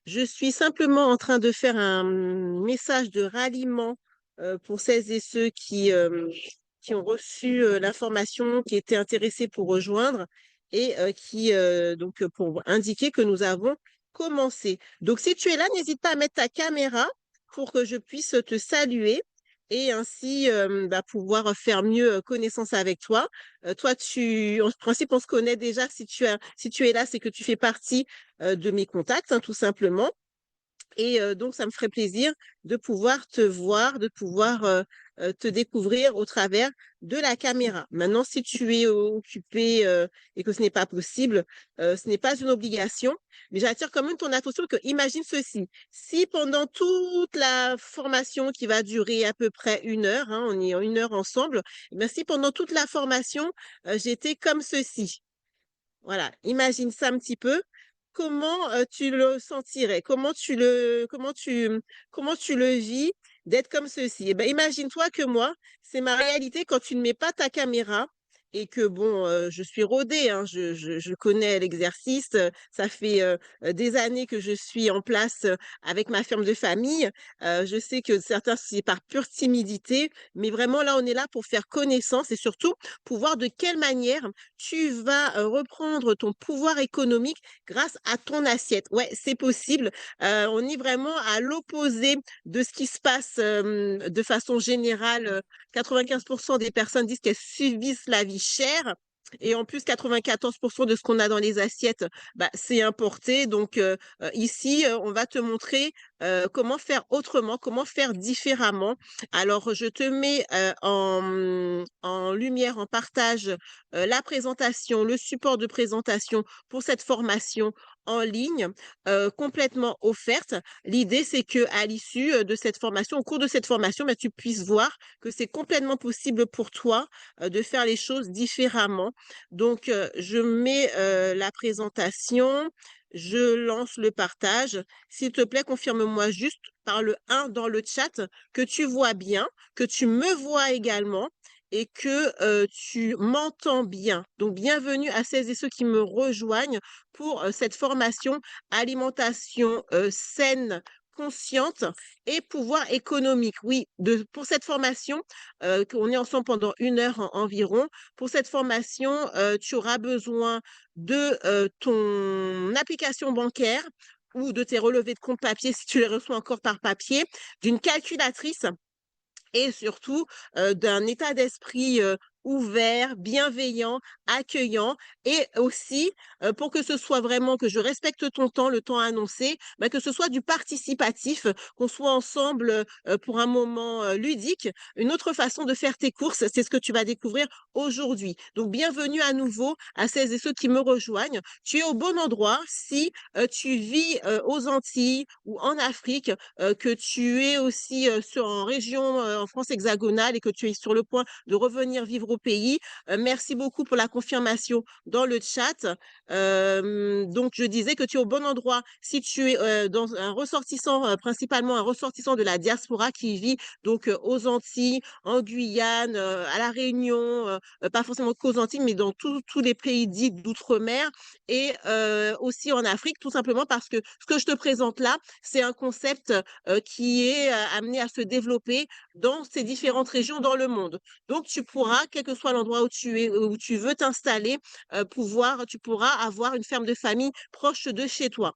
Je suis simplement en train de faire un message de ralliement pour celles et ceux qui ont reçu l'information, qui étaient intéressés pour rejoindre et pour indiquer que nous avons commencé. Donc, si tu es là, n'hésite pas à mettre ta caméra pour que je puisse te saluer et ainsi pouvoir faire mieux connaissance avec toi. Toi, en principe, on se connaît déjà. Si tu es là, c'est que tu fais partie de mes contacts, hein, tout simplement. Et donc, ça me ferait plaisir de pouvoir te voir, de pouvoir te découvrir au travers de la caméra. Maintenant, si tu es occupé et que ce n'est pas possible, ce n'est pas une obligation, mais j'attire quand même ton attention que imagine ceci. Si pendant toute la formation qui va durer à peu près 1 heure, hein, on est en 1 heure ensemble, eh bien, si pendant toute la formation, j'étais comme ceci. Voilà, imagine ça un petit peu. Comment tu le sentirais? Comment tu le vis d'être comme ceci? Eh ben, imagine-toi que moi, c'est ma réalité quand tu ne mets pas ta caméra et que bon, je suis rodée, hein, je connais l'exercice. Ça fait des années que je suis en place avec ma ferme de famille. Je sais que certains, c'est par pure timidité, mais vraiment là, on est là pour faire connaissance et surtout pour voir de quelle manière tu vas reprendre ton pouvoir économique grâce à ton assiette. Ouais, c'est possible. On est vraiment à l'opposé de ce qui se passe de façon générale. 95% des personnes disent qu'elles subissent la vie chère. Et en plus, 94% de ce qu'on a dans les assiettes, c'est importé. Donc ici, on va te montrer comment faire autrement, comment faire différemment. Alors, je te mets en lumière, en partage la présentation, le support de présentation pour cette formation en ligne complètement offerte. L'idée, c'est que à l'issue de cette formation, au cours de cette formation, tu puisses voir que c'est complètement possible pour toi de faire les choses différemment. Donc, je mets la présentation, je lance le partage. S'il te plaît, confirme-moi juste par le 1 dans le chat que tu vois bien, que tu me vois également et que tu m'entends bien. Donc, bienvenue à celles et ceux qui me rejoignent pour cette formation alimentation saine, consciente et pouvoir économique. Oui, pour cette formation, on est ensemble pendant 1 heure environ. Pour cette formation, tu auras besoin de ton application bancaire ou de tes relevés de compte papier si tu les reçois encore par papier, d'une calculatrice et surtout d'un état d'esprit ouvert, bienveillant, accueillant et aussi pour que ce soit vraiment que je respecte ton temps, le temps annoncé, que ce soit du participatif, qu'on soit ensemble pour un moment ludique. Une autre façon de faire tes courses, c'est ce que tu vas découvrir aujourd'hui. Donc bienvenue à nouveau à celles et ceux qui me rejoignent. Tu es au bon endroit si tu vis aux Antilles ou en Afrique, que tu es aussi en région, en France hexagonale et que tu es sur le point de revenir vivre au pays. Merci beaucoup pour la confirmation dans le chat. Donc, je disais que tu es au bon endroit si tu es dans un ressortissant, principalement un ressortissant de la diaspora qui vit donc aux Antilles, en Guyane, à La Réunion, pas forcément qu'aux Antilles, mais dans tous les pays dits d'outre-mer et aussi en Afrique, tout simplement parce que ce que je te présente là, c'est un concept qui est amené à se développer dans ces différentes régions dans le monde. Donc, tu pourras, quel que soit l'endroit où tu es, où tu veux t'installer, tu pourras avoir une ferme de famille proche de chez toi.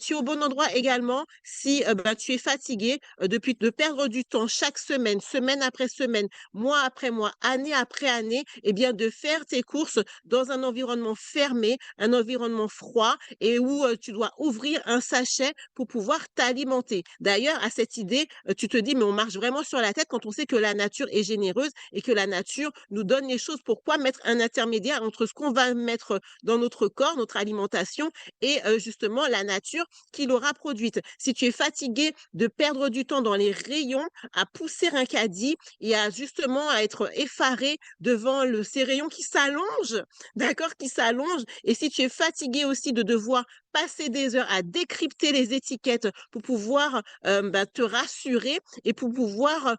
Tu es au bon endroit également si tu es fatigué depuis de perdre du temps chaque semaine, semaine après semaine, mois après mois, année après année, et bien de faire tes courses dans un environnement fermé, un environnement froid et où tu dois ouvrir un sachet pour pouvoir t'alimenter. D'ailleurs, à cette idée, tu te dis, mais on marche vraiment sur la tête quand on sait que la nature est généreuse et que la nature nous donne les choses. Pourquoi mettre un intermédiaire entre ce qu'on va mettre dans notre corps, notre alimentation, et justement la nature qui l'aura produite? Si tu es fatigué de perdre du temps dans les rayons à pousser un caddie et à justement à être effaré devant ces rayons qui s'allongent, d'accord, qui s'allongent, et si tu es fatigué aussi de devoir passer des heures à décrypter les étiquettes pour pouvoir te rassurer et pour pouvoir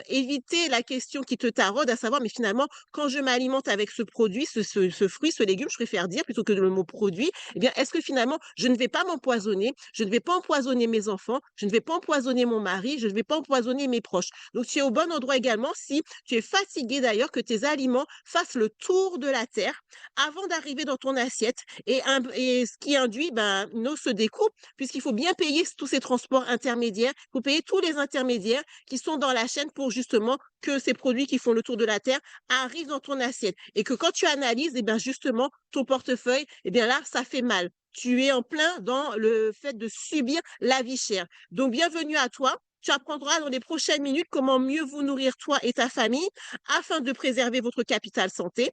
éviter la question qui te taraude, à savoir, mais finalement, quand je m'alimente avec ce produit, ce fruit, ce légume, je préfère dire plutôt que le mot produit, eh bien, est-ce que finalement, je ne vais pas m'empoisonner, je ne vais pas empoisonner mes enfants, je ne vais pas empoisonner mon mari, je ne vais pas empoisonner mes proches. Donc, tu es au bon endroit également si tu es fatigué d'ailleurs que tes aliments fassent le tour de la terre avant d'arriver dans ton assiette et ce qui induit une hausse des coûts puisqu'il faut bien payer tous ces transports intermédiaires, il faut payer tous les intermédiaires qui sont dans la chaîne pour justement que ces produits qui font le tour de la terre arrivent dans ton assiette. Et que quand tu analyses, eh bien justement, ton portefeuille, eh bien là, ça fait mal. Tu es en plein dans le fait de subir la vie chère. Donc, bienvenue à toi. Tu apprendras dans les prochaines minutes comment mieux vous nourrir toi et ta famille afin de préserver votre capital santé,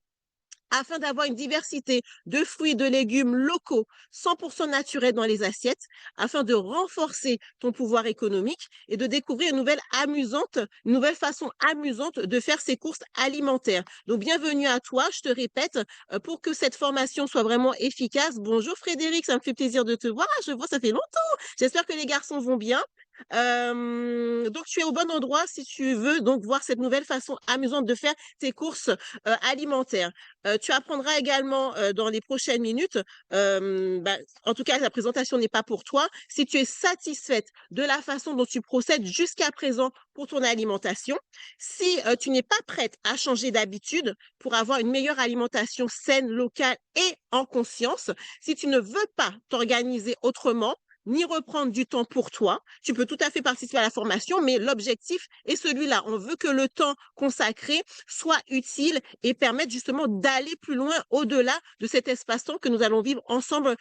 afin d'avoir une diversité de fruits et de légumes locaux, 100% naturels dans les assiettes, afin de renforcer ton pouvoir économique et de découvrir une nouvelle façon amusante de faire ses courses alimentaires. Donc, bienvenue à toi, je te répète, pour que cette formation soit vraiment efficace. Bonjour Frédéric, ça me fait plaisir de te voir. Je vois, ça fait longtemps. J'espère que les garçons vont bien. Donc, tu es au bon endroit si tu veux donc voir cette nouvelle façon amusante de faire tes courses alimentaires. Tu apprendras également dans les prochaines minutes, en tout cas, la présentation n'est pas pour toi, si tu es satisfaite de la façon dont tu procèdes jusqu'à présent pour ton alimentation, si tu n'es pas prête à changer d'habitude pour avoir une meilleure alimentation saine, locale et en conscience, si tu ne veux pas t'organiser autrement, ni reprendre du temps pour toi. Tu peux tout à fait participer à la formation, mais l'objectif est celui-là. On veut que le temps consacré soit utile et permette justement d'aller plus loin au-delà de cet espace-temps que nous allons vivre ensemble,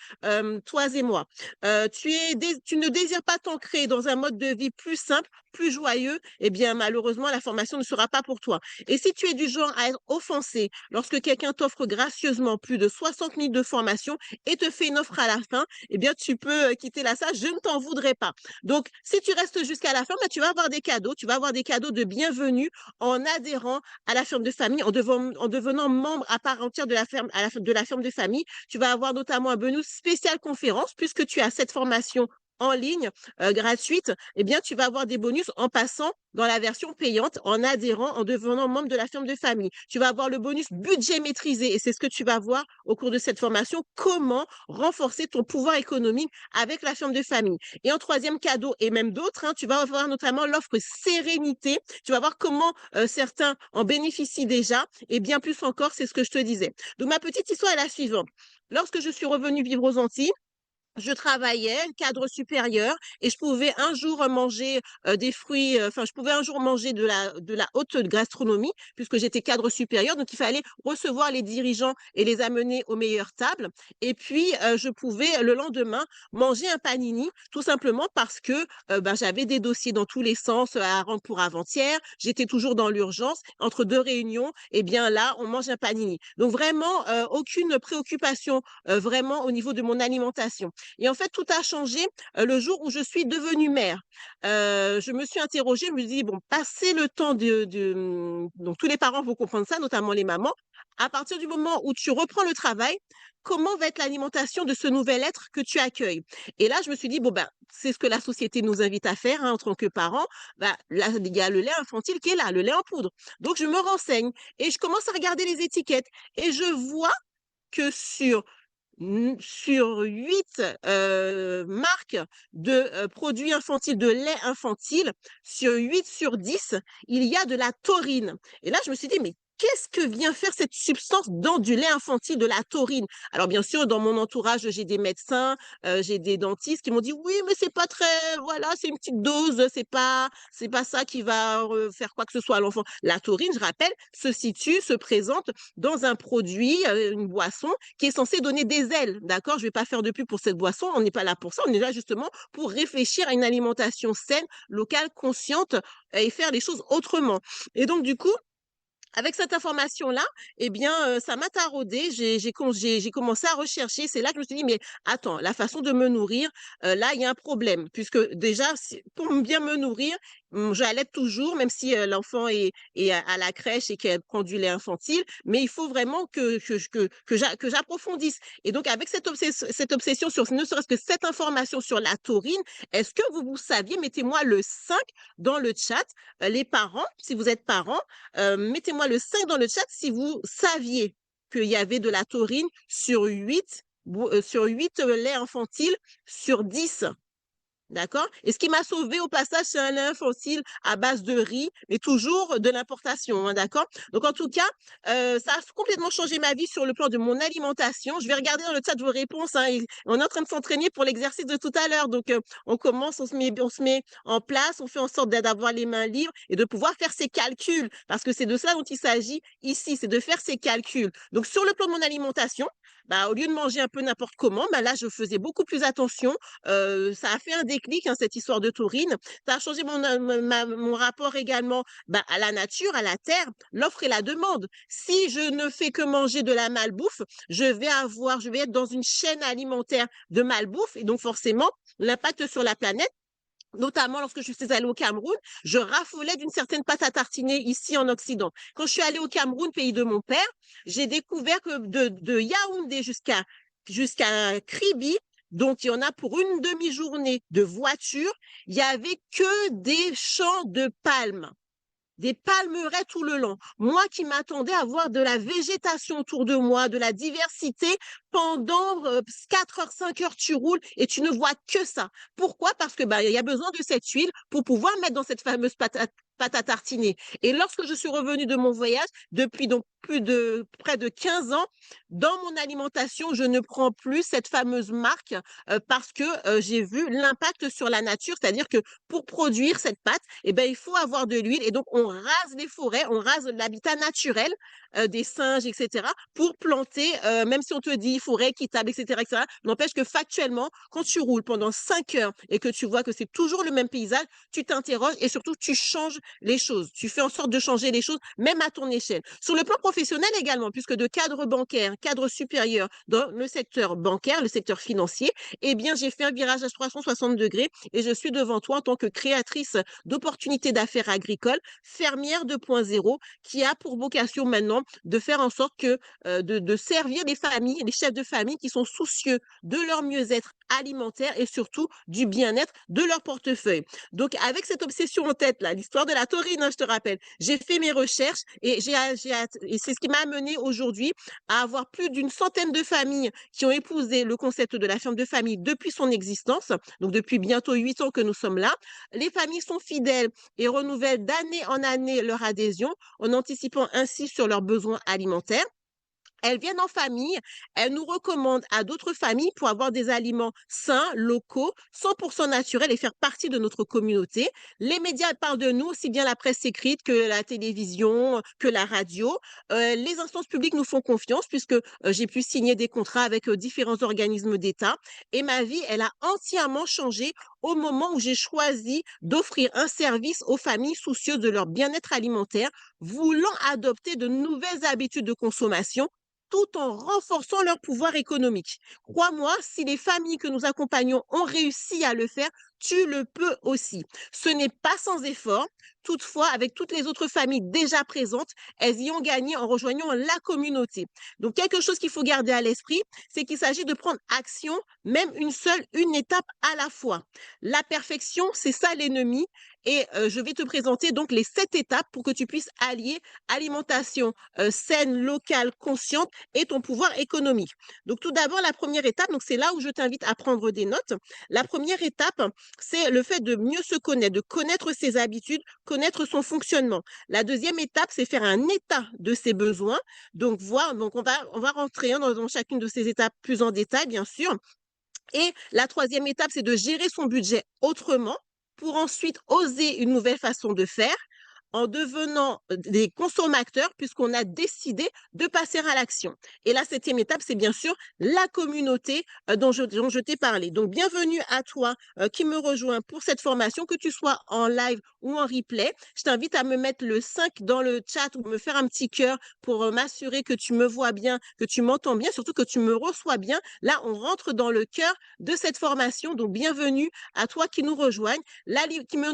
toi et moi. Tu ne désires pas t'ancrer dans un mode de vie plus simple, plus joyeux, eh bien malheureusement, la formation ne sera pas pour toi. Et si tu es du genre à être offensé lorsque quelqu'un t'offre gracieusement plus de 60 minutes de formation et te fait une offre à la fin, eh bien, tu peux quitter la salle, je ne t'en voudrais pas. Donc, si tu restes jusqu'à la fin, tu vas avoir des cadeaux, tu vas avoir des cadeaux de bienvenue en adhérant à la ferme de famille, en devenant membre à part entière de la ferme, de la ferme de famille. Tu vas avoir notamment un bonus spécial conférence, puisque tu as cette formation en ligne gratuite, eh bien, tu vas avoir des bonus en passant dans la version payante, en adhérant, en devenant membre de la firme de famille. Tu vas avoir le bonus budget maîtrisé et c'est ce que tu vas voir au cours de cette formation, comment renforcer ton pouvoir économique avec la firme de famille. Et en troisième cadeau, et même d'autres, tu vas avoir notamment l'offre sérénité. Tu vas voir comment certains en bénéficient déjà et bien plus encore, c'est ce que je te disais. Donc, ma petite histoire est la suivante. Lorsque je suis revenue vivre aux Antilles, je travaillais, cadre supérieur, et je pouvais un jour manger des fruits, je pouvais un jour manger de la haute gastronomie, puisque j'étais cadre supérieur, donc il fallait recevoir les dirigeants et les amener aux meilleures tables. Et puis, je pouvais le lendemain manger un panini, tout simplement parce que j'avais des dossiers dans tous les sens à rendre pour avant-hier, j'étais toujours dans l'urgence, entre deux réunions, et bien là, on mange un panini. Donc vraiment, aucune préoccupation vraiment au niveau de mon alimentation. Et en fait, tout a changé le jour où je suis devenue mère. Je me suis interrogée, je me suis dit, bon, passer le temps donc tous les parents vont comprendre ça, notamment les mamans. À partir du moment où tu reprends le travail, comment va être l'alimentation de ce nouvel être que tu accueilles? Et là, je me suis dit, bon, c'est ce que la société nous invite à faire en tant que parents. Là, il y a le lait infantile qui est là, le lait en poudre. Donc, je me renseigne et je commence à regarder les étiquettes et je vois que sur 8 marques de produits infantiles, de lait infantile, sur 8 sur 10, il y a de la taurine. Et là, je me suis dit, mais qu'est-ce que vient faire cette substance dans du lait infantile, de la taurine? Alors, bien sûr, dans mon entourage, j'ai des médecins, j'ai des dentistes qui m'ont dit, oui, mais c'est pas très, voilà, c'est une petite dose, c'est pas ça qui va faire quoi que ce soit à l'enfant. La taurine, je rappelle, se présente dans un produit, une boisson qui est censée donner des ailes, d'accord? Je vais pas faire de pub pour cette boisson, on n'est pas là pour ça, on est là justement pour réfléchir à une alimentation saine, locale, consciente et faire les choses autrement. Et donc, du coup, avec cette information-là, eh bien, ça m'a taraudée. J'ai commencé à rechercher. C'est là que je me suis dit, mais attends, la façon de me nourrir, là, il y a un problème. Puisque déjà, pour bien me nourrir, j'allaite toujours, même si l'enfant est à la crèche et qu'elle prend du lait infantile, mais il faut vraiment que j'approfondisse. Et donc, avec cette obsession sur ne serait-ce que cette information sur la taurine, est-ce que vous saviez, mettez-moi le 5 dans le chat, les parents, si vous êtes parents, mettez-moi le 5 dans le chat si vous saviez qu'il y avait de la taurine sur 8, sur 8 laits infantiles sur 10. D'accord? Et ce qui m'a sauvé au passage, c'est un lait infantile à base de riz, mais toujours de l'importation, hein, d'accord? Donc en tout cas, ça a complètement changé ma vie sur le plan de mon alimentation. Je vais regarder dans le chat vos réponses, hein, on est en train de s'entraîner pour l'exercice de tout à l'heure. Donc on commence, on se met en place, on fait en sorte d'avoir les mains libres et de pouvoir faire ses calculs, parce que c'est de cela dont il s'agit ici, c'est de faire ses calculs. Donc sur le plan de mon alimentation, bah, au lieu de manger un peu n'importe comment, bah là, je faisais beaucoup plus attention. Ça a fait un déclic, hein, cette histoire de taurine. Ça a changé mon rapport également, bah, à la nature, à la terre, l'offre et la demande. Si je ne fais que manger de la malbouffe, je vais être dans une chaîne alimentaire de malbouffe et donc forcément, l'impact sur la planète. Notamment lorsque je suis allée au Cameroun, je raffolais d'une certaine pâte à tartiner ici en Occident. Quand je suis allée au Cameroun, pays de mon père, j'ai découvert que de Yaoundé jusqu'à Kribi, donc il y en a pour une demi-journée de voiture, il y avait que des champs de palmes, des palmeraies tout le long. Moi qui m'attendais à voir de la végétation autour de moi, de la diversité, pendant 4 heures, 5 heures, tu roules et tu ne vois que ça. Pourquoi? Parce que bah, il y a besoin de cette huile pour pouvoir mettre dans cette fameuse pâte à tartiner. Et lorsque je suis revenue de mon voyage, depuis donc près de 15 ans, dans mon alimentation, je ne prends plus cette fameuse marque parce que j'ai vu l'impact sur la nature, c'est-à-dire que pour produire cette pâte, eh ben, il faut avoir de l'huile et donc on rase les forêts, on rase l'habitat naturel des singes, etc., pour planter, même si on te dit forêt équitable, etc., n'empêche que factuellement, quand tu roules pendant 5 heures et que tu vois que c'est toujours le même paysage, tu t'interroges et surtout tu changes les choses. Tu fais en sorte de changer les choses, même à ton échelle. Sur le plan professionnel également, puisque de cadre bancaire, cadre supérieur dans le secteur bancaire, le secteur financier, eh bien, j'ai fait un virage à 360 degrés et je suis devant toi en tant que créatrice d'opportunités d'affaires agricoles, fermière 2.0, qui a pour vocation maintenant de faire en sorte de servir les familles, les chefs de famille qui sont soucieux de leur mieux-être alimentaire et surtout du bien-être de leur portefeuille. Donc, avec cette obsession en tête, là, l'histoire de la taurine, hein, je te rappelle, j'ai fait mes recherches et et c'est ce qui m'a amené aujourd'hui à avoir plus d'une centaine de familles qui ont épousé le concept de la ferme de famille depuis son existence, donc depuis bientôt 8 ans que nous sommes là. Les familles sont fidèles et renouvellent d'année en année leur adhésion en anticipant ainsi sur leurs besoins alimentaires. Elles viennent en famille, elles nous recommandent à d'autres familles pour avoir des aliments sains, locaux, 100% naturels et faire partie de notre communauté. Les médias parlent de nous, aussi bien la presse écrite que la télévision, que la radio. Les instances publiques nous font confiance puisque j'ai pu signer des contrats avec différents organismes d'État. Et ma vie, elle a entièrement changé au moment où j'ai choisi d'offrir un service aux familles soucieuses de leur bien-être alimentaire, voulant adopter de nouvelles habitudes de consommation tout en renforçant leur pouvoir économique. Crois-moi, si les familles que nous accompagnons ont réussi à le faire, tu le peux aussi. Ce n'est pas sans effort. Toutefois, avec toutes les autres familles déjà présentes, elles y ont gagné en rejoignant la communauté. Donc, quelque chose qu'il faut garder à l'esprit, c'est qu'il s'agit de prendre action, même une étape à la fois. La perfection, c'est ça l'ennemi. Et je vais te présenter donc les 7 étapes pour que tu puisses allier alimentation saine, locale, consciente et ton pouvoir économique. Donc, tout d'abord, la première étape, donc c'est là où je t'invite à prendre des notes. La première étape, c'est le fait de mieux se connaître, de connaître ses habitudes, connaître son fonctionnement. La deuxième étape, c'est faire un état de ses besoins. Donc, on va rentrer hein, dans chacune de ces étapes plus en détail, bien sûr. Et la troisième étape, c'est de gérer son budget autrement pour ensuite oser une nouvelle façon de faire en devenant des consommateurs puisqu'on a décidé de passer à l'action. Et la septième étape, c'est bien sûr la communauté dont je t'ai parlé. Donc, bienvenue à toi qui me rejoins pour cette formation, que tu sois en live ou en replay. Je t'invite à me mettre le 5 dans le chat ou me faire un petit cœur pour m'assurer que tu me vois bien, que tu m'entends bien, surtout que tu me reçois bien. Là, on rentre dans le cœur de cette formation. Donc, bienvenue à toi qui nous rejoigne,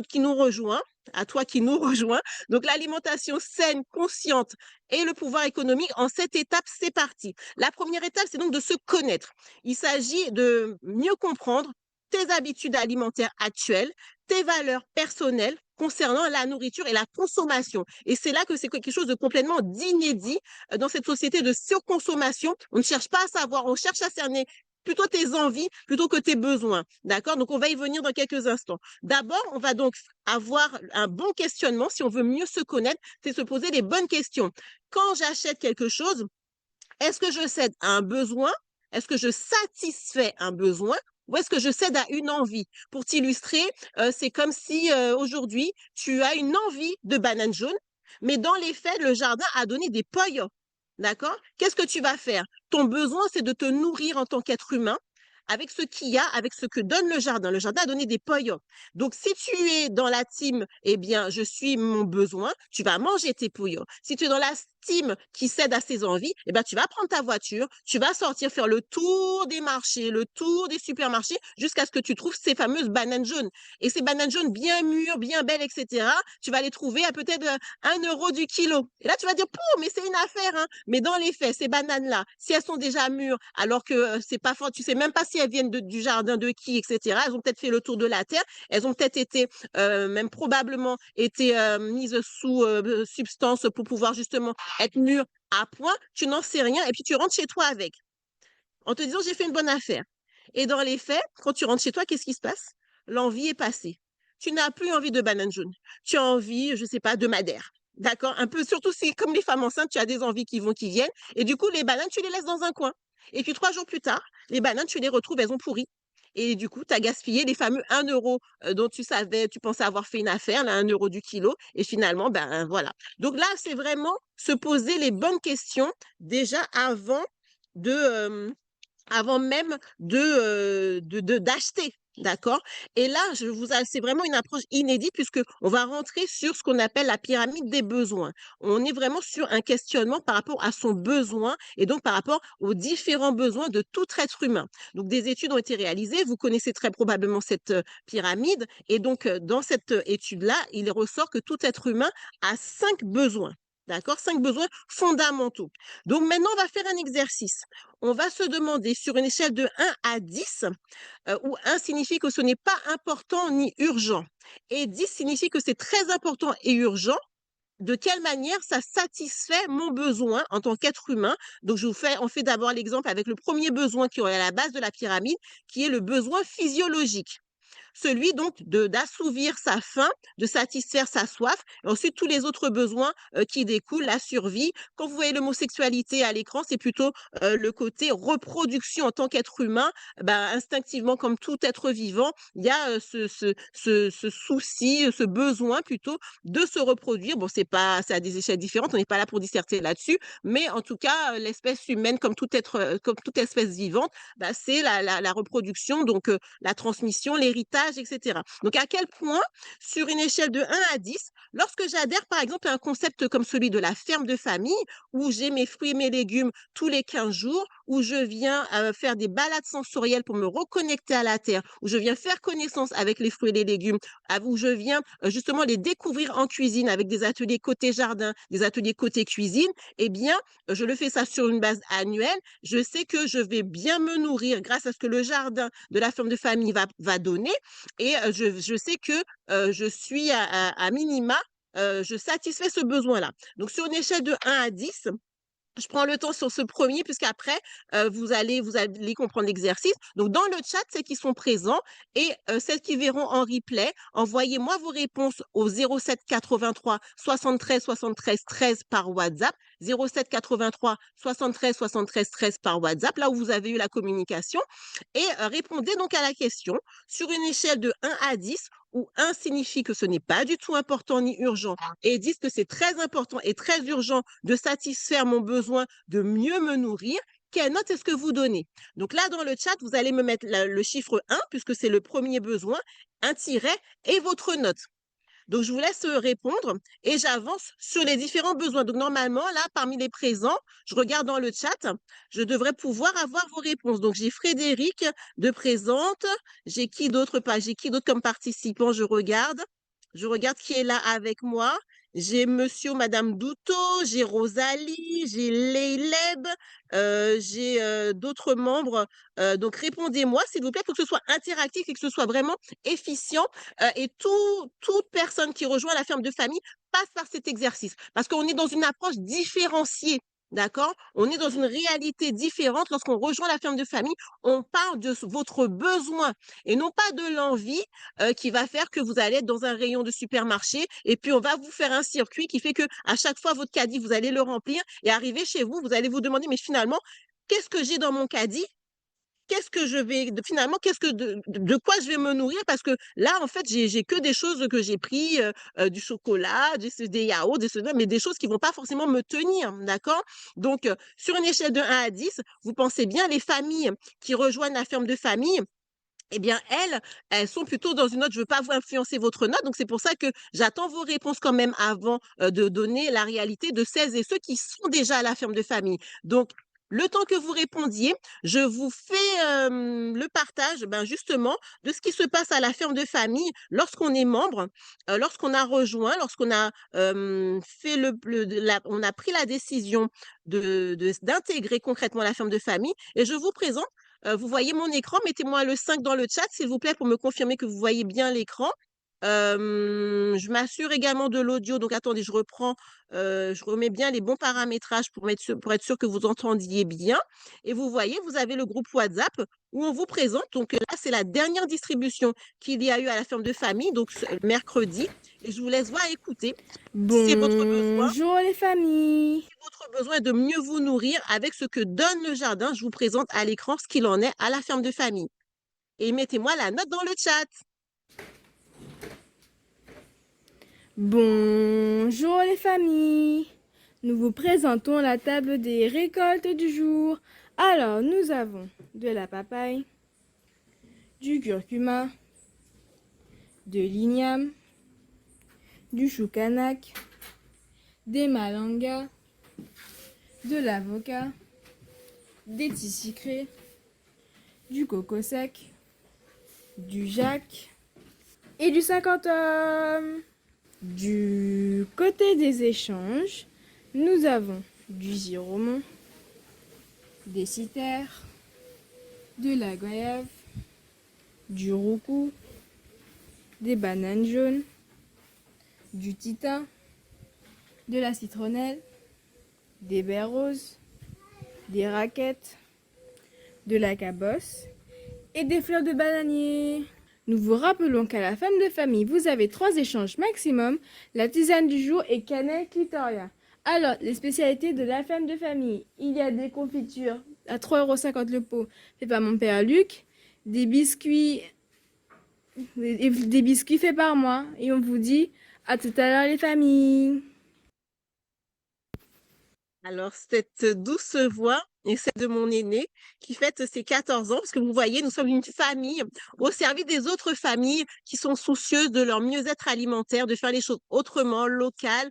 qui nous rejoint. à toi qui nous rejoins. Donc, l'alimentation saine, consciente et le pouvoir économique, en 7 étapes, c'est parti. La première étape, c'est donc de se connaître. Il s'agit de mieux comprendre tes habitudes alimentaires actuelles, tes valeurs personnelles concernant la nourriture et la consommation. Et c'est là que c'est quelque chose de complètement d'inédit dans cette société de surconsommation. On ne cherche pas à savoir, on cherche à cerner plutôt tes envies plutôt que tes besoins. D'accord? Donc, on va y venir dans quelques instants. D'abord, on va donc avoir un bon questionnement. Si on veut mieux se connaître, c'est se poser les bonnes questions. Quand j'achète quelque chose, est-ce que je cède à un besoin? Est-ce que je satisfais un besoin? Ou est-ce que je cède à une envie? Pour t'illustrer, c'est comme si aujourd'hui, tu as une envie de banane jaune, mais dans les faits, le jardin a donné des poyaux. D'accord? Qu'est-ce que tu vas faire? Ton besoin, c'est de te nourrir en tant qu'être humain avec ce qu'il y a, avec ce que donne le jardin. Le jardin a donné des poyaux. Donc, si tu es dans la team, eh bien, je suis mon besoin, tu vas manger tes poyaux. Si tu es dans la team qui cède à ses envies, eh bien, tu vas prendre ta voiture, tu vas sortir faire le tour des marchés, le tour des supermarchés, jusqu'à ce que tu trouves ces fameuses bananes jaunes. Et ces bananes jaunes bien mûres, bien belles, etc., tu vas les trouver à peut-être 1 € du kilo. Et là, tu vas dire, mais c'est une affaire, hein. Mais dans les faits, ces bananes-là, si elles sont déjà mûres, alors que c'est pas fort, tu sais même pas si elles viennent du jardin de qui, etc., elles ont peut-être fait le tour de la terre, elles ont peut-être été, même probablement été mises sous substance pour pouvoir justement être mûres à point, tu n'en sais rien, et puis tu rentres chez toi avec, en te disant, j'ai fait une bonne affaire. Et dans les faits, quand tu rentres chez toi, qu'est-ce qui se passe? L'envie est passée. Tu n'as plus envie de banane jaune. Tu as envie, je ne sais pas, de madère. D'accord? Un peu, surtout si, comme les femmes enceintes, tu as des envies qui vont, qui viennent. Et du coup, les bananes, tu les laisses dans un coin. Et puis, 3 jours plus tard, les bananes, tu les retrouves, elles ont pourri. Et du coup, tu as gaspillé les fameux 1 € dont tu savais, tu pensais avoir fait une affaire, là, 1 € du kilo. Et finalement, ben voilà. Donc là, c'est vraiment se poser les bonnes questions déjà de, avant même d'acheter. D'accord? Et là, c'est vraiment une approche inédite puisque on va rentrer sur ce qu'on appelle la pyramide des besoins. On est vraiment sur un questionnement par rapport à son besoin et donc par rapport aux différents besoins de tout être humain. Donc, des études ont été réalisées. Vous connaissez très probablement cette pyramide. Et donc, dans cette étude-là, il ressort que tout être humain a 5 besoins. D'accord? 5 besoins fondamentaux. Donc, maintenant, on va faire un exercice. On va se demander sur une échelle de 1 à 10, où 1 signifie que ce n'est pas important ni urgent et 10 signifie que c'est très important et urgent, de quelle manière ça satisfait mon besoin en tant qu'être humain. Donc, on fait d'abord l'exemple avec le premier besoin qui est à la base de la pyramide, qui est le besoin physiologique. Celui donc d'assouvir sa faim, de satisfaire sa soif, et ensuite tous les autres besoins qui découlent, la survie. Quand vous voyez l'homosexualité à l'écran, c'est plutôt le côté reproduction en tant qu'être humain. Ben, instinctivement, comme tout être vivant, il y a ce souci, ce besoin plutôt de se reproduire. Bon, c'est à des échelles différentes, on n'est pas là pour disserter là-dessus, mais en tout cas, l'espèce humaine, comme toute espèce vivante, ben, c'est la reproduction, donc la transmission, l'héritage, etc. Donc, à quel point, sur une échelle de 1 à 10, lorsque j'adhère par exemple à un concept comme celui de la ferme de famille, où j'ai mes fruits et mes légumes tous les 15 jours, où je viens faire des balades sensorielles pour me reconnecter à la terre, où je viens faire connaissance avec les fruits et les légumes, où je viens justement les découvrir en cuisine avec des ateliers côté jardin, des ateliers côté cuisine, eh bien, je le fais ça sur une base annuelle. Je sais que je vais bien me nourrir grâce à ce que le jardin de la ferme de famille va donner. Et je sais que je suis à minima, je satisfais ce besoin-là. Donc, sur une échelle de 1 à 10, je prends le temps sur ce premier puisqu'après, vous allez comprendre l'exercice. Donc, dans le chat, celles qui sont présents et celles qui verront en replay, envoyez-moi vos réponses au 07 83 73 73 13 par WhatsApp. 07 83 73 73 13 par WhatsApp, là où vous avez eu la communication. Et répondez donc à la question sur une échelle de 1 à 10, où 1 signifie que ce n'est pas du tout important ni urgent et 10 que c'est très important et très urgent de satisfaire mon besoin de mieux me nourrir. Quelle note est-ce que vous donnez? Donc là, dans le chat, vous allez me mettre le chiffre 1, puisque c'est le premier besoin, un tiret et votre note. Donc, je vous laisse répondre et j'avance sur les différents besoins. Donc, normalement, là, parmi les présents, je regarde dans le chat, je devrais pouvoir avoir vos réponses. Donc, j'ai Frédéric de présente. J'ai qui d'autre pas? J'ai qui d'autre comme participant? Je regarde. Je regarde qui est là avec moi. J'ai monsieur ou madame Douto, j'ai Rosalie, j'ai Leyleb, j'ai d'autres membres. Donc, répondez-moi, s'il vous plaît, pour que ce soit interactif et que ce soit vraiment efficient. Et toute personne qui rejoint la ferme de famille passe par cet exercice. Parce qu'on est dans une approche différenciée. D'accord? On est dans une réalité différente. Lorsqu'on rejoint la ferme de famille, on parle de votre besoin et non pas de l'envie qui va faire que vous allez être dans un rayon de supermarché et puis on va vous faire un circuit qui fait que à chaque fois votre caddie, vous allez le remplir et arriver chez vous, vous allez vous demander, mais finalement, qu'est-ce que j'ai dans mon caddie? Qu'est-ce que je vais finalement, qu'est-ce que de quoi je vais me nourrir? Parce que là, en fait, j'ai que des choses que j'ai pris, du chocolat, des yaourts, des ceci, mais des choses qui vont pas forcément me tenir, d'accord? Donc, sur une échelle de 1 à 10, vous pensez bien les familles qui rejoignent la ferme de famille, eh bien, elles sont plutôt dans une note, je veux pas vous influencer votre note, donc c'est pour ça que j'attends vos réponses quand même avant de donner la réalité de celles et ceux qui sont déjà à la ferme de famille. Donc, le temps que vous répondiez, je vous fais le partage, ben justement, de ce qui se passe à la ferme de famille lorsqu'on est membre, lorsqu'on a rejoint, lorsqu'on a fait on a pris la décision d'intégrer concrètement la ferme de famille. Et je vous présente vous voyez mon écran? Mettez-moi le 5 dans le chat, s'il vous plaît, pour me confirmer que vous voyez bien l'écran. Je m'assure également de l'audio. Donc, attendez, je remets bien les bons paramétrages pour être sûr que vous entendiez bien. Et vous voyez, vous avez le groupe WhatsApp où on vous présente. Donc, là, c'est la dernière distribution qu'il y a eu à la ferme de famille, donc mercredi. Et je vous laisse voir écouter. Si votre besoin Bonjour les familles. votre besoin est de mieux vous nourrir avec ce que donne le jardin, je vous présente à l'écran ce qu'il en est à la ferme de famille. Et mettez-moi la note dans le chat. Bonjour les familles. Nous vous présentons la table des récoltes du jour. Alors, nous avons de la papaye, du curcuma, de l'igname, du chou kanak, des malangas, de l'avocat, des tisicrés, du coco sec, du jack et du 50 hommes. Du côté des échanges, nous avons du giromon, des citères, de la goyave, du roucou, des bananes jaunes, du titin, de la citronnelle, des baies roses, des raquettes, de la cabosse et des fleurs de bananier. Nous vous rappelons qu'à la femme de famille, vous avez 3 échanges maximum, la tisane du jour et cannelle clitoria. Alors, les spécialités de la femme de famille, il y a des confitures à 3,50 € le pot, fait par mon père Luc, des biscuits faits par moi. Et on vous dit à tout à l'heure les familles. Alors, cette douce voix est celle de mon aîné qui fête ses 14 ans, parce que vous voyez, nous sommes une famille au service des autres familles qui sont soucieuses de leur mieux-être alimentaire, de faire les choses autrement, locales,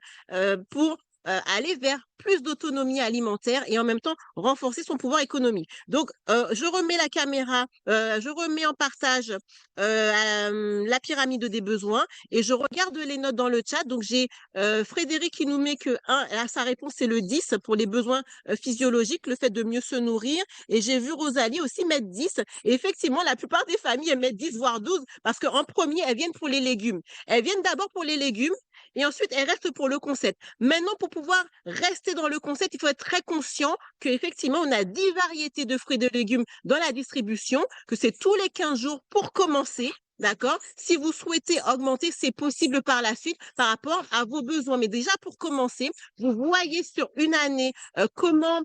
pour aller vers plus d'autonomie alimentaire et en même temps renforcer son pouvoir économique. Donc, je remets la caméra, je remets en partage la pyramide des besoins et je regarde les notes dans le chat. Donc, j'ai Frédéric qui nous met que là, sa réponse c'est le 10 pour les besoins physiologiques, le fait de mieux se nourrir. Et j'ai vu Rosalie aussi mettre 10. Et effectivement, la plupart des familles, elles mettent 10 voire 12 parce qu'en premier, elles viennent pour les légumes. Elles viennent d'abord pour les légumes et ensuite elles restent pour le concept. Maintenant, pour pouvoir rester dans le concept, il faut être très conscient qu'effectivement, on a 10 variétés de fruits et de légumes dans la distribution, que c'est tous les 15 jours pour commencer. D'accord? Si vous souhaitez augmenter, c'est possible par la suite par rapport à vos besoins. Mais déjà, pour commencer, vous voyez sur une année comment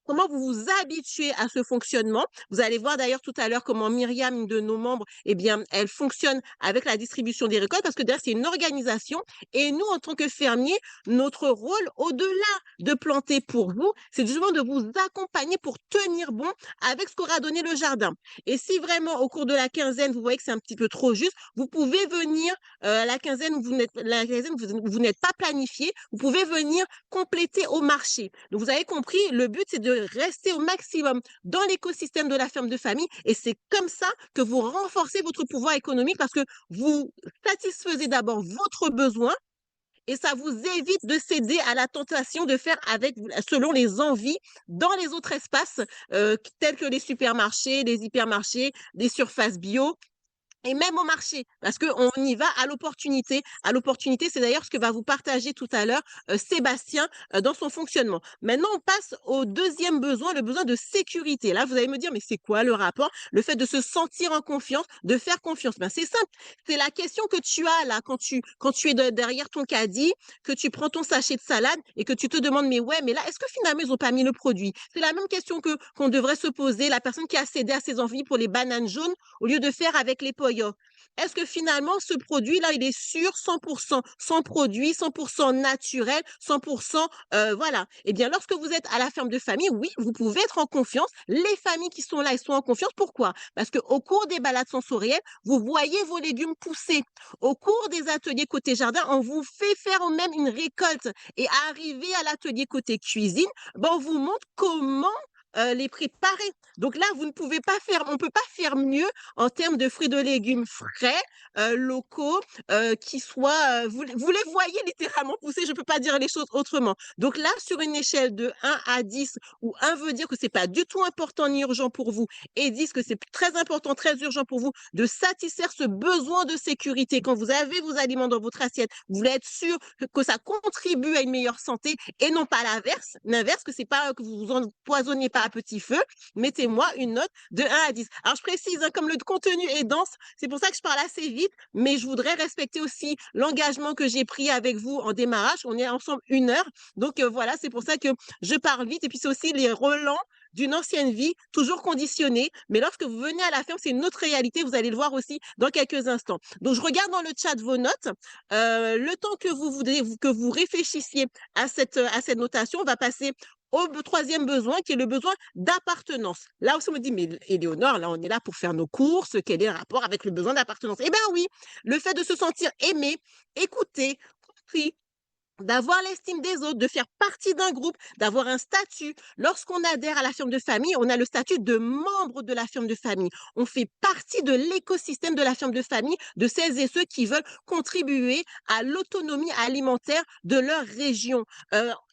comment vous vous habituez à ce fonctionnement. Vous allez voir d'ailleurs tout à l'heure comment Myriam, une de nos membres, eh bien, elle fonctionne avec la distribution des récoltes parce que d'ailleurs, c'est une organisation. Et nous, en tant que fermiers, notre rôle, au-delà de planter pour vous, c'est justement de vous accompagner pour tenir bon avec ce qu'aura donné le jardin. Et si vraiment, au cours de la quinzaine, vous voyez que c'est un petit peu trop juste, vous pouvez venir la quinzaine où vous n'êtes pas planifié, vous pouvez venir compléter au marché. Donc, vous avez compris, le but, c'est de rester au maximum dans l'écosystème de la ferme de famille. Et c'est comme ça que vous renforcez votre pouvoir économique parce que vous satisfaisez d'abord votre besoin et ça vous évite de céder à la tentation de faire avec selon les envies dans les autres espaces tels que les supermarchés, les hypermarchés, les surfaces bio et même au marché, parce qu'on y va à l'opportunité. À l'opportunité, c'est d'ailleurs ce que va vous partager tout à l'heure Sébastien dans son fonctionnement. Maintenant, on passe au deuxième besoin, le besoin de sécurité. Là, vous allez me dire, mais c'est quoi le rapport? Le fait de se sentir en confiance, de faire confiance. Ben, c'est simple. C'est la question que tu as là quand tu es derrière ton caddie, que tu prends ton sachet de salade et que tu te demandes, mais ouais, mais là, est-ce que finalement, ils n'ont pas mis le produit? C'est la même question que qu'on devrait se poser. La personne qui a cédé à ses envies pour les bananes jaunes, au lieu de faire avec les poyos. Est-ce que finalement, ce produit-là, il est sûr 100% sans produit, 100% naturel, 100%, voilà. Eh bien, lorsque vous êtes à la ferme de famille, oui, vous pouvez être en confiance. Les familles qui sont là, elles sont en confiance. Pourquoi? Parce qu'au cours des balades sensorielles, vous voyez vos légumes pousser. Au cours des ateliers côté jardin, on vous fait faire même une récolte. Et arrivé à l'atelier côté cuisine, ben, on vous montre comment les préparer. Donc là, vous ne pouvez pas faire, on ne peut pas faire mieux en termes de fruits de légumes frais, locaux, qui soient, vous les voyez littéralement pousser, je ne peux pas dire les choses autrement. Donc là, sur une échelle de 1 à 10, où 1 veut dire que c'est pas du tout important ni urgent pour vous, et 10 que c'est très important, très urgent pour vous de satisfaire ce besoin de sécurité. Quand vous avez vos aliments dans votre assiette, vous voulez être sûr que ça contribue à une meilleure santé et non pas l'inverse, que c'est pas que vous vous empoisonniez pas à petit feu. Mettez-moi une note de 1 à 10. Alors, je précise, hein, comme le contenu est dense, c'est pour ça que je parle assez vite, mais je voudrais respecter aussi l'engagement que j'ai pris avec vous en démarrage. On est ensemble 1 heure. Donc, voilà, c'est pour ça que je parle vite. Et puis, c'est aussi les relents d'une ancienne vie, toujours conditionnée. Mais lorsque vous venez à la ferme, c'est une autre réalité. Vous allez le voir aussi dans quelques instants. Donc, je regarde dans le chat vos notes. Le temps que vous voudrez, que vous réfléchissiez à cette notation, on va passer au troisième besoin, qui est le besoin d'appartenance. Là aussi, on me dit, mais Éléonore, là, on est là pour faire nos courses. Quel est le rapport avec le besoin d'appartenance? Eh bien oui, le fait de se sentir aimé, écouté, compris, d'avoir l'estime des autres, de faire partie d'un groupe, d'avoir un statut. Lorsqu'on adhère à la ferme de famille, on a le statut de membre de la ferme de famille. On fait partie de l'écosystème de la ferme de famille, de celles et ceux qui veulent contribuer à l'autonomie alimentaire de leur région.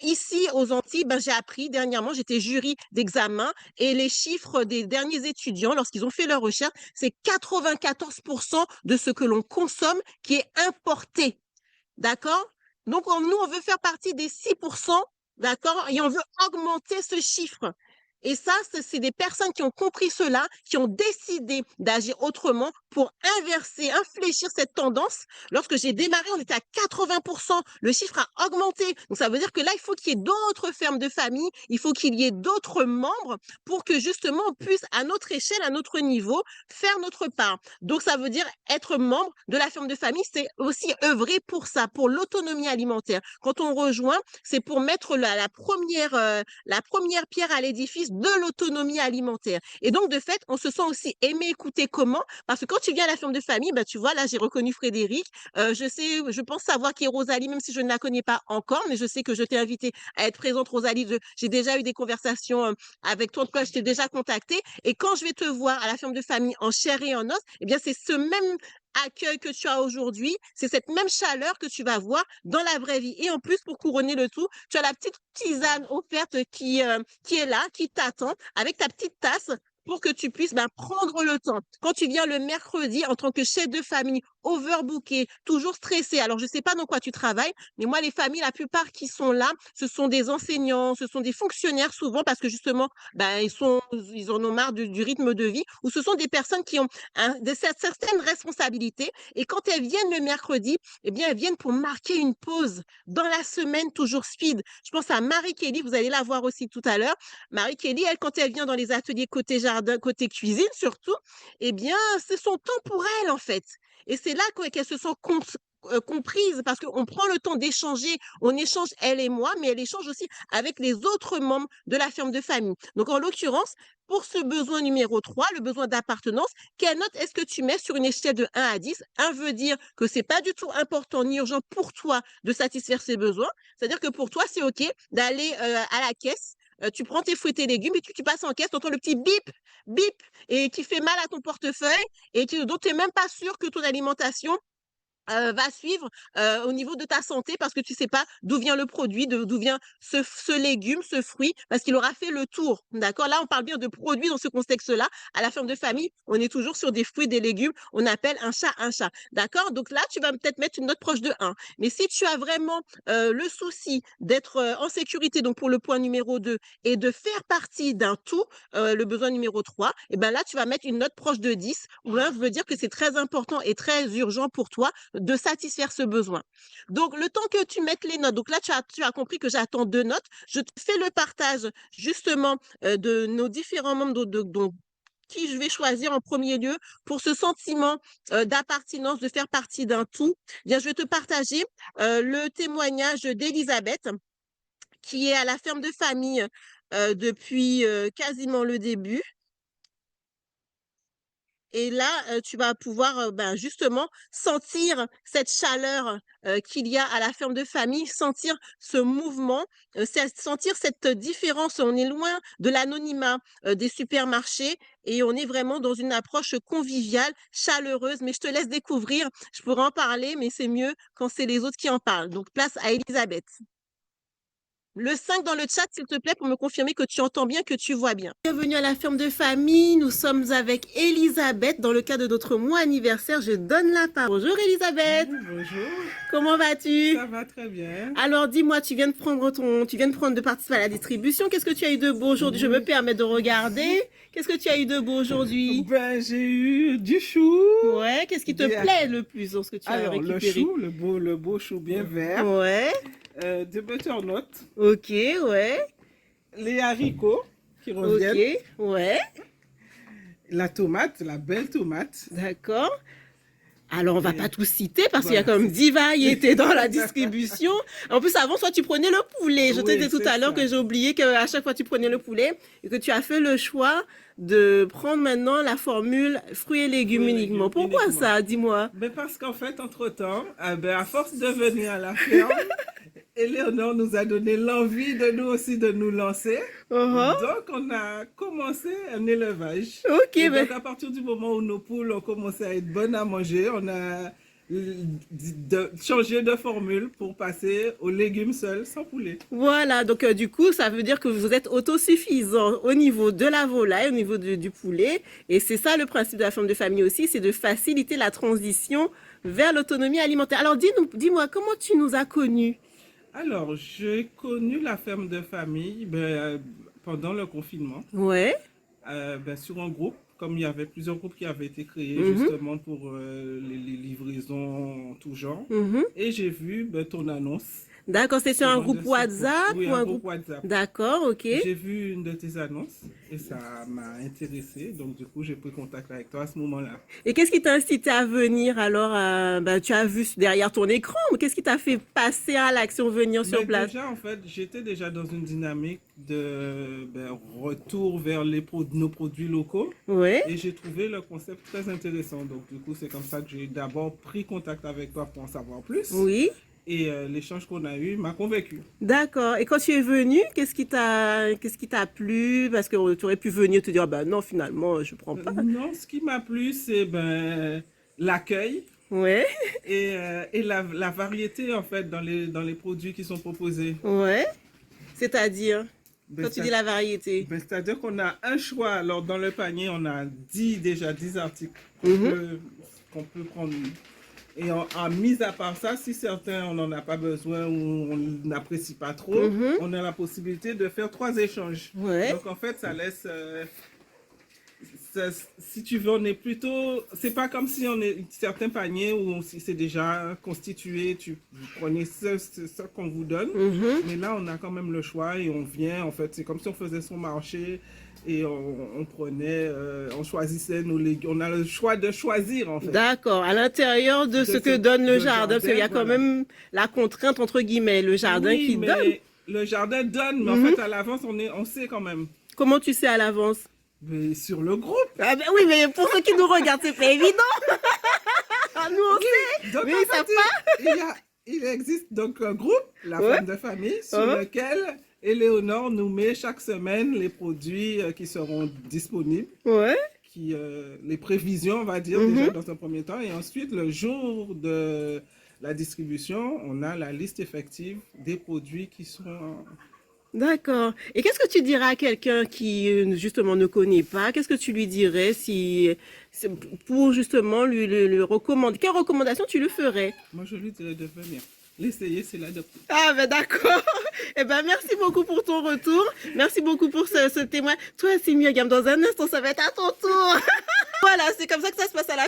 Ici, aux Antilles, ben, j'ai appris dernièrement, j'étais jury d'examen et les chiffres des derniers étudiants, lorsqu'ils ont fait leur recherche, c'est 94% de ce que l'on consomme qui est importé. D'accord? Donc, nous, on veut faire partie des 6%, d'accord? Et on veut augmenter ce chiffre. Et ça, c'est des personnes qui ont compris cela, qui ont décidé d'agir autrement pour inverser, infléchir cette tendance. Lorsque j'ai démarré, on était à 80%. Le chiffre a augmenté. Donc, ça veut dire que là, il faut qu'il y ait d'autres fermes de famille, il faut qu'il y ait d'autres membres pour que justement on puisse, à notre échelle, à notre niveau, faire notre part. Donc, ça veut dire être membre de la ferme de famille, c'est aussi œuvrer pour ça, pour l'autonomie alimentaire. Quand on rejoint, c'est pour mettre la première pierre à l'édifice de l'autonomie alimentaire. Et donc, de fait, on se sent aussi aimé, écouté. Comment? Parce que quand tu viens à la ferme de famille, ben, tu vois, là, j'ai reconnu Frédéric. Je pense savoir qui est Rosalie, même si je ne la connais pas encore, mais je sais que je t'ai invité à être présente, Rosalie. J'ai déjà eu des conversations avec toi. En tout cas, je t'ai déjà contacté. Et quand je vais te voir à la ferme de famille en chair et en os, eh bien, c'est ce même accueil que tu as aujourd'hui, c'est cette même chaleur que tu vas voir dans la vraie vie. Et en plus, pour couronner le tout, tu as la petite tisane offerte qui est là, qui t'attend, avec ta petite tasse pour que tu puisses prendre le temps. Quand tu viens le mercredi en tant que chef de famille, overbooké, toujours stressé, alors je ne sais pas dans quoi tu travailles, mais moi, les familles, la plupart qui sont là, ce sont des enseignants, ce sont des fonctionnaires souvent parce que justement, ils en ont marre du rythme de vie, ou ce sont des personnes qui ont certaines responsabilités. Et quand elles viennent le mercredi, eh bien, elles viennent pour marquer une pause dans la semaine toujours speed. Je pense à Marie-Kelly, vous allez la voir aussi tout à l'heure. Marie-Kelly, elle, quand elle vient dans les ateliers côté jardin, côté cuisine surtout, eh bien, c'est son temps pour elle, en fait. Et c'est là qu'elle se sent comprise parce qu'on prend le temps d'échanger, on échange elle et moi, mais elle échange aussi avec les autres membres de la ferme de famille. Donc, en l'occurrence, pour ce besoin numéro 3, le besoin d'appartenance, quelle note est-ce que tu mets sur une échelle de 1 à 10? 1 veut dire que c'est pas du tout important ni urgent pour toi de satisfaire ces besoins. C'est-à-dire que pour toi, c'est OK d'aller à la caisse, tu prends tes fruits et tes légumes et tu passes en caisse, tu entends le petit bip, bip, et qui fait mal à ton portefeuille et dont tu n'es même pas sûr que ton alimentation va suivre au niveau de ta santé parce que tu sais pas d'où vient le produit, d'où vient ce légume, ce fruit, parce qu'il aura fait le tour. D'accord? Là, on parle bien de produits dans ce contexte-là. À la ferme de famille, on est toujours sur des fruits, des légumes. On appelle un chat un chat. D'accord? Donc là, tu vas peut-être mettre une note proche de 1. Mais si tu as vraiment le souci d'être en sécurité, donc pour le point numéro 2, et de faire partie d'un tout, le besoin numéro 3, et ben là, tu vas mettre une note proche de 10, où là, je veux dire que c'est très important et très urgent pour toi de satisfaire ce besoin. Donc, le temps que tu mettes les notes, donc là, tu as compris que j'attends 2 notes. Je te fais le partage justement de nos différents membres qui je vais choisir en premier lieu pour ce sentiment d'appartenance, de faire partie d'un tout. Bien, je vais te partager le témoignage d'Elisabeth qui est à la ferme de famille depuis quasiment le début. Et là, tu vas pouvoir, ben, justement sentir cette chaleur, qu'il y a à la ferme de famille, sentir ce mouvement, sentir cette différence. On est loin de l'anonymat, des supermarchés et on est vraiment dans une approche conviviale, chaleureuse. Mais je te laisse découvrir. Je pourrais en parler, mais c'est mieux quand c'est les autres qui en parlent. Donc place à Élisabeth. Le 5 dans le chat, s'il te plaît, pour me confirmer que tu entends bien, que tu vois bien. Bienvenue à la ferme de famille. Nous sommes avec Elisabeth. Dans le cadre de notre mois anniversaire, je donne la parole. Bonjour Elisabeth. Bonjour. Comment vas-tu? Ça va très bien. Alors dis-moi, tu viens de participer à la distribution. Qu'est-ce que tu as eu de beau aujourd'hui? Je me permets de regarder. Qu'est-ce que tu as eu de beau aujourd'hui? Ben, j'ai eu du chou. Ouais, qu'est-ce qui te plaît le plus dans ce que tu as Alors, récupéré? le chou, le beau chou bien vert. Ouais. Des butternuts. Ok, ouais. Les haricots qui reviennent. Ok, ouais. La tomate, la belle tomate. D'accord. Alors, on va Et pas tout citer parce qu'il y a voilà, quand même 10 variétés dans la distribution. En plus, avant, toi, tu prenais le poulet. Je te Oui, disais tout c'est à l'heure ça. que j'ai oublié qu'à chaque fois, tu prenais le poulet et que tu as fait le choix de prendre maintenant la formule fruits et légumes Fruits et uniquement. légumes Pourquoi uniquement. ça? Dis-moi. Ben, parce qu'en fait, entre-temps, à force de venir à la ferme, Éléonore nous a donné l'envie de nous aussi de nous lancer. Uh-huh. Donc, on a commencé un élevage. Ok, Et ben. donc, à partir du moment où nos poules ont commencé à être bonnes à manger, on a changé de formule pour passer aux légumes seuls, sans poulet. Voilà, donc du coup, ça veut dire que vous êtes autosuffisant au niveau de la volaille, au niveau du poulet. Et c'est ça le principe de la ferme de famille aussi, c'est de faciliter la transition vers l'autonomie alimentaire. Alors dis-moi, comment tu nous as connus? Alors, j'ai connu la ferme de famille pendant le confinement, Ouais. sur un groupe, comme il y avait plusieurs groupes qui avaient été créés Mhm. justement pour les livraisons en tout genre. Mhm. Et j'ai vu ton annonce. D'accord, c'est sur un Sur un groupe de ces WhatsApp groupes. Oui, ou un un groupe groupe? WhatsApp. D'accord, ok. J'ai vu une de tes annonces et ça m'a intéressé. Donc, du coup, j'ai pris contact avec toi à ce moment-là. Et qu'est-ce qui t'a incité à venir alors? Tu as vu derrière ton écran, mais qu'est-ce qui t'a fait passer à l'action, venir sur Mais place? déjà, en fait, j'étais déjà dans une dynamique de retour vers nos produits locaux Ouais. et j'ai trouvé le concept très intéressant. Donc, du coup, c'est comme ça que j'ai d'abord pris contact avec toi pour en savoir plus. Oui. Et l'échange qu'on a eu m'a convaincu. D'accord. Et quand tu es venu, qu'est-ce qui t'a plu? Parce que tu aurais pu venir te dire, ah ben non, finalement, je prends pas. Non, ce qui m'a plu, c'est l'accueil Ouais, et la variété, en fait, dans les produits qui sont proposés. ouais. C'est-à-dire, Ben, quand tu dis la variété. c'est-à-dire qu'on a un choix. Alors, dans le panier, on a déjà 10 articles Mhm. qu'on peut prendre. Et en mis à part ça, si certains, on n'en a pas besoin ou on n'apprécie pas trop, Mhm. on a la possibilité de faire 3 échanges. Ouais. Donc, en fait, ça laisse... si tu veux, on est plutôt... C'est pas comme si on est certains paniers où c'est déjà constitué, vous prenez ce qu'on vous donne. Mhm. Mais là, on a quand même le choix et on vient. En fait, c'est comme si on faisait son marché et on prenait, on choisissait nos légumes. On a le choix de choisir, en fait. D'accord. À l'intérieur de ce que donne le jardin, parce qu'il y a quand voilà. même la contrainte, entre guillemets, le jardin Oui, qui mais donne. le jardin donne, mais en Mhm. fait, à l'avance, on sait quand même. Comment tu sais à l'avance? Mais sur le groupe. Ah ben oui, mais pour ceux qui nous regardent, c'est pas évident. Nous, on sait. Donc, Mais en ils fait, savent pas. il existe donc un groupe, la Ouais. femme de famille, sur Uh-huh. lequel Éléonore nous met chaque semaine les produits qui seront disponibles, Ouais. les prévisions, on va dire, déjà Mhm. dans un premier temps. Et ensuite, le jour de la distribution, on a la liste effective des produits qui sont... D'accord. Et qu'est-ce que tu dirais à quelqu'un qui justement ne connaît pas? Qu'est-ce que tu lui dirais si pour justement lui recommander? Quelle recommandation tu lui ferais? Moi, je lui dirais de venir. L'essayer, c'est l'adopter. Ah ben d'accord. Eh ben merci beaucoup pour ton retour. Merci beaucoup pour ce témoin. Toi, c'est Myriam, dans un instant, ça va être à ton tour. Voilà, c'est comme ça que ça se passe à la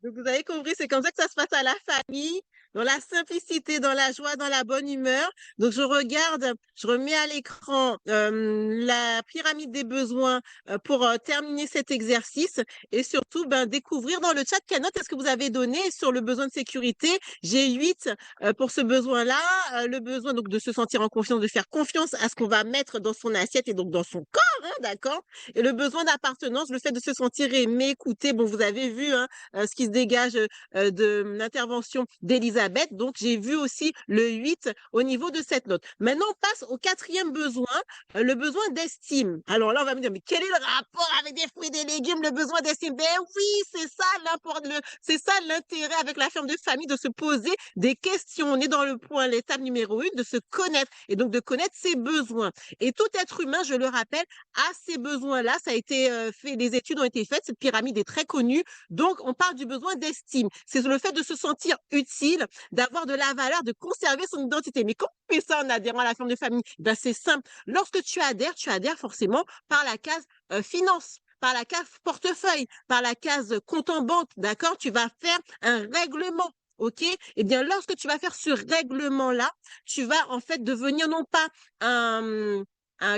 Donc, vous avez compris, c'est comme ça que ça se passe à la famille, dans la simplicité, dans la joie, dans la bonne humeur. Donc, je regarde, je remets à l'écran la pyramide des besoins pour terminer cet exercice et surtout ben, découvrir dans le chat quelle note est-ce que vous avez donné sur le besoin de sécurité. J'ai 8 pour ce besoin-là, le besoin donc de se sentir en confiance, de faire confiance à ce qu'on va mettre dans son assiette et donc dans son corps, hein, d'accord? Et le besoin d'appartenance, le fait de se sentir aimé, écouté. Bon, vous avez vu, hein, ce qui se dégage de l'intervention d'Elisabeth. Donc, j'ai vu aussi le 8 au niveau de cette note. Maintenant, on passe au quatrième besoin, le besoin d'estime. Alors là, on va me dire, mais quel est le rapport avec des fruits et des légumes, le besoin d'estime? Ben oui, c'est ça l'intérêt avec la ferme de famille, de se poser des questions. On est dans le point, l'étape numéro 1, de se connaître et donc de connaître ses besoins. Et tout être humain, je le rappelle, a ces besoins-là. Ça a été fait, les études ont été faites, cette pyramide est très connue. Donc, on parle du besoin d'estime. C'est le fait de se sentir utile, d'avoir de la valeur, de conserver son identité. Mais comment on fait ça en adhérant à la forme de famille? Ben, c'est simple. Lorsque tu adhères forcément par la case finance, par la case portefeuille, par la case compte en banque, d'accord? Tu vas faire un règlement. OK? Eh bien, lorsque tu vas faire ce règlement-là, tu vas en fait devenir non pas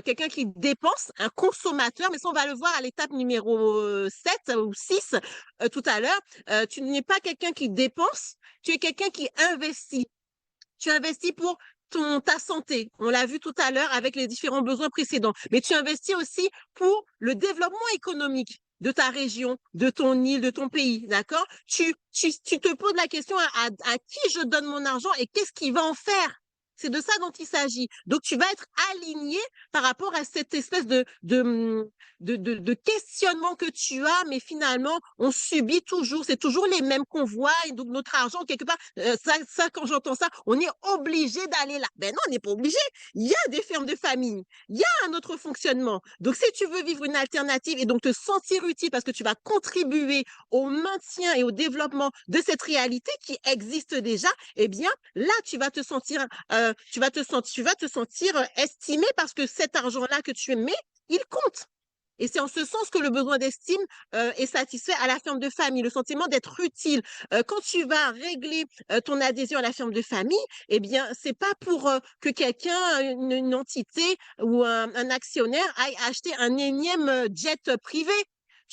quelqu'un qui dépense, un consommateur, mais ça, on va le voir à l'étape numéro 7 ou 6 tout à l'heure. Tu n'es pas quelqu'un qui dépense, tu es quelqu'un qui investit. Tu investis pour ta santé. On l'a vu tout à l'heure avec les différents besoins précédents. Mais tu investis aussi pour le développement économique de ta région, de ton île, de ton pays, d'accord? Tu te poses la question à qui je donne mon argent et qu'est-ce qu'il va en faire? C'est de ça dont il s'agit. Donc, tu vas être aligné par rapport à cette espèce de questionnement que tu as, mais finalement, on subit toujours, c'est toujours les mêmes qu'on voit, et donc notre argent, quelque part, quand j'entends ça, on est obligé d'aller là. Ben non, on n'est pas obligé. Il y a des fermes de famille, il y a un autre fonctionnement. Donc, si tu veux vivre une alternative et donc te sentir utile parce que tu vas contribuer au maintien et au développement de cette réalité qui existe déjà, eh bien, là, tu vas te sentir estimé parce que cet argent-là que tu mets, il compte. Et c'est en ce sens que le besoin d'estime est satisfait à la ferme de famille, le sentiment d'être utile. Quand tu vas régler ton adhésion à la ferme de famille, eh bien, c'est pas pour que quelqu'un, une entité ou un actionnaire aille acheter un énième jet privé.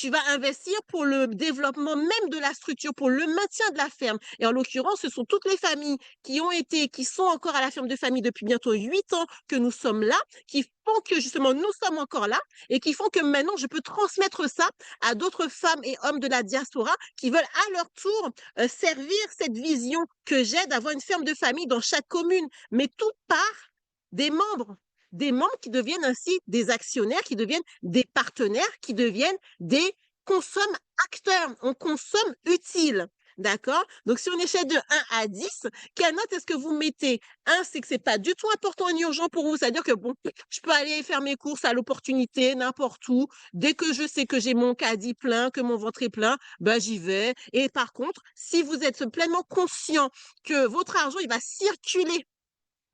Tu vas investir pour le développement même de la structure, pour le maintien de la ferme. Et en l'occurrence, ce sont toutes les familles qui sont encore à la ferme de famille depuis bientôt 8 ans que nous sommes là, qui font que justement nous sommes encore là et qui font que maintenant je peux transmettre ça à d'autres femmes et hommes de la diaspora qui veulent à leur tour servir cette vision que j'ai d'avoir une ferme de famille dans chaque commune. Mais tout part des membres. Des membres qui deviennent ainsi des actionnaires, qui deviennent des partenaires, qui deviennent des consomme-acteurs. On consomme utile. D'accord? Donc, si on échelle de 1 à 10, quelle note est-ce que vous mettez? 1, c'est que c'est pas du tout important ni urgent pour vous. C'est-à-dire que bon, je peux aller faire mes courses à l'opportunité, n'importe où. Dès que je sais que j'ai mon caddie plein, que mon ventre est plein, ben, j'y vais. Et par contre, si vous êtes pleinement conscient que votre argent, il va circuler,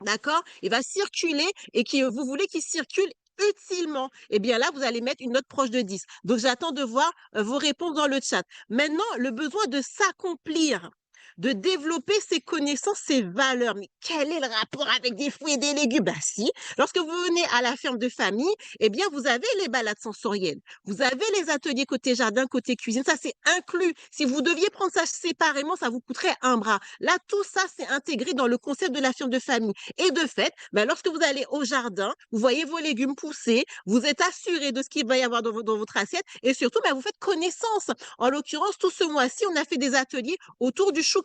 d'accord? Il va circuler et que vous voulez qu'il circule utilement, eh bien là, vous allez mettre une note proche de 10. Donc, j'attends de voir vos réponses dans le chat. Maintenant, le besoin de s'accomplir, de développer ses connaissances, ses valeurs. Mais quel est le rapport avec des fruits et des légumes? Ben si, lorsque vous venez à la ferme de famille, eh bien, vous avez les balades sensorielles. Vous avez les ateliers côté jardin, côté cuisine. Ça, c'est inclus. Si vous deviez prendre ça séparément, ça vous coûterait un bras. Là, tout ça, c'est intégré dans le concept de la ferme de famille. Et de fait, ben, lorsque vous allez au jardin, vous voyez vos légumes pousser, vous êtes assuré de ce qu'il va y avoir dans votre assiette et surtout, ben, vous faites connaissance. En l'occurrence, tout ce mois-ci, on a fait des ateliers autour du choukanak.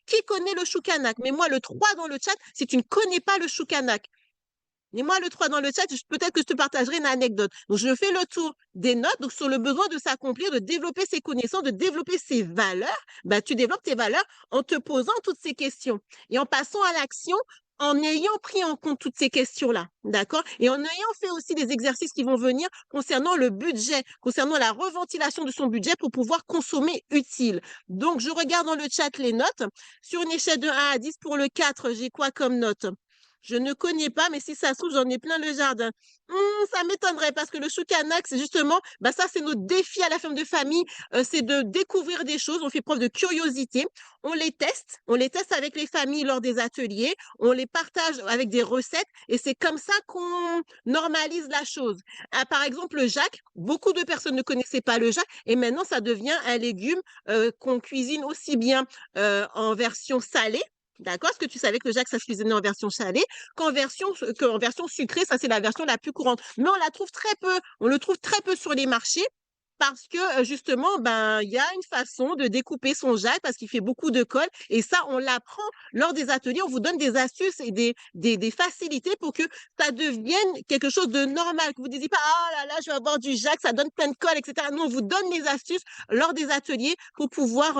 Qui connaît le choukanak? Mais moi, le 3 dans le chat, si tu ne connais pas le choukanak, Mets-moi le 3 dans le chat, peut-être que je te partagerai une anecdote. Donc, je fais le tour des notes, donc sur le besoin de s'accomplir, de développer ses connaissances, de développer ses valeurs. Ben, tu développes tes valeurs en te posant toutes ces questions et en passant à l'action en ayant pris en compte toutes ces questions-là, d'accord? Et en ayant fait aussi des exercices qui vont venir concernant le budget, concernant la reventilation de son budget pour pouvoir consommer utile. Donc, je regarde dans le chat les notes. Sur une échelle de 1 à 10, pour le 4, j'ai quoi comme note? Je ne connais pas, mais si ça se trouve, j'en ai plein le jardin. Ça m'étonnerait parce que le choucanac, c'est justement, bah ça, c'est notre défi à la ferme de famille, c'est de découvrir des choses. On fait preuve de curiosité. On les teste avec les familles lors des ateliers, on les partage avec des recettes et c'est comme ça qu'on normalise la chose. Ah, par exemple, le jac, beaucoup de personnes ne connaissaient pas le jac et maintenant, ça devient un légume qu'on cuisine aussi bien en version salée. D'accord? Est-ce que tu savais que le Jacques, ça se cuisinait en version salée qu'en version sucrée? Ça, c'est la version la plus courante. Mais on la trouve très peu. On le trouve très peu sur les marchés parce que justement, ben, il y a une façon de découper son Jacques parce qu'il fait beaucoup de colle. Et ça, on l'apprend lors des ateliers. On vous donne des astuces et des facilités pour que ça devienne quelque chose de normal. Que vous ne disiez pas, ah là là, je vais avoir du Jacques, ça donne plein de colle, etc. Nous, on vous donne les astuces lors des ateliers pour pouvoir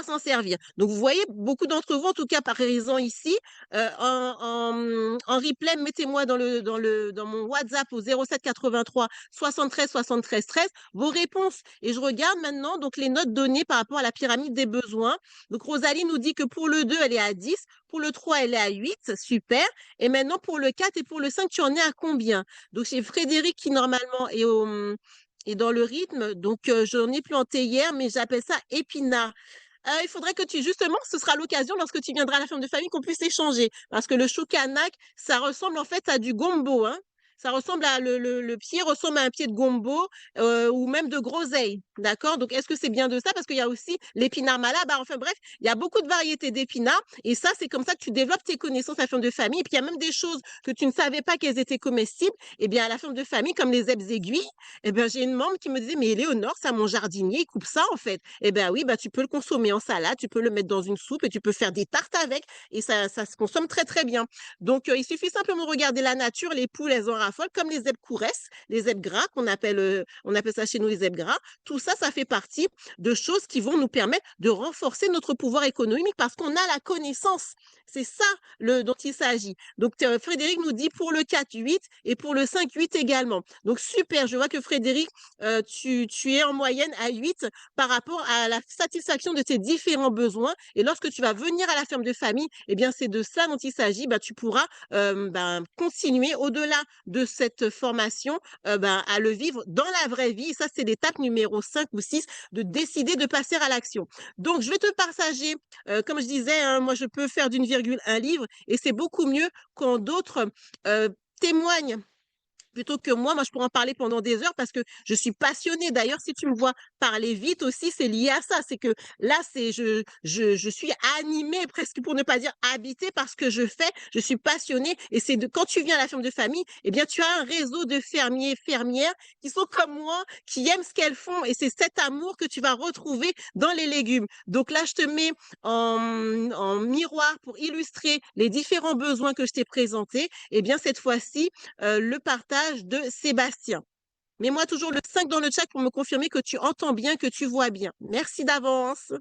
s'en servir. Donc, vous voyez, beaucoup d'entre vous, en tout cas par raison ici, en replay, mettez-moi dans mon WhatsApp au 07 83 73 73 13 vos réponses. Et je regarde maintenant donc les notes données par rapport à la pyramide des besoins. Donc, Rosalie nous dit que pour le 2, elle est à 10. Pour le 3, elle est à 8. Super. Et maintenant, pour le 4 et pour le 5, tu en es à combien? Donc, c'est Frédéric qui, normalement, est dans le rythme. Donc, j'en ai planté hier, mais j'appelle ça épinard. Il faudrait que justement, ce sera l'occasion lorsque tu viendras à la ferme de famille qu'on puisse échanger. Parce que le choukanak, ça ressemble en fait à du gombo, hein. Ça ressemble le pied ressemble à un pied de gombo ou même de groseille. D'accord? Donc, est-ce que c'est bien de ça? Parce qu'il y a aussi l'épinard malade. Enfin, bref, il y a beaucoup de variétés d'épinards. Et ça, c'est comme ça que tu développes tes connaissances à la ferme de famille. Et puis, il y a même des choses que tu ne savais pas qu'elles étaient comestibles. Eh bien, à la ferme de famille, comme les zèbres aiguilles, eh bien, j'ai une membre qui me disait, mais Éléonore, ça, mon jardinier, il coupe ça, en fait. Eh bien, oui, bah, tu peux le consommer en salade, tu peux le mettre dans une soupe et tu peux faire des tartes avec. Et ça se consomme très, très bien. Donc, il suffit simplement de regarder la nature. Les poules, elles en raffolent, comme les zèbres couresses, les zèbres gras, on appelle ça chez nous les zèbres gras. Tout ça, ça fait partie de choses qui vont nous permettre de renforcer notre pouvoir économique parce qu'on a la connaissance. C'est ça dont il s'agit. Donc, Frédéric nous dit pour le 4, 8 et pour le 5, 8 également. Donc, super. Je vois que Frédéric, tu es en moyenne à 8 par rapport à la satisfaction de tes différents besoins. Et lorsque tu vas venir à la ferme de famille, eh bien, c'est de ça dont il s'agit. Bah, tu pourras continuer au-delà de cette formation à le vivre dans la vraie vie. Et ça, c'est l'étape numéro 5 ou 6 de décider de passer à l'action. Donc, je vais te partager, comme je disais, hein, moi, je peux faire d'une virgule un livre et c'est beaucoup mieux quand d'autres témoignent plutôt que moi, je pourrais en parler pendant des heures parce que je suis passionnée. D'ailleurs, si tu me vois parler vite aussi, c'est lié à ça. C'est que là, je suis animée presque pour ne pas dire habitée par ce que je fais. Je suis passionnée et quand tu viens à la ferme de famille, eh bien, tu as un réseau de fermiers, fermières qui sont comme moi, qui aiment ce qu'elles font et c'est cet amour que tu vas retrouver dans les légumes. Donc là, je te mets en miroir pour illustrer les différents besoins que je t'ai présentés. Eh bien, cette fois-ci, le partage de Sébastien. Mets-moi toujours le 5 dans le chat pour me confirmer que tu entends bien, que tu vois bien. Merci d'avance.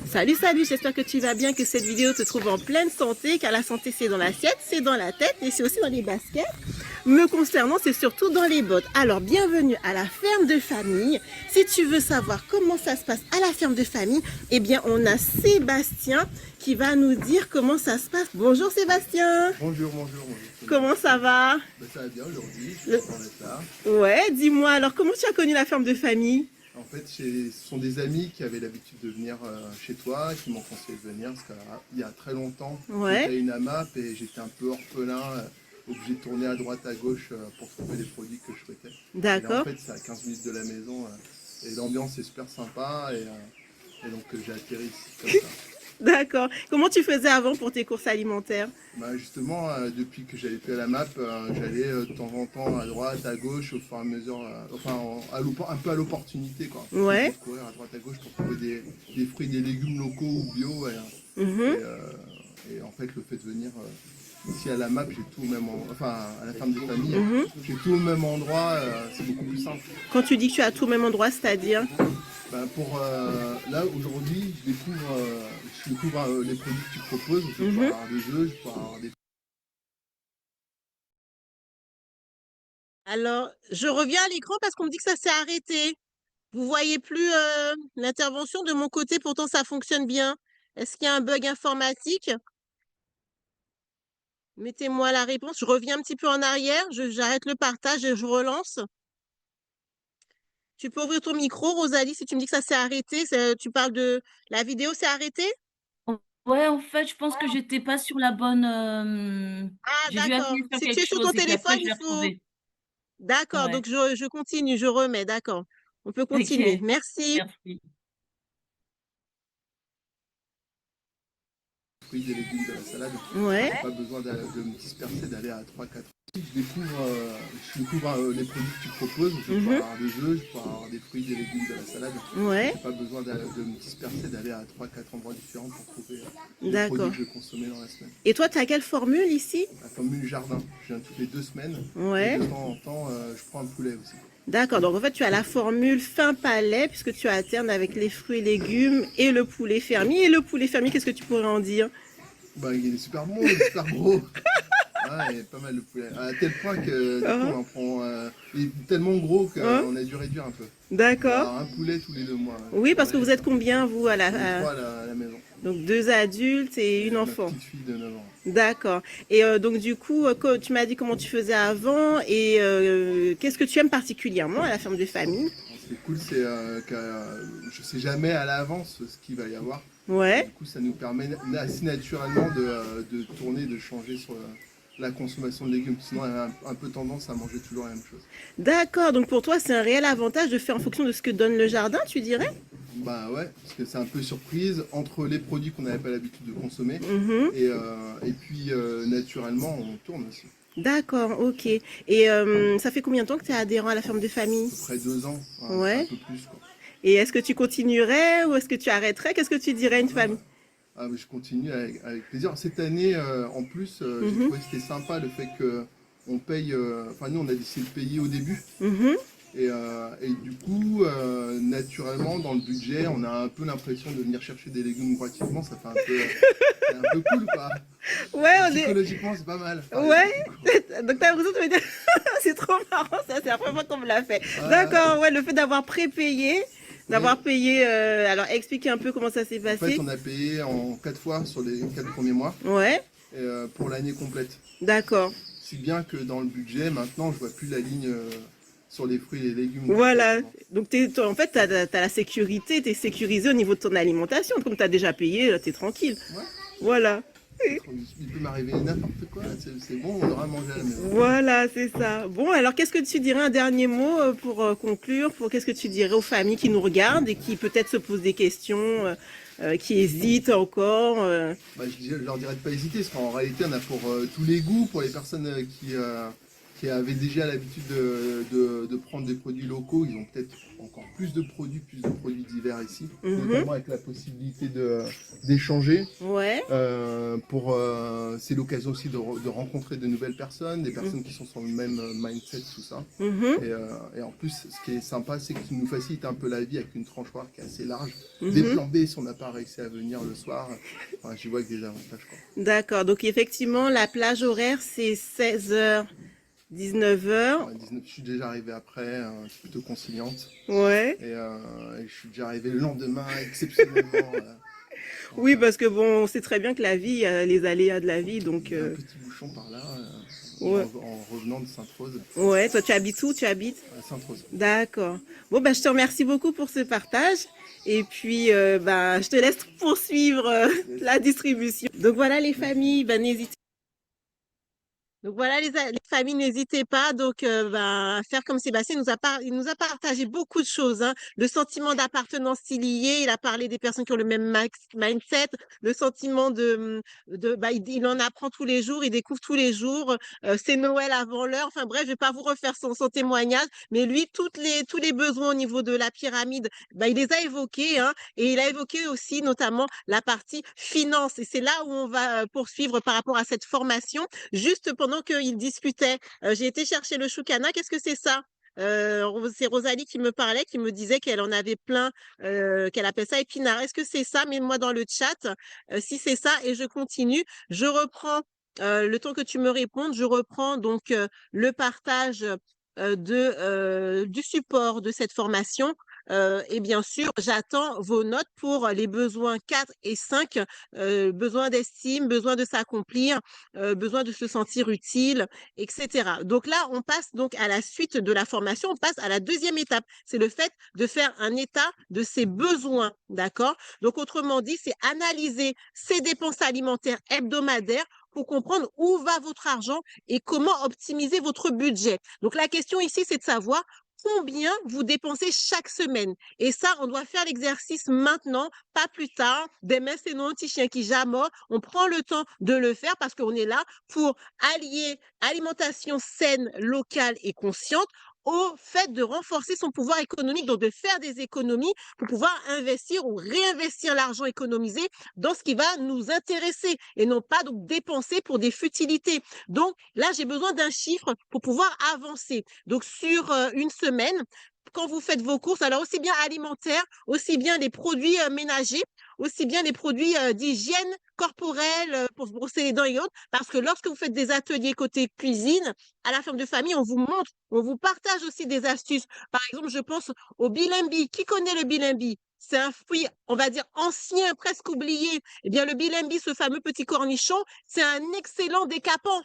Salut, salut, j'espère que tu vas bien, que cette vidéo te trouve en pleine santé, car la santé c'est dans l'assiette, c'est dans la tête et c'est aussi dans les baskets. Me concernant, c'est surtout dans les bottes. Alors, bienvenue à la ferme de famille. Si tu veux savoir comment ça se passe à la ferme de famille, eh bien, on a Sébastien qui va nous dire comment ça se passe. Bonjour Sébastien. Bonjour, bonjour. Comment ça va? Ça va bien aujourd'hui, je suis content d'être là. Ouais, dis-moi, alors comment tu as connu la ferme de famille? En fait, ce sont des amis qui avaient l'habitude de venir chez toi, qui m'ont conseillé de venir, parce qu'il y a très longtemps, j'étais une AMAP et j'étais un peu orphelin, obligé de tourner à droite, à gauche pour trouver les produits que je souhaitais. D'accord. En fait, c'est à 15 minutes de la maison et l'ambiance est super sympa et donc j'ai atterri ici comme ça. D'accord. Comment tu faisais avant pour tes courses alimentaires? Bah justement, depuis que j'avais fait la map, j'allais de temps en temps à droite, à gauche, au fur et à mesure, un peu à l'opportunité, quoi. Ouais. Pour courir à droite, à gauche pour trouver des fruits, des légumes locaux ou bio. Mhm. Et en fait, le fait de venir ici à la map, j'ai tout au même à la ferme des familles, Mhm. j'ai tout au même endroit, c'est beaucoup plus simple. Quand tu dis que tu es à tout au même endroit, c'est-à-dire? Bah, là, aujourd'hui, je découvre les produits que tu proposes. Je peux avoir des œufs, je peux avoir des... Alors, je reviens à l'écran parce qu'on me dit que ça s'est arrêté. Vous voyez plus l'intervention de mon côté, pourtant ça fonctionne bien. Est-ce qu'il y a un bug informatique? Mettez-moi la réponse. Je reviens un petit peu en arrière, j'arrête le partage et je relance. Tu peux ouvrir ton micro, Rosalie, si tu me dis que ça s'est arrêté. Tu parles de la vidéo s'est arrêtée? Ouais, en fait, je pense que j'étais pas sur la bonne. Ah, J'ai dû d'accord. appuyer sur Si tu quelque es sur ton chose et puis téléphone, après, je il l'ai faut. retrouvé. D'accord, donc Ouais, je continue, je remets, d'accord. On peut continuer. ok, Merci. merci. fruits, des légumes, de la salade. Ouais. J'ai pas besoin de me disperser, d'aller à 3-4. Je découvre les produits que tu proposes. Je peux avoir des œufs, je peux avoir des fruits, des légumes, de la salade. Ouais. J'ai pas besoin de me disperser, d'aller à 3-4 endroits différents pour trouver les D'accord. produits que je vais consommer dans la semaine. Et toi, tu as quelle formule ici? La formule jardin, je viens toutes les 2 semaines. Ouais. Et de temps en temps, je prends un poulet aussi. D'accord, donc en fait, tu as la formule fin palais puisque tu alternes avec les fruits et légumes et le poulet fermier. Et le poulet fermier, qu'est-ce que tu pourrais en dire? Bah, il est super bon, il est super gros. Ah, il y a pas mal de poulet. À tel point que du coup, on en prend. Il est tellement gros qu'on a dû réduire un peu. D'accord. Alors, un poulet tous les 2 mois. Oui, parce que vous êtes combien, vous, On est 3 à la maison. Donc 2 adultes et une Ma enfant. petite fille de 9 ans. D'accord. Et donc du coup, tu m'as dit comment tu faisais avant et qu'est-ce que tu aimes particulièrement à la ferme de famille? Ce qui est cool, c'est que je sais jamais à l'avance ce qu'il va y avoir. Ouais. Du coup, ça nous permet assez naturellement de tourner, de changer sur la consommation de légumes. Sinon, on a un peu tendance à manger toujours la même chose. D'accord. Donc pour toi, c'est un réel avantage de faire en fonction de ce que donne le jardin, tu dirais? Bah ouais, parce que c'est un peu surprise entre les produits qu'on n'avait pas l'habitude de consommer Mhm. et puis naturellement, on tourne aussi. D'accord, ok. Et ça fait combien de temps que tu es adhérent à la ferme de famille? À peu près 2 ans, Ouais. un peu plus, quoi. Et est-ce que tu continuerais ou est-ce que tu arrêterais? Qu'est-ce que tu dirais à une famille? Ah, mais je continue avec plaisir. Cette année, en plus, j'ai trouvé que c'était sympa le fait qu'on paye. Enfin, nous, on a décidé de payer au début. Mhm. Et du coup, naturellement, dans le budget, on a un peu l'impression de venir chercher des légumes gratuitement. Ça fait c'est un peu cool, quoi. Ouais, on est... Psychologiquement, c'est pas mal. Ouais. Donc t'as l'impression de me dire, c'est trop marrant ça, c'est la première fois qu'on me l'a fait. D'accord, ouais, le fait d'avoir prépayé, d'avoir payé, alors expliquez un peu comment ça s'est En passé. fait, on a payé en 4 fois sur les 4 premiers mois Ouais, et, pour l'année complète. d'accord. Si bien que dans le budget, maintenant, je vois plus la ligne sur les fruits et les légumes. Voilà, donc en fait, tu as la sécurité, tu es sécurisé au niveau de ton alimentation. Comme tu as déjà payé, tu es tranquille. Ouais. Voilà. Il peut m'arriver n'importe quoi, c'est bon, on aura mangé à la maison. Voilà, c'est ça. Bon, alors qu'est-ce que tu dirais, un dernier mot pour conclure, qu'est-ce que tu dirais aux familles qui nous regardent et qui peut-être se posent des questions, qui hésitent encore Bah, je leur dirais de pas hésiter, parce qu'en réalité, on a pour tous les goûts, pour les personnes qui avaient déjà l'habitude de prendre des produits locaux, ils ont peut-être encore plus de produits divers ici, notamment avec la possibilité d'échanger. Ouais. C'est l'occasion aussi de rencontrer de nouvelles personnes, des personnes qui sont sur le même mindset, tout ça. Et en plus, ce qui est sympa, c'est qu'ils nous facilitent un peu la vie avec une tranche horaire qui est assez large. Des plans B si on n'a pas réussi à venir le soir. Enfin, j'y vois que des avantages, quoi. D'accord, donc effectivement, la plage horaire, c'est 16h, 19h. Ouais, je suis déjà arrivé après, je suis plutôt conciliante. Ouais. Et je suis déjà arrivé le lendemain, exceptionnellement. Oui, parce que bon, on sait très bien que la vie, les aléas de la vie, donc... Un petit bouchon par là, ouais. en revenant de Sainte-Rose. Ouais, toi tu habites où? Tu habites? À Sainte-Rose. D'accord. Bon, bah, je te remercie beaucoup pour ce partage. Et puis, bah, je te laisse poursuivre la distribution. Donc voilà les familles, bah, n'hésitez Donc voilà, les familles, n'hésitez pas donc à faire comme Sébastien. Il nous a partagé beaucoup de choses, hein. Le sentiment d'appartenance s'y lié. Il a parlé des personnes qui ont le même mindset, le sentiment il en apprend tous les jours, il découvre tous les jours. C'est Noël avant l'heure. Enfin bref, je vais pas vous refaire son témoignage, mais lui, tous les besoins au niveau de la pyramide, il les a évoqués, hein, et il a évoqué aussi notamment la partie finance. Et c'est là où on va poursuivre par rapport à cette formation. Juste pendant qu'ils discutaient, j'ai été chercher le choucana. Qu'est-ce que c'est ça? C'est Rosalie qui me parlait, qui me disait qu'elle en avait plein, qu'elle appelle ça épinard. Est-ce que c'est ça? Mets-moi dans le chat si c'est ça et je continue. Je reprends le temps que tu me répondes. Je reprends donc le partage du support de cette formation. Et bien sûr, j'attends vos notes pour les besoins 4 et 5, besoin d'estime, besoin de s'accomplir, besoin de se sentir utile, etc. Donc là, on passe donc à la suite de la formation, on passe à la deuxième étape. C'est le fait de faire un état de ses besoins, d'accord? Donc autrement dit, c'est analyser ses dépenses alimentaires hebdomadaires pour comprendre où va votre argent et comment optimiser votre budget. Donc la question ici, c'est de savoir combien vous dépensez chaque semaine. Et ça, on doit faire l'exercice maintenant, pas plus tard. Demain, c'est non petit chien qui jamore. On prend le temps de le faire parce qu'on est là pour allier alimentation saine, locale et consciente au fait de renforcer son pouvoir économique, donc de faire des économies pour pouvoir investir ou réinvestir l'argent économisé dans ce qui va nous intéresser et non pas donc dépenser pour des futilités. Donc là, j'ai besoin d'un chiffre pour pouvoir avancer. Donc sur une semaine, quand vous faites vos courses, alors aussi bien alimentaires, aussi bien les produits ménagers, aussi bien les produits d'hygiène corporelle pour se brosser les dents et autres, parce que lorsque vous faites des ateliers côté cuisine, à la ferme de famille, on vous montre, on vous partage aussi des astuces. Par exemple, je pense au bilimbi. Qui connaît le bilimbi? C'est un fruit, on va dire, ancien, presque oublié. Eh bien, le bilimbi, ce fameux petit cornichon, c'est un excellent décapant.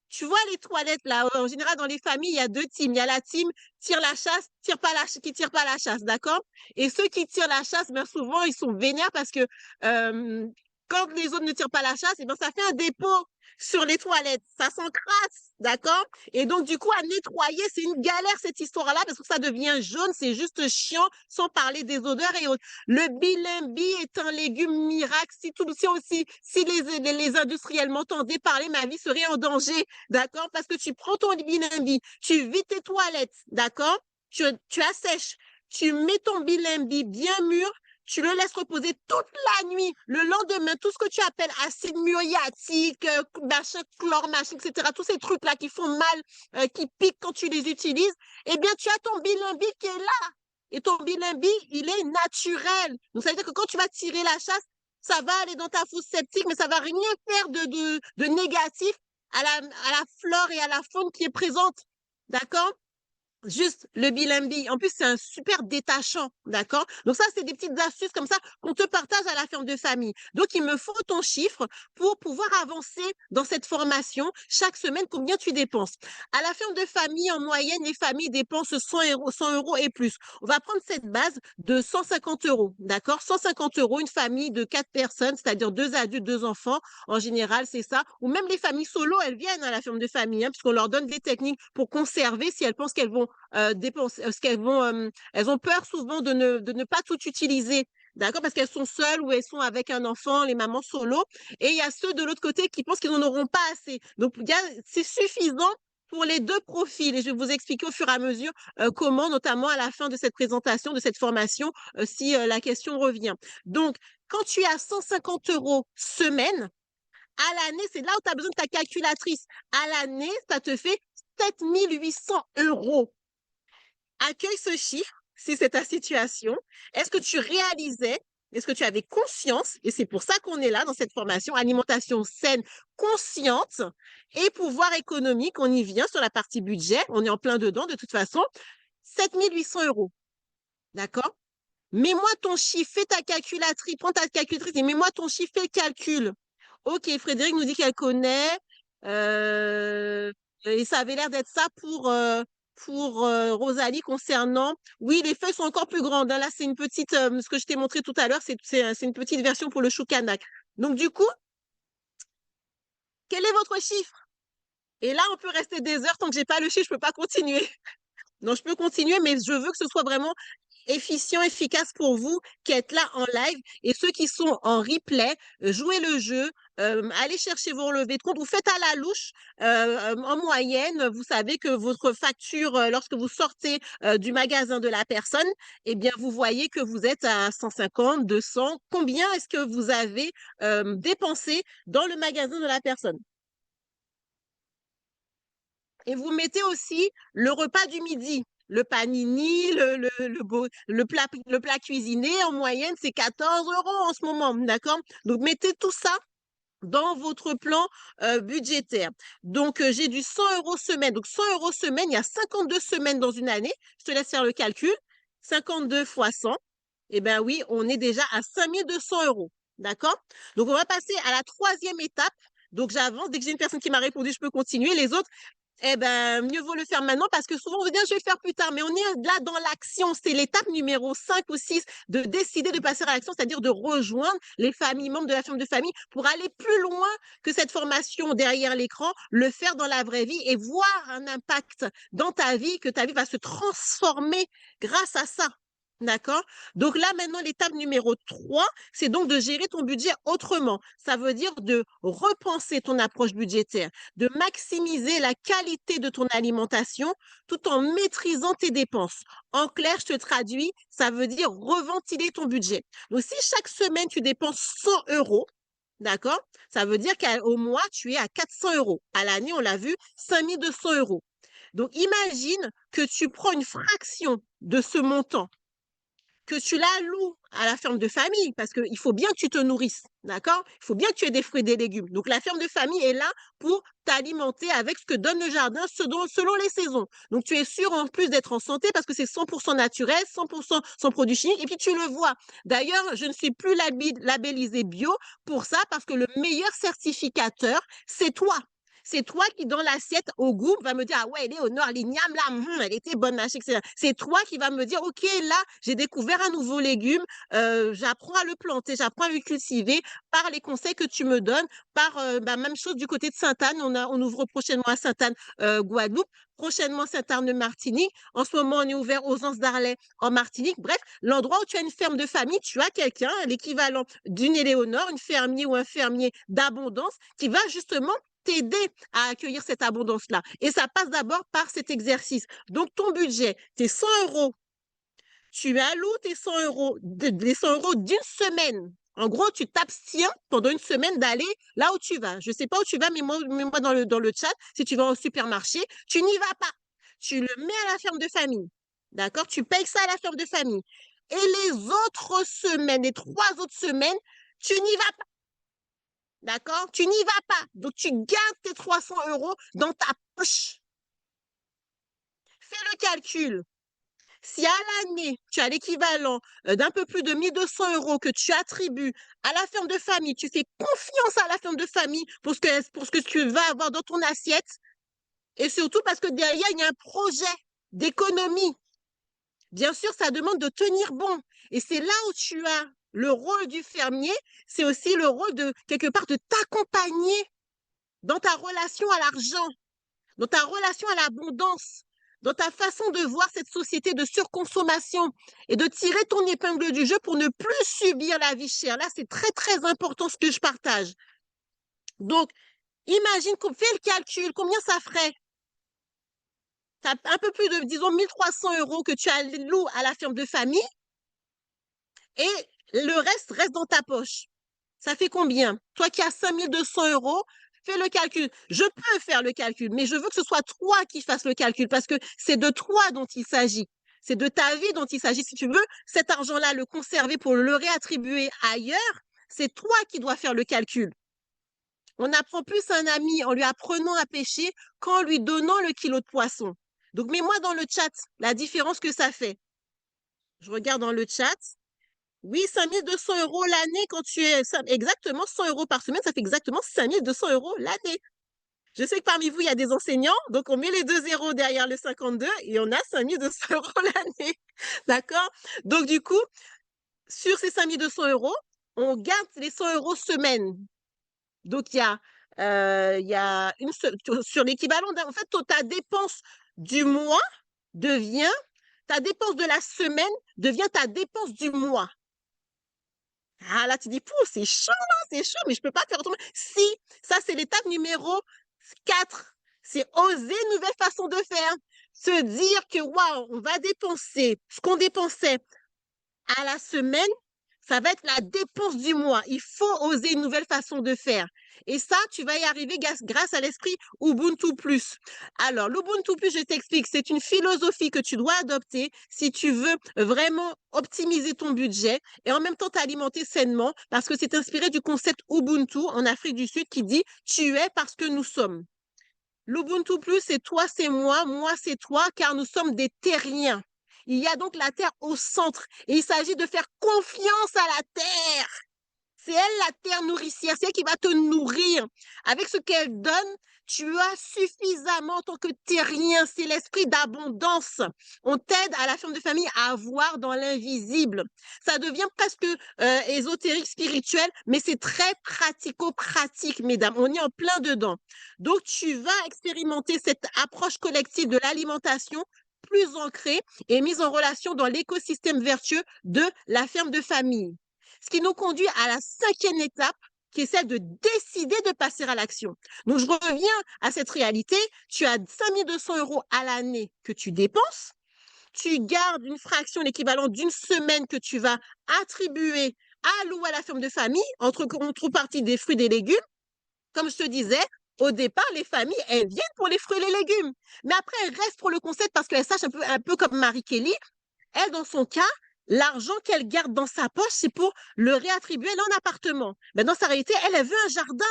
Tu vois les toilettes là, en général dans les familles, il y a deux teams. Il y a la team tire la chasse, qui tire pas la chasse, d'accord? Et ceux qui tirent la chasse, bien souvent, ils sont vénères parce que quand les autres ne tirent pas la chasse, eh bien, ça fait un dépôt sur les toilettes. Ça s'encrasse, d'accord? Et donc, du coup, à nettoyer, c'est une galère cette histoire-là parce que ça devient jaune, c'est juste chiant, sans parler des odeurs et autres. Le bilimbi est un légume miracle. Si les industriels m'entendaient parler, ma vie serait en danger, d'accord? Parce que tu prends ton bilimbi, tu vides tes toilettes, d'accord? Tu assèches, tu mets ton bilimbi bien mûr, tu le laisses reposer toute la nuit. Le lendemain, tout ce que tu appelles acide muriatique, machin, chlore, machin, etc., tous ces trucs-là qui font mal, qui piquent quand tu les utilises, eh bien, tu as ton bilimbi qui est là. Et ton bilimbi, il est naturel. Donc, ça veut dire que quand tu vas tirer la chasse, ça va aller dans ta fosse septique, mais ça va rien faire de négatif à la flore et à la faune qui est présente. D'accord? Juste le bilimbi. En plus, c'est un super détachant, d'accord? Donc ça, c'est des petites astuces comme ça qu'on te partage à la ferme de famille. Donc, il me faut ton chiffre pour pouvoir avancer dans cette formation. Chaque semaine, combien tu dépenses? À la ferme de famille, en moyenne, les familles dépensent 100 euros et plus. On va prendre cette base de 150 euros, d'accord? 150 euros, une famille de 4 personnes, c'est-à-dire 2 adultes, 2 enfants. En général, c'est ça. Ou même les familles solo, elles viennent à la ferme de famille, hein, puisqu'on leur donne des techniques pour conserver si elles pensent qu'elles vont dépenser, parce elles ont peur souvent de ne pas tout utiliser. D'accord? Parce qu'elles sont seules ou elles sont avec un enfant, les mamans solo. Et il y a ceux de l'autre côté qui pensent qu'ils n'en auront pas assez. Donc, c'est suffisant pour les deux profils. Et je vais vous expliquer au fur et à mesure comment, notamment à la fin de cette présentation, de cette formation, si la question revient. Donc, quand tu as 150 euros semaine, à l'année, c'est là où tu as besoin de ta calculatrice. À l'année, ça te fait 7 800 euros. Accueille ce chiffre si c'est ta situation. Est-ce que tu réalisais, est-ce que tu avais conscience, et c'est pour ça qu'on est là dans cette formation, alimentation saine, consciente et pouvoir économique, on y vient sur la partie budget, on est en plein dedans de toute façon, 7 800 euros. D'accord? Mets-moi ton chiffre, fais ta calculatrice, prends ta calculatrice et mets-moi ton chiffre, fais le calcul. Ok, Frédéric nous dit qu'elle connaît. Et ça avait l'air d'être ça pour Rosalie concernant. Oui, les feuilles sont encore plus grandes, hein. Là, c'est une petite. Ce que je t'ai montré tout à l'heure, c'est une petite version pour le choucanac. Donc, du coup, quel est votre chiffre? Et là, on peut rester des heures tant que j'ai pas le chiffre, je peux pas continuer. Non, je peux continuer, mais je veux que ce soit vraiment efficient, efficace pour vous qui êtes là en live et ceux qui sont en replay, jouez le jeu, allez chercher vos relevés de compte, vous faites à la louche, en moyenne, vous savez que votre facture, lorsque vous sortez du magasin de la personne, eh bien, vous voyez que vous êtes à 150, 200. Combien est-ce que vous avez dépensé dans le magasin de la personne? Et vous mettez aussi le repas du midi. Le panini, le plat cuisiné, en moyenne, c'est 14 € en ce moment, d'accord? Donc, mettez tout ça dans votre plan budgétaire. Donc, j'ai du 100 € semaine. Donc, 100 € semaine, il y a 52 semaines dans une année. Je te laisse faire le calcul. 52 fois 100. Eh bien oui, on est déjà à 5200 €. D'accord? Donc, on va passer à la troisième étape. Donc, j'avance. Dès que j'ai une personne qui m'a répondu, je peux continuer. Les autres, eh ben, mieux vaut le faire maintenant parce que souvent on veut dire je vais le faire plus tard, mais on est là dans l'action. C'est l'étape numéro 5 ou 6 de décider de passer à l'action, c'est-à-dire de rejoindre les familles, membres de la famille de famille pour aller plus loin que cette formation derrière l'écran, le faire dans la vraie vie et voir un impact dans ta vie, que ta vie va se transformer grâce à ça. D'accord? Donc là, maintenant, l'étape numéro 3, c'est donc de gérer ton budget autrement. Ça veut dire de repenser ton approche budgétaire, de maximiser la qualité de ton alimentation tout en maîtrisant tes dépenses. En clair, je te traduis, ça veut dire reventiler ton budget. Donc, si chaque semaine, tu dépenses 100 €, d'accord, ça veut dire qu'au mois, tu es à 400 €. À l'année, on l'a vu, 5200 €. Donc, imagine que tu prends une fraction de ce montant que tu l'alloues à la ferme de famille, parce qu'il faut bien que tu te nourrisses, d'accord? Il faut bien que tu aies des fruits et des légumes. Donc, la ferme de famille est là pour t'alimenter avec ce que donne le jardin selon les saisons. Donc, tu es sûr en plus d'être en santé parce que c'est 100% naturel, 100% sans produits chimiques. Et puis, tu le vois. D'ailleurs, je ne suis plus labellisée bio pour ça parce que le meilleur certificateur, c'est toi. C'est toi qui, dans l'assiette, au goût, va me dire, ah ouais, Léonore, l'igname, là, elle était bonne, machin, etc. C'est toi qui va me dire, OK, là, j'ai découvert un nouveau légume, j'apprends à le planter, j'apprends à le cultiver par les conseils que tu me donnes, par, même chose du côté de Sainte-Anne, on ouvre prochainement à Sainte-Anne, Guadeloupe, prochainement Sainte-Anne, Martinique. En ce moment, on est ouvert aux Anses d'Arlay en Martinique. Bref, l'endroit où tu as une ferme de famille, tu as quelqu'un, l'équivalent d'une Éléonore, une fermier ou un fermier d'abondance, qui va justement t'aider à accueillir cette abondance-là. Et ça passe d'abord par cet exercice. Donc, ton budget, tes 100 €, tu alloues tes 100 €, les 100 € d'une semaine. En gros, tu t'abstiens pendant une semaine d'aller là où tu vas. Je ne sais pas où tu vas, mais moi dans le chat, si tu vas au supermarché, tu n'y vas pas. Tu le mets à la ferme de famille. D'accord? Tu payes ça à la ferme de famille. Et les autres semaines, les 3 autres semaines, tu n'y vas pas. D'accord? Tu n'y vas pas. Donc, tu gardes tes 300 € dans ta poche. Fais le calcul. Si à l'année, tu as l'équivalent d'un peu plus de 1200 € que tu attribues à la ferme de famille, tu fais confiance à la ferme de famille pour ce que tu vas avoir dans ton assiette, et surtout parce que derrière, il y a un projet d'économie. Bien sûr, ça demande de tenir bon. Et c'est là où tu as le rôle du fermier, c'est aussi le rôle de, quelque part, de t'accompagner dans ta relation à l'argent, dans ta relation à l'abondance, dans ta façon de voir cette société de surconsommation et de tirer ton épingle du jeu pour ne plus subir la vie chère. Là, c'est très, très important ce que je partage. Donc, imagine qu'on fait le calcul, combien ça ferait? Tu as un peu plus de, disons, 1300 € que tu alloues à la ferme de famille et le reste dans ta poche. Ça fait combien? Toi qui as 5200 €, fais le calcul. Je peux faire le calcul, mais je veux que ce soit toi qui fasses le calcul parce que c'est de toi dont il s'agit. C'est de ta vie dont il s'agit. Si tu veux cet argent-là, le conserver pour le réattribuer ailleurs, c'est toi qui dois faire le calcul. On apprend plus un ami en lui apprenant à pêcher qu'en lui donnant le kilo de poisson. Donc, mets-moi dans le chat la différence que ça fait. Je regarde dans le chat. Oui, 5200 € l'année quand tu es exactement 100 € par semaine, ça fait exactement 5200 € l'année. Je sais que parmi vous, il y a des enseignants, donc on met les 2 zéros derrière le 52 et on a 5200 € l'année. D'accord? Donc, du coup, sur ces 5200 €, on garde les 100 € semaine. Donc, il y a il y a sur l'équivalent en fait, ta dépense du mois devient, ta dépense de la semaine devient ta dépense du mois. Ah là, tu dis, pouh, c'est chaud, mais je peux pas faire autrement. Si, ça, c'est l'étape numéro 4. C'est oser une nouvelle façon de faire. Se dire que, waouh, on va dépenser ce qu'on dépensait à la semaine, ça va être la dépense du mois. Il faut oser une nouvelle façon de faire. Et ça, tu vas y arriver grâce à l'esprit Ubuntu Plus. Alors, l'Ubuntu Plus, je t'explique, c'est une philosophie que tu dois adopter si tu veux vraiment optimiser ton budget et en même temps t'alimenter sainement parce que c'est inspiré du concept Ubuntu en Afrique du Sud qui dit tu es parce que nous sommes. L'Ubuntu Plus, c'est toi, c'est moi c'est toi, car nous sommes des terriens. Il y a donc la terre au centre et il s'agit de faire confiance à la terre. C'est elle la terre nourricière, c'est elle qui va te nourrir. Avec ce qu'elle donne, tu as suffisamment en tant que terrien. C'est l'esprit d'abondance. On t'aide à la ferme de famille à avoir dans l'invisible. Ça devient presque ésotérique, spirituel, mais c'est très pratico-pratique, mesdames. On est en plein dedans. Donc, tu vas expérimenter cette approche collective de l'alimentation plus ancrée et mise en relation dans l'écosystème vertueux de la ferme de famille. Ce qui nous conduit à la 5e étape, qui est celle de décider de passer à l'action. Donc, je reviens à cette réalité. Tu as 5 200 € à l'année que tu dépenses. Tu gardes une fraction, l'équivalent d'une semaine que tu vas attribuer à la ferme de famille, entre contrepartie des fruits et des légumes. Comme je te disais, au départ, les familles, elles viennent pour les fruits et les légumes. Mais après, elles restent pour le concept parce qu'elles sachent un peu comme Marie Kelly. Elle, dans son cas, l'argent qu'elle garde dans sa poche, c'est pour le réattribuer en appartement. Mais dans sa réalité, elle veut un jardin.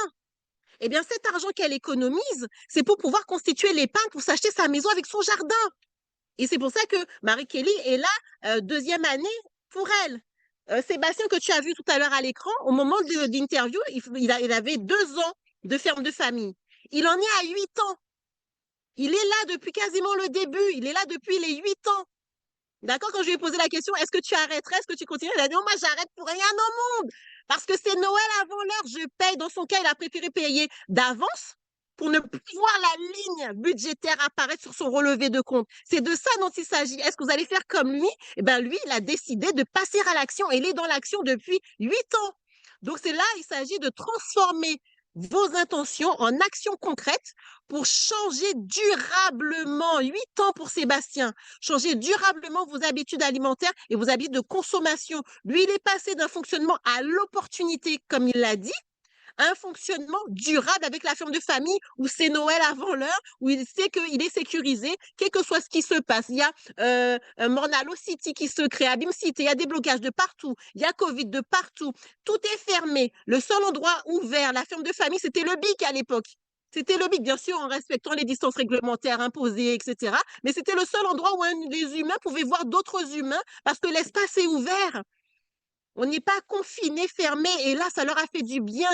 Eh bien, cet argent qu'elle économise, c'est pour pouvoir constituer l'épargne pour s'acheter sa maison avec son jardin. Et c'est pour ça que Marie Kelly est là, 2e année pour elle. Sébastien, que tu as vu tout à l'heure à l'écran, au moment de l'interview, il avait 2 ans de ferme de famille. Il en est à 8 ans. Il est là depuis quasiment le début. Il est là depuis les 8 ans. D'accord? Quand je lui ai posé la question, est-ce que tu arrêterais, est-ce que tu continues? Il a dit, non, moi, j'arrête pour rien au monde. Parce que c'est Noël avant l'heure, je paye. Dans son cas, il a préféré payer d'avance pour ne plus voir la ligne budgétaire apparaître sur son relevé de compte. C'est de ça dont il s'agit. Est-ce que vous allez faire comme lui? Eh bien, lui, il a décidé de passer à l'action et il est dans l'action depuis 8 ans. Donc, c'est là, il s'agit de transformer vos intentions en actions concrètes pour changer durablement, 8 ans pour Sébastien, changer durablement vos habitudes alimentaires et vos habitudes de consommation. Lui, il est passé d'un fonctionnement à l'opportunité, comme il l'a dit, à un fonctionnement durable avec la ferme de famille où c'est Noël avant l'heure, où il sait qu'il est sécurisé, quel que soit ce qui se passe. Il y a Mornalo City qui se crée, Abim City, il y a des blocages de partout, il y a Covid de partout, tout est fermé. Le seul endroit ouvert, la ferme de famille, c'était le BIC à l'époque. C'était le BIC, bien sûr, en respectant les distances réglementaires imposées, etc. Mais c'était le seul endroit où les humains pouvaient voir d'autres humains parce que l'espace est ouvert. On n'est pas confiné, fermé, et là, ça leur a fait du bien.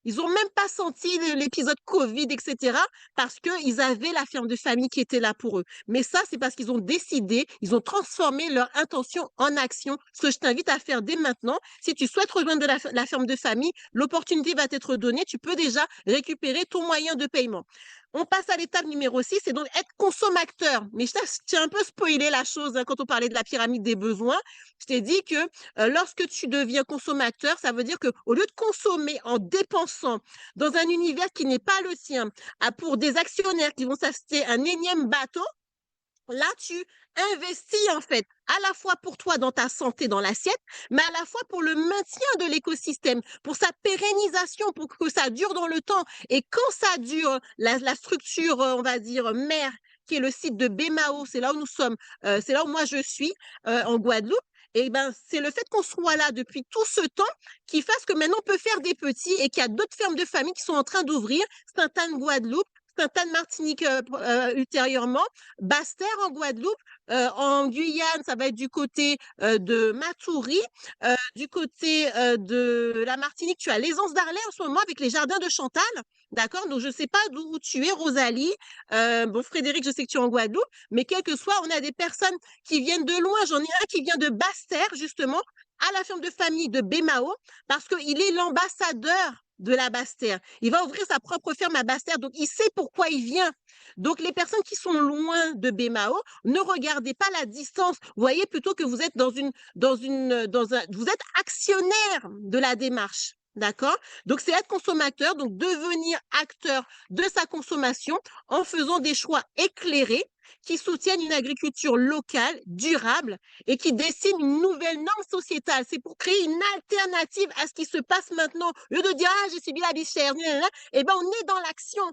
Ils n'ont même pas senti l'épisode Covid, etc., parce qu'ils avaient la ferme de famille qui était là pour eux. Mais ça, c'est parce qu'ils ont décidé, ils ont transformé leur intention en action, ce que je t'invite à faire dès maintenant. Si tu souhaites rejoindre la ferme de famille, l'opportunité va t'être donnée. Tu peux déjà récupérer ton moyen de paiement. On passe à l'étape numéro 6, c'est donc être consommateur. Mais je t'ai un peu spoilé la chose quand on parlait de la pyramide des besoins. Je t'ai dit que lorsque tu deviens consommateur, ça veut dire qu'au lieu de consommer en dépensant dans un univers qui n'est pas le sien, pour des actionnaires qui vont s'acheter un énième bateau, là, tu investis en fait, à la fois pour toi dans ta santé, dans l'assiette, mais à la fois pour le maintien de l'écosystème, pour sa pérennisation, pour que ça dure dans le temps. Et quand ça dure, la structure, on va dire, mère, qui est le site de Bémao, c'est là où nous sommes, c'est là où moi je suis, en Guadeloupe, et ben, c'est le fait qu'on soit là depuis tout ce temps qui fasse que maintenant on peut faire des petits et qu'il y a d'autres fermes de famille qui sont en train d'ouvrir, Sainte-Anne, Guadeloupe, Sainte-Anne-Martinique ultérieurement, Basse-Terre en Guadeloupe, en Guyane, ça va être du côté de Matoury, du côté de la Martinique, tu as l'Aisance d'Arlay en ce moment avec les jardins de Chantal, d'accord? Donc je ne sais pas d'où tu es, Rosalie. Bon, Frédéric, je sais que tu es en Guadeloupe, mais quel que soit, on a des personnes qui viennent de loin. J'en ai un qui vient de Basse-Terre, justement, à la ferme de famille de Bémao, parce qu'il est l'ambassadeur de la Basse-Terre. Il va ouvrir sa propre ferme à Basse-Terre, donc il sait pourquoi il vient. Donc les personnes qui sont loin de Bémao, ne regardez pas la distance. Voyez plutôt que vous êtes vous êtes actionnaire de la démarche. D'accord? Donc, c'est être consommateur, donc devenir acteur de sa consommation en faisant des choix éclairés qui soutiennent une agriculture locale, durable et qui dessinent une nouvelle norme sociétale. C'est pour créer une alternative à ce qui se passe maintenant. Au lieu de dire, ah, j'ai subi la vie chère, eh ben, on est dans l'action.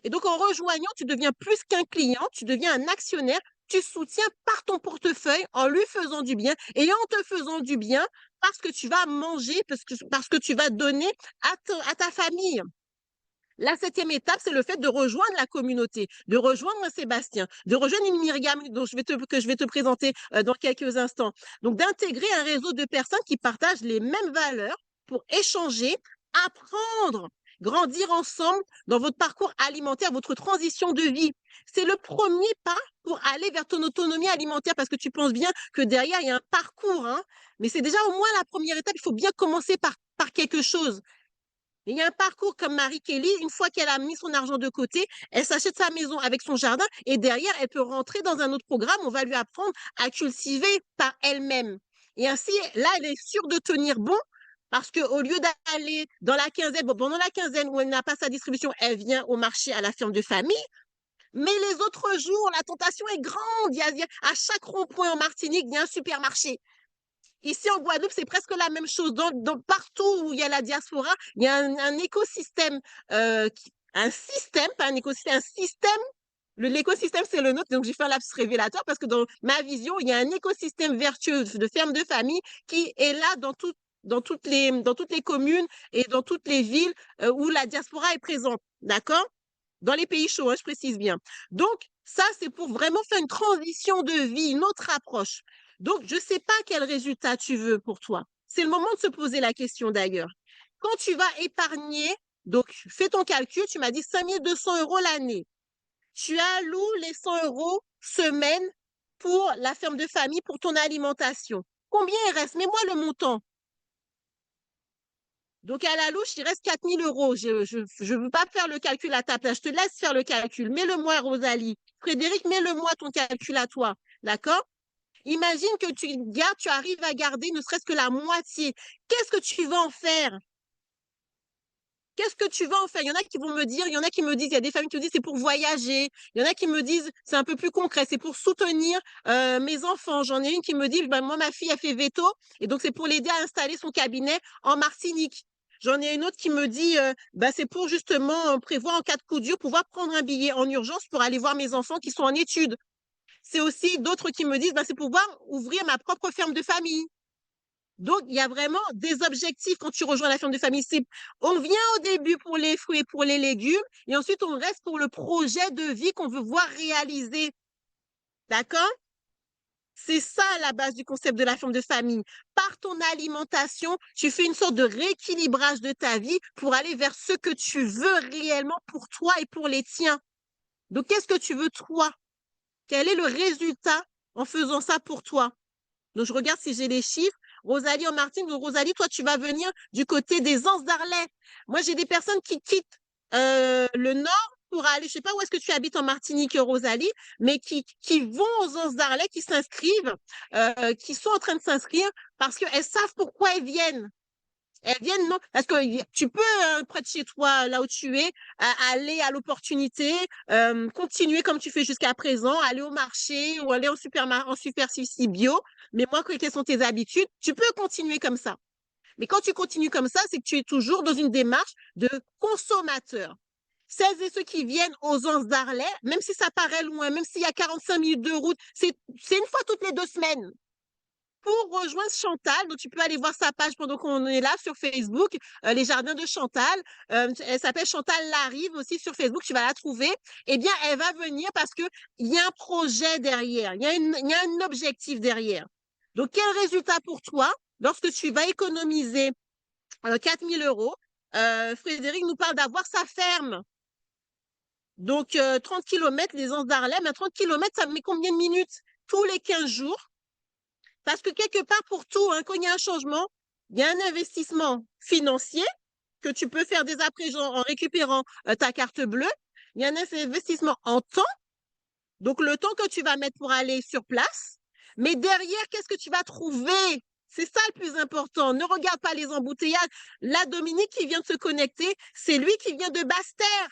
Et donc, en rejoignant, tu deviens plus qu'un client, tu deviens un actionnaire, tu soutiens par ton portefeuille en lui faisant du bien et en te faisant du bien parce que tu vas manger, parce que tu vas donner à ta famille. La 7e étape, c'est le fait de rejoindre la communauté, de rejoindre un Sébastien, de rejoindre une Myriam que je vais te présenter dans quelques instants. Donc, d'intégrer un réseau de personnes qui partagent les mêmes valeurs pour échanger, apprendre, grandir ensemble dans votre parcours alimentaire, votre transition de vie. C'est le premier pas pour aller vers ton autonomie alimentaire parce que tu penses bien que derrière, il y a un parcours, hein, mais c'est déjà au moins la première étape. Il faut bien commencer par quelque chose. Il y a un parcours comme Marie Kelly, une fois qu'elle a mis son argent de côté, elle s'achète sa maison avec son jardin et derrière, elle peut rentrer dans un autre programme. On va lui apprendre à cultiver par elle-même. Et ainsi, là, elle est sûre de tenir bon parce qu'au lieu d'aller dans la quinzaine, bon, pendant la quinzaine où elle n'a pas sa distribution, elle vient au marché à la ferme de famille. Mais les autres jours, la tentation est grande. À chaque rond-point en Martinique, il y a un supermarché. Ici, en Guadeloupe, c'est presque la même chose. Partout où il y a la diaspora, il y a un écosystème, un système, pas un écosystème, un système. L'écosystème, c'est le nôtre. Donc, j'ai fait un lapsus révélateur parce que dans ma vision, il y a un écosystème vertueux de fermes de famille qui est là dans toutes les communes et dans toutes les villes où la diaspora est présente. D'accord? Dans les pays chauds, hein, je précise bien. Donc, ça, c'est pour vraiment faire une transition de vie, une autre approche. Donc, je ne sais pas quel résultat tu veux pour toi. C'est le moment de se poser la question d'ailleurs. Quand tu vas épargner, donc fais ton calcul, tu m'as dit 5 200 € l'année. Tu alloues les 100 € semaine pour la ferme de famille, pour ton alimentation. Combien il reste? Mets-moi le montant. Donc, à la louche, il reste 4 000 €. Je ne veux pas faire le calcul à ta place. Je te laisse faire le calcul. Mets-le-moi, Rosalie. Frédéric, mets-le-moi ton calcul à toi. D'accord? Imagine que tu arrives à garder ne serait-ce que la moitié. Qu'est-ce que tu vas en faire? Qu'est-ce que tu vas en faire? Il y en a qui vont me dire, il y en a qui me disent, il y a des familles qui me disent c'est pour voyager. Il y en a qui me disent c'est un peu plus concret, c'est pour soutenir mes enfants. J'en ai une qui me dit, ben, moi, ma fille a fait veto et donc c'est pour l'aider à installer son cabinet en Martinique. J'en ai une autre qui me dit, ben, c'est pour justement prévoir en cas de coup dur, pouvoir prendre un billet en urgence pour aller voir mes enfants qui sont en études. C'est aussi d'autres qui me disent, ben, c'est pour pouvoir ouvrir ma propre ferme de famille. Donc, il y a vraiment des objectifs quand tu rejoins la ferme de famille. On vient au début pour les fruits et pour les légumes, et ensuite on reste pour le projet de vie qu'on veut voir réalisé. D'accord? C'est ça la base du concept de la ferme de famille. Par ton alimentation, tu fais une sorte de rééquilibrage de ta vie pour aller vers ce que tu veux réellement pour toi et pour les tiens. Donc, qu'est-ce que tu veux toi? Quel est le résultat en faisant ça pour toi? Donc, je regarde si j'ai les chiffres. Rosalie en Martinique. Donc, Rosalie, toi, tu vas venir du côté des Anses d'Arlet. Moi, j'ai des personnes qui quittent le nord pour aller, je ne sais pas où est-ce que tu habites en Martinique, Rosalie, mais qui vont aux Anses d'Arlet, qui s'inscrivent, qui sont en train de s'inscrire parce qu'elles savent pourquoi elles viennent. Elles viennent, non, parce que tu peux, près de chez toi, là où tu es, aller à l'opportunité, continuer comme tu fais jusqu'à présent, aller au marché ou aller en superficie bio. Mais moi, quelles sont tes habitudes? Tu peux continuer comme ça. Mais quand tu continues comme ça, c'est que tu es toujours dans une démarche de consommateur. Celles et ceux qui viennent aux Anses d'Arlet, même si ça paraît loin, même s'il y a 45 minutes de route, c'est une fois toutes les 2 semaines. Pour rejoindre Chantal, donc tu peux aller voir sa page pendant qu'on est là sur Facebook, les jardins de Chantal. Elle s'appelle Chantal Larive aussi sur Facebook, tu vas la trouver. Eh bien, elle va venir parce qu'il y a un projet derrière, il y a un objectif derrière. Donc, quel résultat pour toi lorsque tu vas économiser 4 000 €? Frédéric nous parle d'avoir sa ferme. Donc, 30 km, les Anses d'Arlet, mais 30 km, ça met combien de minutes? Tous les 15 jours. Parce que quelque part, pour tout, hein, quand il y a un changement, il y a un investissement financier, que tu peux faire dès à présent en récupérant ta carte bleue. Il y a un investissement en temps, donc le temps que tu vas mettre pour aller sur place. Mais derrière, qu'est-ce que tu vas trouver? C'est ça le plus important. Ne regarde pas les embouteillages. Là, Dominique qui vient de se connecter, c'est lui qui vient de Basse-Terre.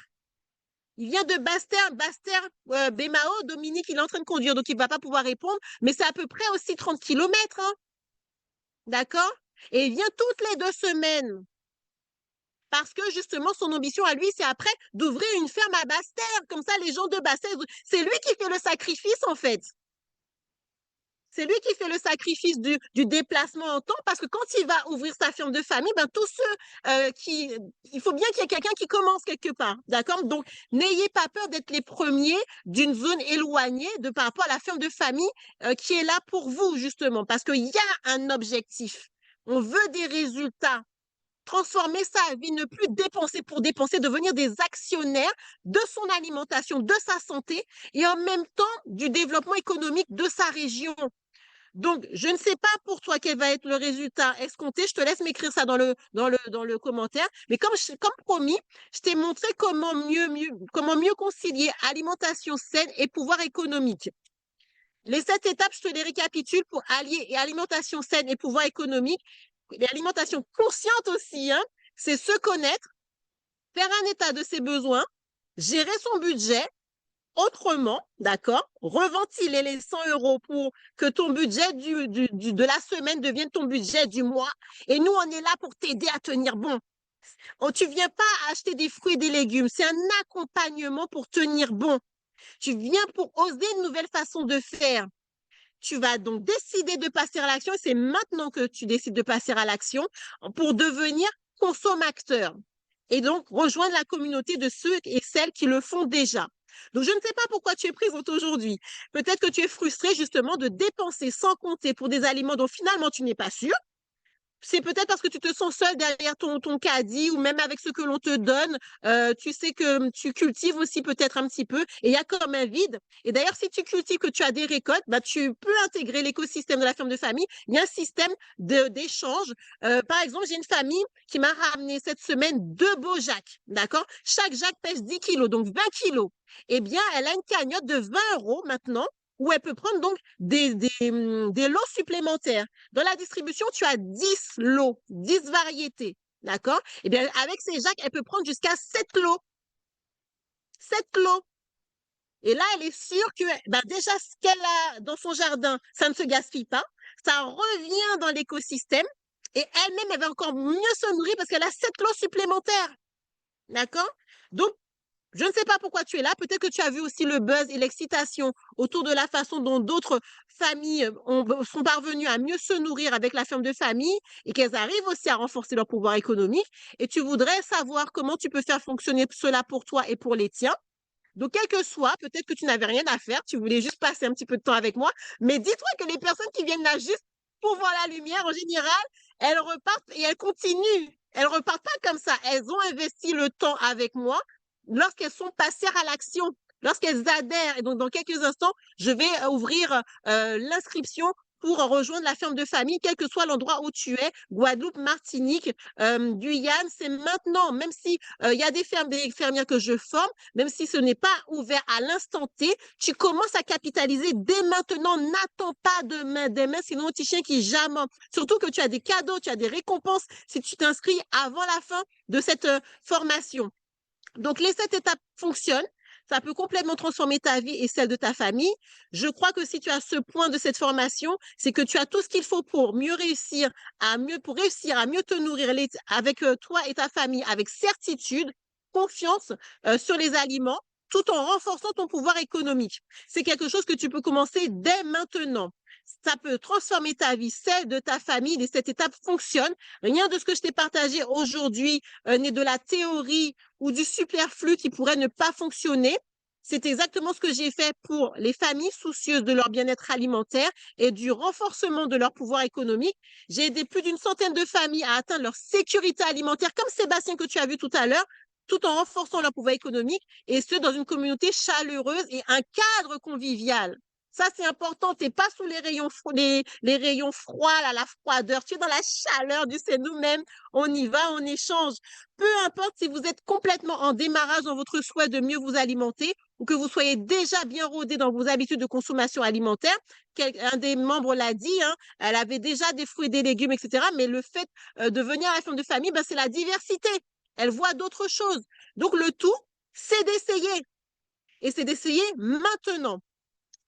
Il vient de Basse-Terre, Bémao. Dominique, il est en train de conduire, donc il ne va pas pouvoir répondre. Mais c'est à peu près aussi 30 kilomètres. Hein. D'accord? Et il vient toutes les 2 semaines. Parce que justement, son ambition à lui, c'est après d'ouvrir une ferme à Basse-Terre. Comme ça, les gens de Basse-Terre, c'est lui qui fait le sacrifice, en fait. C'est lui qui fait le sacrifice du déplacement en temps, parce que quand il va ouvrir sa ferme de famille, ben, tous ceux il faut bien qu'il y ait quelqu'un qui commence quelque part, d'accord? Donc, n'ayez pas peur d'être les premiers d'une zone éloignée par rapport à la ferme de famille qui est là pour vous, justement, parce qu'il y a un objectif. On veut des résultats. Transformer sa vie, ne plus dépenser pour dépenser, devenir des actionnaires de son alimentation, de sa santé et en même temps du développement économique de sa région. Donc, je ne sais pas pour toi quel va être le résultat escompté. Je te laisse m'écrire ça dans le commentaire. Mais comme promis, je t'ai montré comment mieux concilier alimentation saine et pouvoir économique. Les 7 étapes, je te les récapitule pour allier alimentation saine et pouvoir économique. L'alimentation consciente aussi, hein, c'est se connaître, faire un état de ses besoins, gérer son budget autrement, d'accord? Reventiler les 100 € pour que ton budget de la semaine devienne ton budget du mois. Et nous, on est là pour t'aider à tenir bon. Tu ne viens pas acheter des fruits et des légumes, c'est un accompagnement pour tenir bon. Tu viens pour oser une nouvelle façon de faire. Tu vas donc décider de passer à l'action et c'est maintenant que tu décides de passer à l'action pour devenir consommateur et donc rejoindre la communauté de ceux et celles qui le font déjà. Donc, je ne sais pas pourquoi tu es présente aujourd'hui. Peut-être que tu es frustrée justement de dépenser sans compter pour des aliments dont finalement tu n'es pas sûr. C'est peut-être parce que tu te sens seule derrière ton caddie ou même avec ce que l'on te donne. Tu sais que tu cultives aussi peut-être un petit peu et il y a comme un vide. Et d'ailleurs, si tu cultives, que tu as des récoltes, bah, tu peux intégrer l'écosystème de la ferme de famille. Il y a un système d'échange. Par exemple, j'ai une famille qui m'a ramené cette semaine 2 beaux jacks. D'accord? Chaque jack pèse 10 kilos, donc 20 kilos. Eh bien, elle a une cagnotte de 20 € maintenant où elle peut prendre donc des lots supplémentaires. Dans la distribution, tu as 10 lots, 10 variétés. D'accord? Eh bien, avec ces jacks, elle peut prendre jusqu'à 7 lots. 7 lots. Et là, elle est sûre que ben déjà, ce qu'elle a dans son jardin, ça ne se gaspille pas. Ça revient dans l'écosystème. Et elle-même, elle va encore mieux se nourrir parce qu'elle a 7 lots supplémentaires. D'accord? Donc, je ne sais pas pourquoi tu es là. Peut-être que tu as vu aussi le buzz et l'excitation autour de la façon dont d'autres familles sont parvenues à mieux se nourrir avec la ferme de famille et qu'elles arrivent aussi à renforcer leur pouvoir économique. Et tu voudrais savoir comment tu peux faire fonctionner cela pour toi et pour les tiens. Donc, quel que soit, peut-être que tu n'avais rien à faire, tu voulais juste passer un petit peu de temps avec moi, mais dis-toi que les personnes qui viennent là juste pour voir la lumière, en général, elles repartent et elles continuent. Elles repartent pas comme ça. Elles ont investi le temps avec moi lorsqu'elles sont passées à l'action, lorsqu'elles adhèrent. Et donc, dans quelques instants, je vais ouvrir l'inscription pour rejoindre la ferme de famille, quel que soit l'endroit où tu es, Guadeloupe, Martinique, Guyane, c'est maintenant, même si il y a des fermières que je forme, même si ce n'est pas ouvert à l'instant T, tu commences à capitaliser dès maintenant, n'attends pas demain, sinon un petit chien qui jamais. Surtout que tu as des cadeaux, tu as des récompenses si tu t'inscris avant la fin de cette formation. Donc, les 7 étapes fonctionnent. Ça peut complètement transformer ta vie et celle de ta famille. Je crois que si tu as ce point de cette formation, c'est que tu as tout ce qu'il faut pour réussir à mieux te nourrir avec toi et ta famille, avec certitude, confiance sur les aliments, tout en renforçant ton pouvoir économique. C'est quelque chose que tu peux commencer dès maintenant. Ça peut transformer ta vie, celle de ta famille. Et cette étape fonctionne. Rien de ce que je t'ai partagé aujourd'hui n'est de la théorie ou du superflu qui pourrait ne pas fonctionner. C'est exactement ce que j'ai fait pour les familles soucieuses de leur bien-être alimentaire et du renforcement de leur pouvoir économique. J'ai aidé plus d'une centaine de familles à atteindre leur sécurité alimentaire, comme Sébastien que tu as vu tout à l'heure, tout en renforçant leur pouvoir économique, et ce, dans une communauté chaleureuse et un cadre convivial. Ça, c'est important. Tu n'es pas sous les rayons froids, là, la froideur. Tu es dans la chaleur du c'est nous-mêmes. On y va, on échange. Peu importe si vous êtes complètement en démarrage dans votre souhait de mieux vous alimenter ou que vous soyez déjà bien rodé dans vos habitudes de consommation alimentaire. Un des membres l'a dit, hein, elle avait déjà des fruits et des légumes, etc. Mais le fait de venir à la ferme de famille, ben, c'est la diversité. Elle voit d'autres choses. Donc, le tout, c'est d'essayer. Et c'est d'essayer maintenant.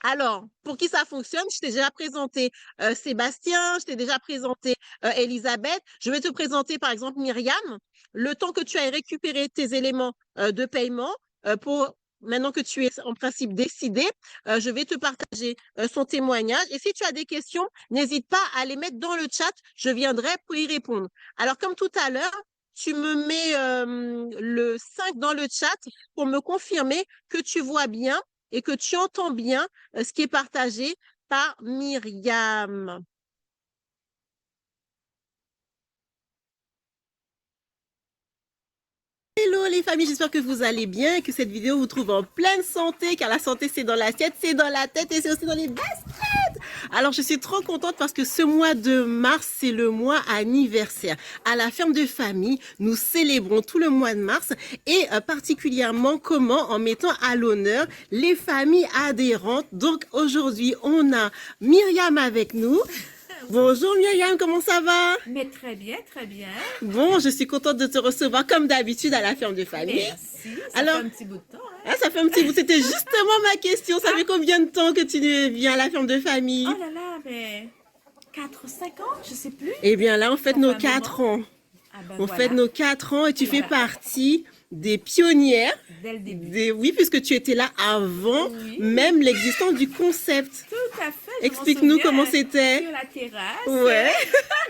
Alors, pour qui ça fonctionne, je t'ai déjà présenté Sébastien, je t'ai déjà présenté Elisabeth. Je vais te présenter, par exemple, Myriam. Le temps que tu ailles récupérer tes éléments de paiement pour maintenant que tu es en principe décidé, je vais te partager son témoignage. Et si tu as des questions, n'hésite pas à les mettre dans le chat. Je viendrai pour y répondre. Alors, comme tout à l'heure, tu me mets le 5 dans le chat pour me confirmer que tu vois bien et que tu entends bien ce qui est partagé par Myriam. Hello les familles, j'espère que vous allez bien et que cette vidéo vous trouve en pleine santé, car la santé c'est dans l'assiette, c'est dans la tête et c'est aussi dans les baskets. Alors je suis trop contente parce que ce mois de mars, c'est le mois anniversaire. À la ferme de famille, nous célébrons tout le mois de mars et particulièrement comment en mettant à l'honneur les familles adhérentes. Donc aujourd'hui, on a Myriam avec nous. Bonjour Myriam, comment ça va? Mais très bien, très bien. Bon, je suis contente de te recevoir comme d'habitude à la ferme de famille. Merci. Ça Alors, fait un petit bout de temps. Hein? Ah, ça fait un petit bout. C'était justement ma question. Ça fait combien de temps que tu viens à la ferme de famille? Oh là là, mais 4 ou 5 ans, je sais plus. Eh bien là, on fête Ça nos fait un 4 ans. Ah ben On voilà, fête nos 4 ans et tu fais Voilà. partie des pionnières. dès le début. Oui, puisque tu étais là avant Oui. même l'existence du concept. Tout à fait. je m'en Explique-nous souviens, comment c'était. Sur la terrasse. Ouais.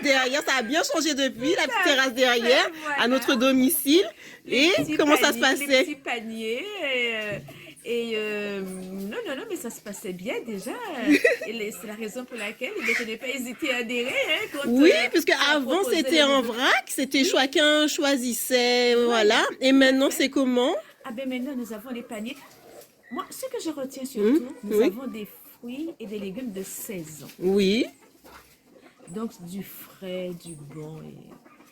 Derrière, ça a bien changé depuis, la petite terrasse derrière, voilà. à notre domicile. Les Et petits comment ça se paniers, Les passait? petits paniers. Non, mais ça se passait bien déjà. C'est la raison pour laquelle je n'ai pas hésité à adhérer. Hein, quand, Oui, on puisque avant proposait c'était les en nouveaux- vrac, c'était chacun choisissait, voilà. Et maintenant c'est comment? Ah ben maintenant, nous avons les paniers. Moi, ce que je retiens surtout, nous oui. avons des fruits et des légumes de saison. Oui, Donc, du frais, du bon.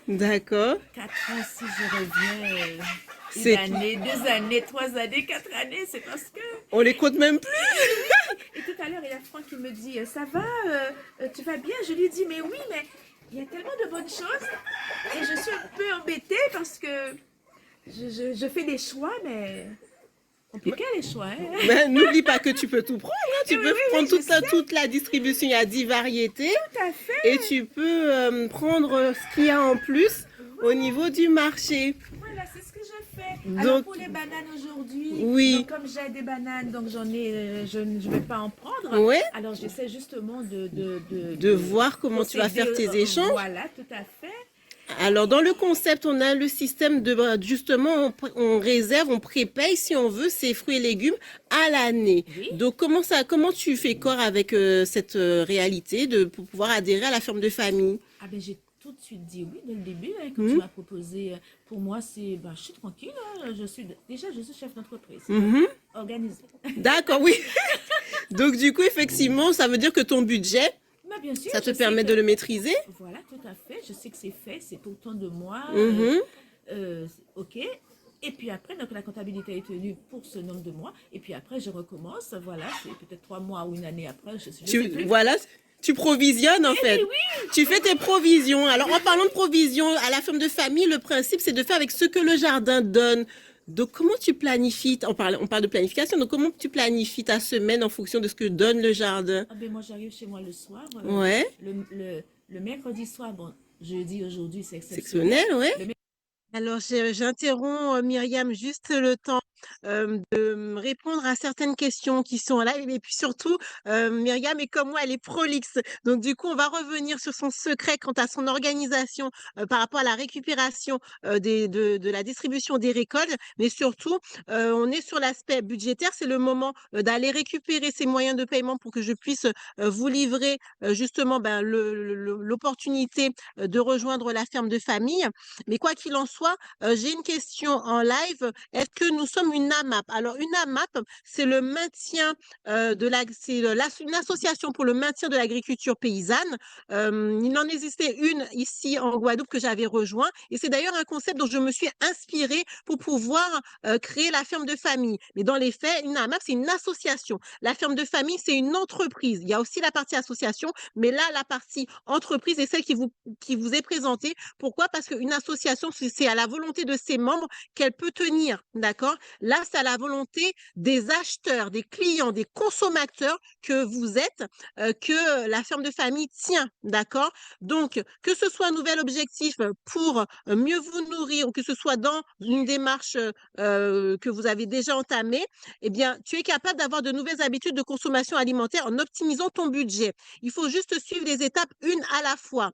Et d'accord. 4 ans, si je reviens, C'est- 1 année, 2 années, 3 années, 4 années, c'est parce que... On les compte même plus. Et tout à l'heure, il y a Franck qui me dit, ça va, tu vas bien? Je lui dis, mais oui, mais il y a tellement de bonnes choses. Et je suis un peu embêtée parce que je fais des choix, mais... Compliqué les choix, hein? Ben, n'oublie pas que tu peux tout prendre, hein. Tu Oui, peux oui, prendre je toute la distribution, il y a 10 variétés. Tout à fait. Et tu peux prendre ce qu'il y a en plus au niveau du marché. Voilà, c'est ce que je fais. Donc- Alors pour les bananes aujourd'hui, Oui. donc comme j'ai des bananes, donc j'en ai, je ne vais pas en prendre. Ouais. Alors j'essaie justement De voir comment tu vas faire procéder, tes échanges. Voilà, tout à fait. Alors, dans le concept, on a le système de, justement, on réserve, on prépaye, si on veut, ces fruits et légumes à l'année. Oui. Donc, comment tu fais corps avec cette réalité pour pouvoir adhérer à la ferme de famille? Ah ben j'ai tout de suite dit oui dès le début, hein, quand tu m'as proposé. Pour moi, c'est, je suis tranquille. Hein, je suis chef d'entreprise, organisée. D'accord, oui. Donc, du coup, effectivement, ça veut dire que ton budget, Mais bien sûr, ça te je sais permet que- de le maîtriser? Voilà, tout à fait. Je sais que c'est fait, c'est pour tant de mois. Mhm. Ok. Et puis après, donc la comptabilité est tenue pour ce nombre de mois. Et puis après, je recommence. Voilà, c'est peut-être 3 mois ou 1 année après. Je sais plus. Voilà, tu provisionnes en fait. Tu fais tes provisions. Alors, en parlant de provisions, à la ferme de famille, le principe, c'est de faire avec ce que le jardin donne. Donc, comment tu planifies, on parle de planification, donc comment tu planifies ta semaine en fonction de ce que donne le jardin? Ah ben, moi, j'arrive chez moi le soir. Ouais, Le mercredi soir, bon, jeudi aujourd'hui, c'est exceptionnel. sectionnel, ouais. Alors, j'interromps Myriam juste le temps de répondre à certaines questions qui sont là. Et puis surtout, Myriam est comme moi, elle est prolixe. Donc, du coup, on va revenir sur son secret quant à son organisation par rapport à la récupération de la distribution des récoltes. Mais surtout, on est sur l'aspect budgétaire. C'est le moment d'aller récupérer ces moyens de paiement pour que je puisse vous livrer justement l'opportunité de rejoindre la ferme de famille. Mais quoi qu'il en soit, j'ai une question en live. Est-ce que nous sommes une AMAP. Alors, une AMAP, c'est le maintien une association pour le maintien de l'agriculture paysanne. Il en existait une ici en Guadeloupe que j'avais rejoint. Et c'est d'ailleurs un concept dont je me suis inspirée pour pouvoir créer la ferme de famille. Mais dans les faits, une AMAP, c'est une association. La ferme de famille, c'est une entreprise. Il y a aussi la partie association, mais là, la partie entreprise est celle qui vous est présentée. Pourquoi? Parce qu'une association, c'est à la volonté de ses membres qu'elle peut tenir, d'accord? Là, c'est à la volonté des acheteurs, des clients, des consommateurs que vous êtes, que la ferme de famille tient, d'accord? Donc, que ce soit un nouvel objectif pour mieux vous nourrir ou que ce soit dans une démarche que vous avez déjà entamée, eh bien, tu es capable d'avoir de nouvelles habitudes de consommation alimentaire en optimisant ton budget. Il faut juste suivre les étapes une à la fois.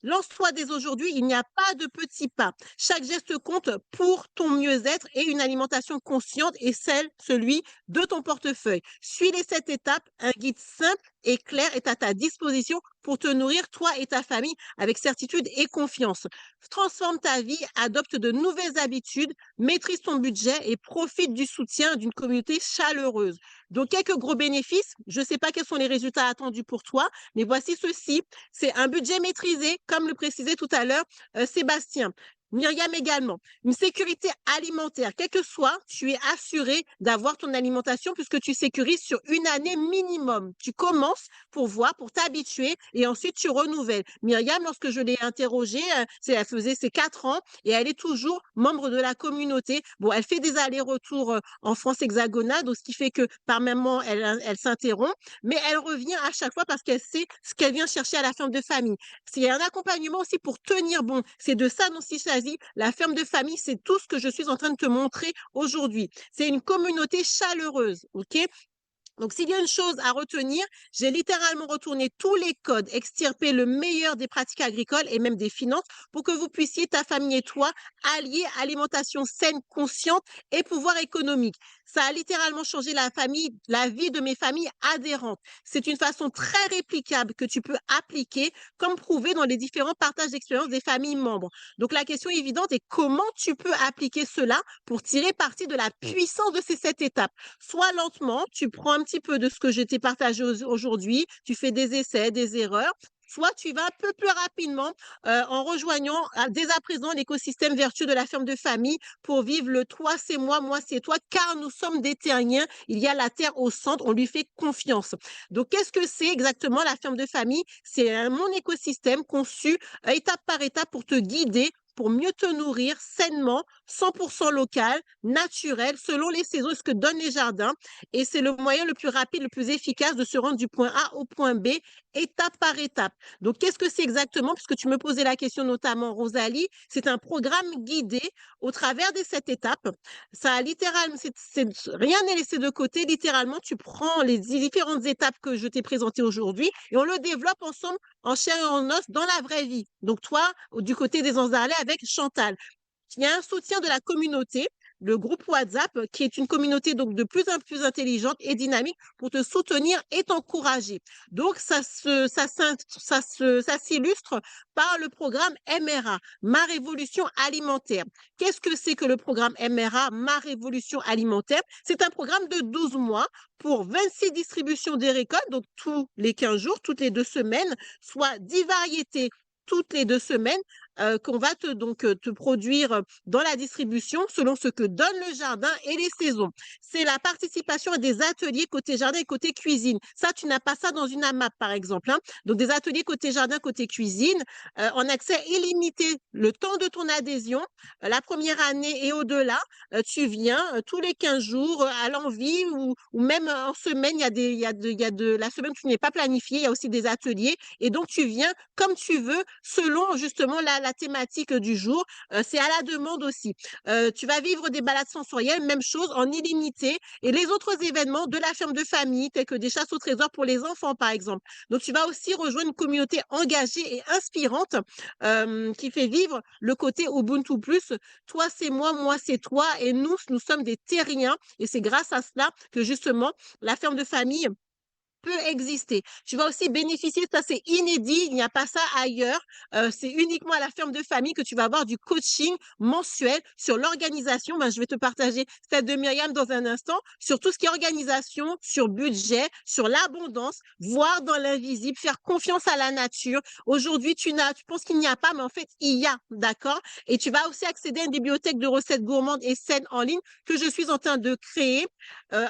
Lance-toi dès aujourd'hui, il n'y a pas de petits pas. Chaque geste compte pour ton mieux-être et une alimentation consciente et celui de ton portefeuille. Suis les 7 étapes, un guide simple et clair est à ta disposition pour te nourrir, toi et ta famille, avec certitude et confiance. Transforme ta vie, adopte de nouvelles habitudes, maîtrise ton budget et profite du soutien d'une communauté chaleureuse. Donc, quelques gros bénéfices. Je ne sais pas quels sont les résultats attendus pour toi, mais voici ceci. C'est un budget maîtrisé, comme le précisait tout à l'heure Sébastien. Myriam également, une sécurité alimentaire, quel que soit, tu es assuré d'avoir ton alimentation puisque tu sécurises sur une année minimum. Tu commences pour voir, pour t'habituer et ensuite tu renouvelles. Myriam, lorsque je l'ai interrogée, elle faisait ses 4 ans et elle est toujours membre de la communauté. Bon, elle fait des allers-retours en France hexagonale, donc ce qui fait que par moment, elle s'interrompt, mais elle revient à chaque fois parce qu'elle sait ce qu'elle vient chercher à la ferme de famille. Il y a un accompagnement aussi pour tenir bon. C'est de ça dont il s'agit. La ferme de famille, c'est tout ce que je suis en train de te montrer aujourd'hui. C'est une communauté chaleureuse, ok? Donc, s'il y a une chose à retenir, j'ai littéralement retourné tous les codes, extirpé le meilleur des pratiques agricoles et même des finances pour que vous puissiez, ta famille et toi, allier alimentation saine, consciente et pouvoir économique. Ça a littéralement changé la vie de mes familles adhérentes. C'est une façon très réplicable que tu peux appliquer, comme prouvé dans les différents partages d'expériences des familles membres. Donc, la question évidente est comment tu peux appliquer cela pour tirer parti de la puissance de ces 7 étapes. Soit lentement, tu prends un petit peu de ce que je t'ai partagé aujourd'hui, tu fais des essais, des erreurs, soit tu vas un peu plus rapidement en rejoignant dès à présent l'écosystème vertueux de la ferme de famille pour vivre le toi c'est moi c'est toi, car nous sommes des terriens, il y a la terre au centre, on lui fait confiance. Donc, qu'est-ce que c'est exactement la ferme de famille? C'est mon écosystème conçu étape par étape pour te guider, pour mieux te nourrir sainement, 100% local, naturel, selon les saisons, ce que donnent les jardins. Et c'est le moyen le plus rapide, le plus efficace de se rendre du point A au point B, étape par étape. Donc, qu'est-ce que c'est exactement? Puisque tu me posais la question notamment, Rosalie, c'est un programme guidé au travers des 7 étapes. Ça a littéralement, rien n'est laissé de côté. Littéralement, tu prends les différentes étapes que je t'ai présentées aujourd'hui et on le développe ensemble en chair et en os dans la vraie vie. Donc, toi, du côté des Anzarlais avec Chantal. Il y a un soutien de la communauté, le groupe WhatsApp, qui est une communauté donc de plus en plus intelligente et dynamique pour te soutenir et t'encourager. Donc, ça s'illustre par le programme MRA, Ma Révolution Alimentaire. Qu'est-ce que c'est que le programme MRA, Ma Révolution Alimentaire? C'est un programme de 12 mois pour 26 distributions des récoltes, donc tous les 15 jours, toutes les 2 semaines, soit 10 variétés toutes les 2 semaines qu'on va te produire dans la distribution selon ce que donne le jardin et les saisons. C'est la participation à des ateliers côté jardin et côté cuisine. Ça, tu n'as pas ça dans une AMAP, par exemple. Hein. Donc, des ateliers côté jardin, côté cuisine, en accès illimité le temps de ton adhésion, la première année et au-delà. Tu viens tous les 15 jours à l'envie ou même en semaine, la semaine tu n'es pas planifiée, il y a aussi des ateliers. Et donc, tu viens comme tu veux selon justement la thématique du jour. C'est à la demande aussi. Tu vas vivre des balades sensorielles, même chose, en illimité. Et les autres événements de la ferme de famille, tels que des chasses au trésor pour les enfants, par exemple. Donc, tu vas aussi rejoindre une communauté engagée et inspirante qui fait vivre le côté Ubuntu Plus. Toi, c'est moi c'est toi. Et nous sommes des terriens. Et c'est grâce à cela que justement, la ferme de famille peut exister. Tu vas aussi bénéficier, ça c'est inédit, il n'y a pas ça ailleurs. C'est uniquement à la ferme de famille que tu vas avoir du coaching mensuel sur l'organisation. Ben, je vais te partager celle de Myriam dans un instant, sur tout ce qui est organisation, sur budget, sur l'abondance, voir dans l'invisible, faire confiance à la nature. Aujourd'hui, tu penses qu'il n'y a pas, mais en fait, il y a, d'accord? Et tu vas aussi accéder à une bibliothèque de recettes gourmandes et saines en ligne que je suis en train de créer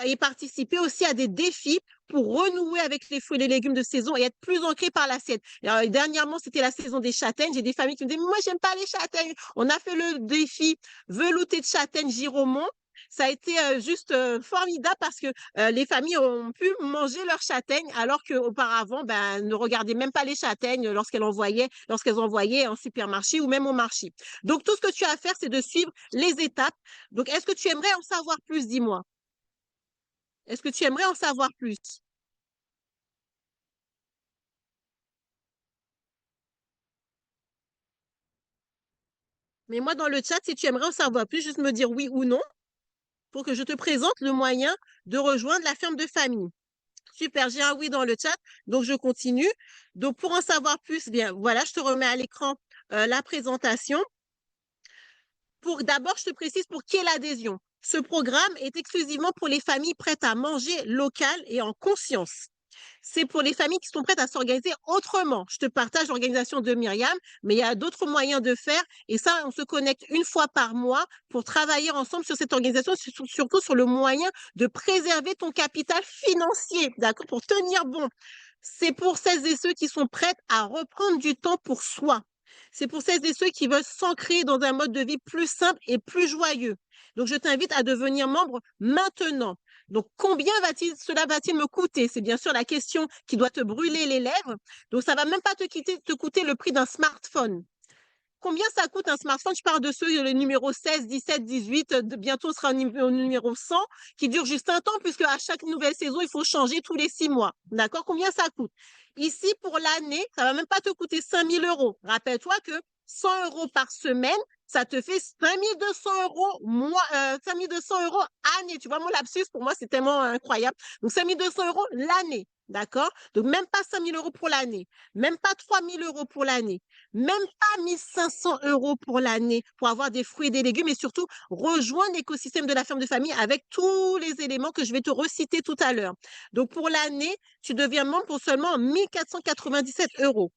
et participer aussi à des défis pour renouer avec les fruits et les légumes de saison et être plus ancré par l'assiette. Dernièrement, c'était la saison des châtaignes. J'ai des familles qui me disent, moi, j'aime pas les châtaignes. On a fait le défi velouté de châtaignes Giromont. Ça a été juste formidable parce que les familles ont pu manger leurs châtaignes alors qu'auparavant, ben, ne regardaient même pas les châtaignes lorsqu'elles envoyaient en supermarché ou même au marché. Donc, tout ce que tu as à faire, c'est de suivre les étapes. Donc, est-ce que tu aimerais en savoir plus? Dis-moi. Est-ce que tu aimerais en savoir plus? Mais moi, dans le chat, si tu aimerais en savoir plus, juste me dire oui ou non pour que je te présente le moyen de rejoindre la ferme de famille. Super, j'ai un oui dans le chat, donc je continue. Donc, pour en savoir plus, bien, voilà, je te remets à l'écran la présentation. D'abord, je te précise pour qui est l'adhésion. Ce programme est exclusivement pour les familles prêtes à manger local et en conscience. C'est pour les familles qui sont prêtes à s'organiser autrement. Je te partage l'organisation de Myriam, mais il y a d'autres moyens de faire. Et ça, on se connecte une fois par mois pour travailler ensemble sur cette organisation, surtout sur le moyen de préserver ton capital financier, d'accord, pour tenir bon. C'est pour celles et ceux qui sont prêtes à reprendre du temps pour soi. C'est pour celles et ceux qui veulent s'ancrer dans un mode de vie plus simple et plus joyeux. Donc, je t'invite à devenir membre maintenant. Donc, combien cela va-t-il me coûter? C'est bien sûr la question qui doit te brûler les lèvres. Donc, ça va même pas te coûter le prix d'un smartphone. Combien ça coûte un smartphone? Je parle de ceux, le numéro 16, 17, 18, bientôt sera au numéro 100, qui dure juste un temps, puisque à chaque nouvelle saison, il faut changer tous les 6 mois. D'accord? Combien ça coûte? Ici, pour l'année, ça va même pas te coûter 5 000 euros. Rappelle-toi que 100 euros par semaine, ça te fait 5 200 euros, 5 200 euros année. Tu vois, mon lapsus, pour moi, c'est tellement incroyable. Donc, 5 200 euros l'année. D'accord? Donc, même pas 5 000 euros pour l'année, même pas 3 000 euros pour l'année, même pas 1 500 euros pour l'année pour avoir des fruits et des légumes et surtout rejoindre l'écosystème de la ferme de famille avec tous les éléments que je vais te reciter tout à l'heure. Donc, pour l'année, tu deviens membre pour seulement 1 497 euros.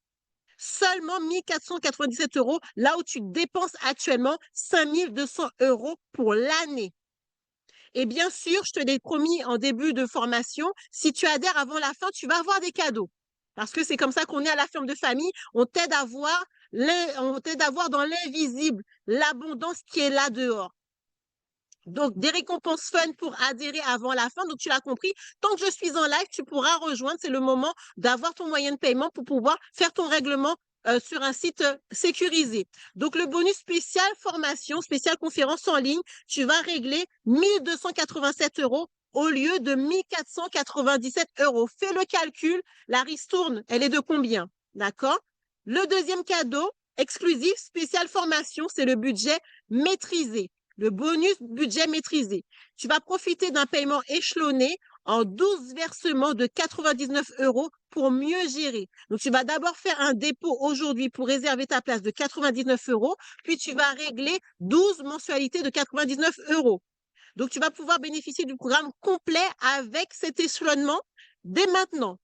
Seulement 1 497 euros, là où tu dépenses actuellement 5 200 euros pour l'année. Et bien sûr, je te l'ai promis en début de formation, si tu adhères avant la fin, tu vas avoir des cadeaux. Parce que c'est comme ça qu'on est à la ferme de famille. On t'aide à voir dans l'invisible l'abondance qui est là dehors. Donc, des récompenses fun pour adhérer avant la fin. Donc, tu l'as compris, tant que je suis en live, tu pourras rejoindre. C'est le moment d'avoir ton moyen de paiement pour pouvoir faire ton règlement sur un site sécurisé. Donc, le bonus spécial formation, spécial conférence en ligne, tu vas régler 1 287 euros au lieu de 1 497 euros. Fais le calcul, la ristourne, elle est de combien? D'accord? Le deuxième cadeau exclusif, spécial formation, c'est le budget maîtrisé. Le bonus budget maîtrisé. Tu vas profiter d'un paiement échelonné en 12 versements de 99 euros pour mieux gérer. Donc, tu vas d'abord faire un dépôt aujourd'hui pour réserver ta place de 99 euros, puis tu vas régler 12 mensualités de 99 euros. Donc, tu vas pouvoir bénéficier du programme complet avec cet échelonnement dès maintenant.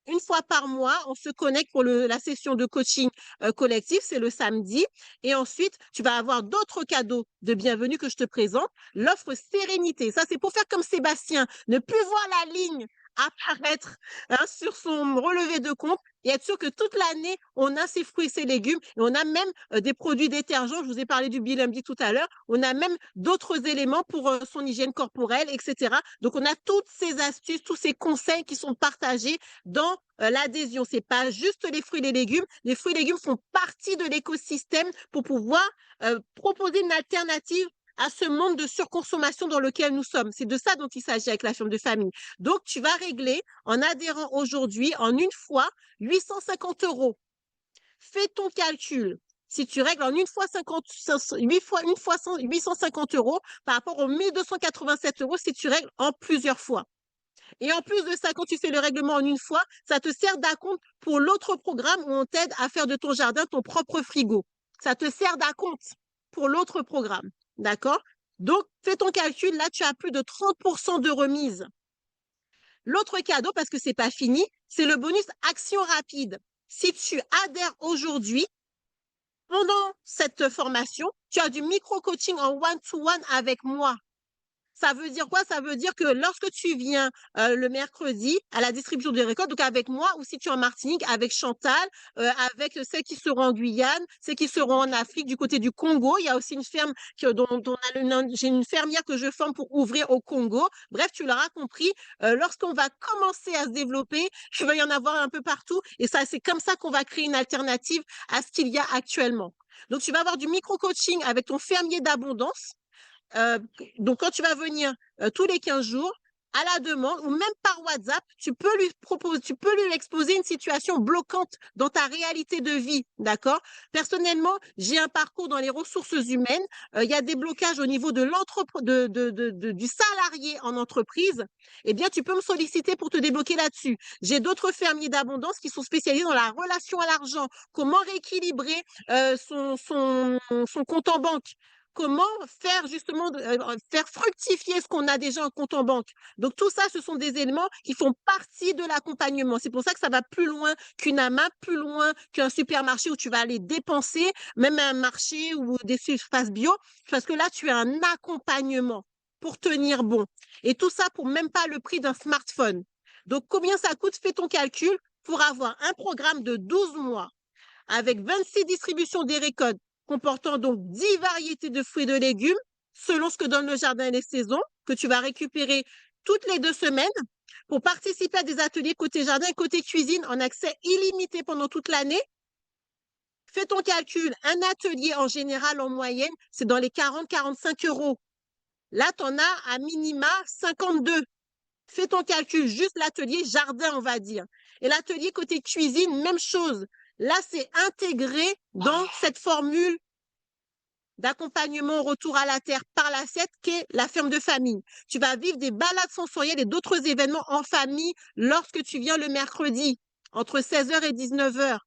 Une fois par mois, on se connecte pour la session de coaching collectif, c'est le samedi. Et ensuite, tu vas avoir d'autres cadeaux de bienvenue que je te présente. L'offre Sérénité, ça c'est pour faire comme Sébastien, ne plus voir la ligne apparaître sur son relevé de compte et être sûr que toute l'année, on a ses fruits et ses légumes. Et on a même des produits détergents. Je vous ai parlé du Bilumbi tout à l'heure. On a même d'autres éléments pour son hygiène corporelle, etc. Donc, on a toutes ces astuces, tous ces conseils qui sont partagés dans l'adhésion. C'est pas juste les fruits et les légumes. Les fruits et légumes font partie de l'écosystème pour pouvoir proposer une alternative à ce monde de surconsommation dans lequel nous sommes. C'est de ça dont il s'agit avec la ferme de famille. Donc, tu vas régler en adhérant aujourd'hui, en une fois, 850 euros. Fais ton calcul. Si tu règles en une fois 850 euros par rapport aux 1 287 euros si tu règles en plusieurs fois. Et en plus de ça, quand tu fais le règlement en une fois, ça te sert d'acompte pour l'autre programme où on t'aide à faire de ton jardin ton propre frigo. Ça te sert d'acompte pour l'autre programme. D'accord? Donc, fais ton calcul. Là, tu as plus de 30% de remise. L'autre cadeau, parce que c'est pas fini, c'est le bonus action rapide. Si tu adhères aujourd'hui, pendant cette formation, tu as du micro-coaching en one-to-one avec moi. Ça veut dire quoi? Ça veut dire que lorsque tu viens le mercredi à la distribution des récoltes, donc avec moi, ou si tu es en Martinique, avec Chantal, avec celles qui seront en Guyane, celles qui seront en Afrique, du côté du Congo. Il y a aussi une ferme j'ai une fermière que je forme pour ouvrir au Congo. Bref, tu l'auras compris, lorsqu'on va commencer à se développer, il va y en avoir un peu partout. Et ça, c'est comme ça qu'on va créer une alternative à ce qu'il y a actuellement. Donc, tu vas avoir du micro-coaching avec ton fermier d'abondance. Donc, quand tu vas venir tous les 15 jours, à la demande ou même par WhatsApp, tu peux lui exposer une situation bloquante dans ta réalité de vie, d'accord? Personnellement, j'ai un parcours dans les ressources humaines. Il y a des blocages au niveau de du salarié en entreprise. Eh bien, tu peux me solliciter pour te débloquer là-dessus. J'ai d'autres fermiers d'abondance qui sont spécialisés dans la relation à l'argent, comment rééquilibrer son compte en banque. Comment faire justement, faire fructifier ce qu'on a déjà en compte en banque. Donc, tout ça, ce sont des éléments qui font partie de l'accompagnement. C'est pour ça que ça va plus loin qu'une AMAP, plus loin qu'un supermarché où tu vas aller dépenser, même un marché ou des surfaces bio, parce que là, tu as un accompagnement pour tenir bon. Et tout ça pour même pas le prix d'un smartphone. Donc, combien ça coûte? Fais ton calcul pour avoir un programme de 12 mois avec 26 distributions des récoltes comportant donc 10 variétés de fruits et de légumes selon ce que donne le jardin et les saisons, que tu vas récupérer toutes les 2 semaines pour participer à des ateliers côté jardin et côté cuisine en accès illimité pendant toute l'année. Fais ton calcul, un atelier en général en moyenne, c'est dans les 40-45 euros. Là, tu en as à minima 52. Fais ton calcul, juste l'atelier jardin, on va dire. Et l'atelier côté cuisine, même chose. Là, c'est intégré dans cette formule d'accompagnement au retour à la terre par l'assiette qu'est la ferme de famille. Tu vas vivre des balades sensorielles et d'autres événements en famille lorsque tu viens le mercredi, entre 16h et 19h.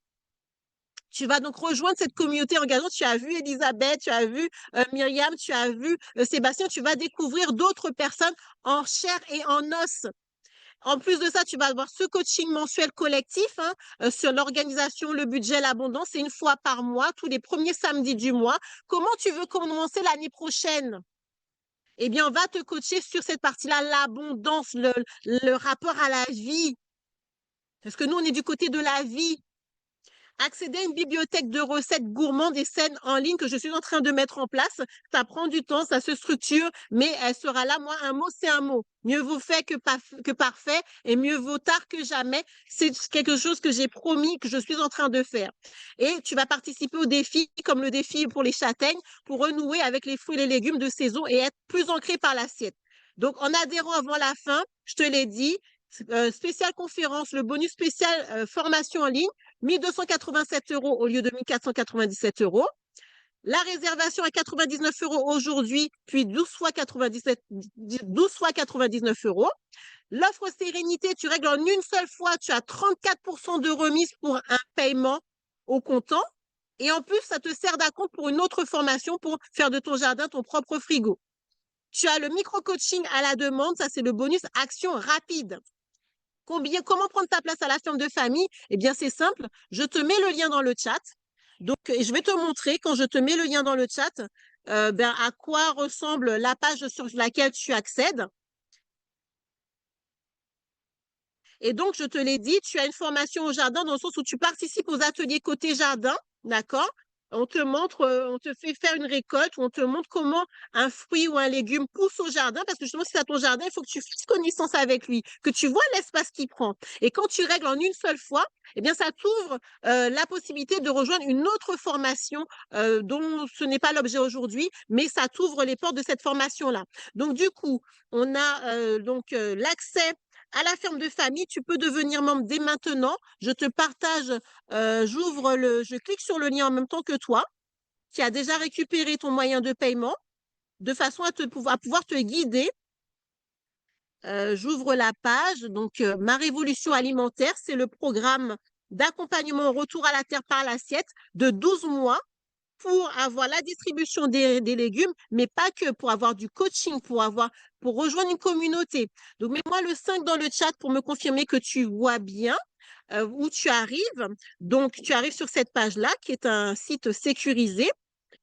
Tu vas donc rejoindre cette communauté engageante. Tu as vu Elisabeth, tu as vu Myriam, tu as vu Sébastien. Tu vas découvrir d'autres personnes en chair et en os. En plus de ça, tu vas avoir ce coaching mensuel collectif sur l'organisation, le budget, l'abondance. C'est une fois par mois, tous les premiers samedis du mois. Comment tu veux commencer l'année prochaine? Eh bien, on va te coacher sur cette partie-là, l'abondance, le rapport à la vie. Parce que nous, on est du côté de la vie. Accéder à une bibliothèque de recettes gourmandes et saines en ligne que je suis en train de mettre en place. Ça prend du temps, ça se structure, mais elle sera là. Moi, un mot, c'est un mot. Mieux vaut fait que parfait et mieux vaut tard que jamais. C'est quelque chose que j'ai promis, que je suis en train de faire. Et tu vas participer au défi, comme le défi pour les châtaignes, pour renouer avec les fruits et les légumes de saison et être plus ancré par l'assiette. Donc, en adhérant avant la fin, je te l'ai dit, spéciale conférence, le bonus spécial formation en ligne, 1287 euros au lieu de 1497 euros. La réservation à 99 euros aujourd'hui, puis 12 fois 99 euros. L'offre sérénité, tu règles en une seule fois, tu as 34% de remise pour un paiement au comptant. Et en plus, ça te sert d'acompte pour une autre formation pour faire de ton jardin ton propre frigo. Tu as le micro-coaching à la demande, ça c'est le bonus action rapide. Comment prendre ta place à la ferme de famille? Eh bien, c'est simple. Je te mets le lien dans le chat. Donc, je vais te montrer quand je te mets le lien dans le chat, à quoi ressemble la page sur laquelle tu accèdes. Et donc, je te l'ai dit, tu as une formation au jardin dans le sens où tu participes aux ateliers côté jardin, d'accord? On te montre, on te fait faire une récolte, on te montre comment un fruit ou un légume pousse au jardin, parce que justement, si tu as ton jardin, il faut que tu fasses connaissance avec lui, que tu vois l'espace qu'il prend. Et quand tu règles en une seule fois, eh bien, ça t'ouvre la possibilité de rejoindre une autre formation dont ce n'est pas l'objet aujourd'hui, mais ça t'ouvre les portes de cette formation-là. Donc, du coup, on a l'accès à la ferme de famille. Tu peux devenir membre dès maintenant. Je te partage, je clique sur le lien en même temps que toi, qui a déjà récupéré ton moyen de paiement, de façon à pouvoir te guider j'ouvre la page. Donc, Ma révolution alimentaire, c'est le programme d'accompagnement au retour à la terre par l'assiette de 12 mois pour avoir la distribution des légumes, mais pas que, pour avoir du coaching, pour rejoindre une communauté. Donc, mets-moi le 5 dans le chat pour me confirmer que tu vois bien où tu arrives. Donc, tu arrives sur cette page-là, qui est un site sécurisé.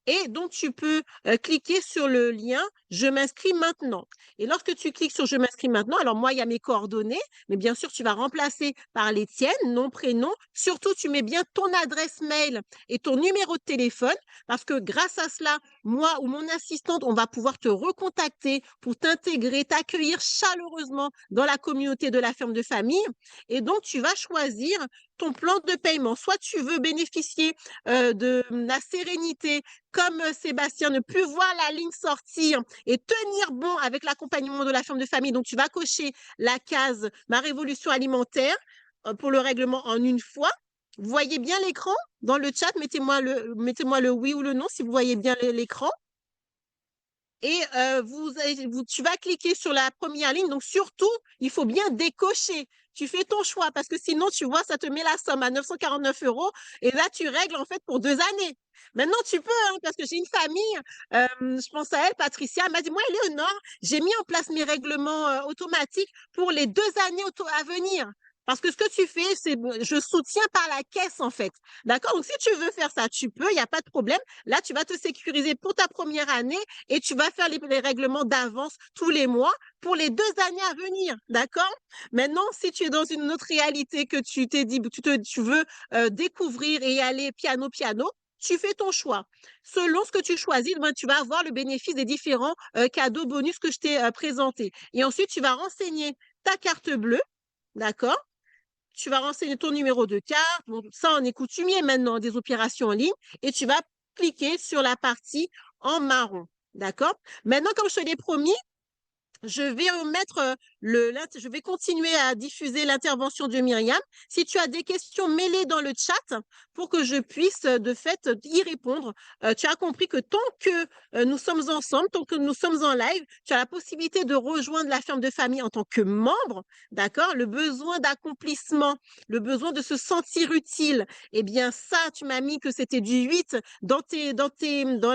Et donc, tu peux cliquer sur le lien Je m'inscris maintenant. Et lorsque tu cliques sur Je m'inscris maintenant, alors moi, il y a mes coordonnées, mais bien sûr, tu vas remplacer par les tiennes, nom, prénom. Surtout, tu mets bien ton adresse mail et ton numéro de téléphone, parce que grâce à cela, moi ou mon assistante, on va pouvoir te recontacter pour t'intégrer, t'accueillir chaleureusement dans la communauté de la ferme de famille. Et donc, tu vas choisir ton plan de paiement. Soit tu veux bénéficier de la sérénité, comme Sébastien, ne plus voir la ligne sortir et tenir bon avec l'accompagnement de la ferme de famille. Donc, tu vas cocher la case Ma révolution alimentaire pour le règlement en une fois. Vous voyez bien l'écran dans le chat? Mettez-moi le oui ou le non si vous voyez bien l'écran. Et tu vas cliquer sur la première ligne. Donc, surtout, il faut bien décocher. Tu fais ton choix parce que sinon, tu vois, ça te met la somme à 949 € et là, tu règles en fait pour 2 années. Maintenant, tu peux, hein, parce que j'ai une famille, je pense à elle, Patricia, elle m'a dit, moi, Éléonore, j'ai mis en place mes règlements automatiques pour les 2 années à venir. Parce que ce que tu fais, c'est je soutiens par la caisse, en fait. D'accord? Donc, si tu veux faire ça, tu peux, il n'y a pas de problème. Là, tu vas te sécuriser pour ta première année et tu vas faire les règlements d'avance tous les mois pour les 2 années à venir. D'accord? Maintenant, si tu es dans une autre réalité que tu t'es dit, tu veux découvrir et y aller piano, piano, tu fais ton choix. Selon ce que tu choisis, ben, tu vas avoir le bénéfice des différents cadeaux bonus que je t'ai présentés. Et ensuite, tu vas renseigner ta carte bleue. D'accord? Tu vas renseigner ton numéro de carte. Bon, ça, on est coutumier maintenant des opérations en ligne. Et tu vas cliquer sur la partie en marron. D'accord? Maintenant, comme je te l'ai promis, je vais je vais continuer à diffuser l'intervention de Myriam. Si tu as des questions, mets-les dans le chat pour que je puisse de fait y répondre. Tu as compris que tant que nous sommes ensemble, tant que nous sommes en live, tu as la possibilité de rejoindre la ferme de famille en tant que membre, d'accord? Le besoin d'accomplissement, le besoin de se sentir utile, eh bien ça, tu m'as mis que c'était du 8 dans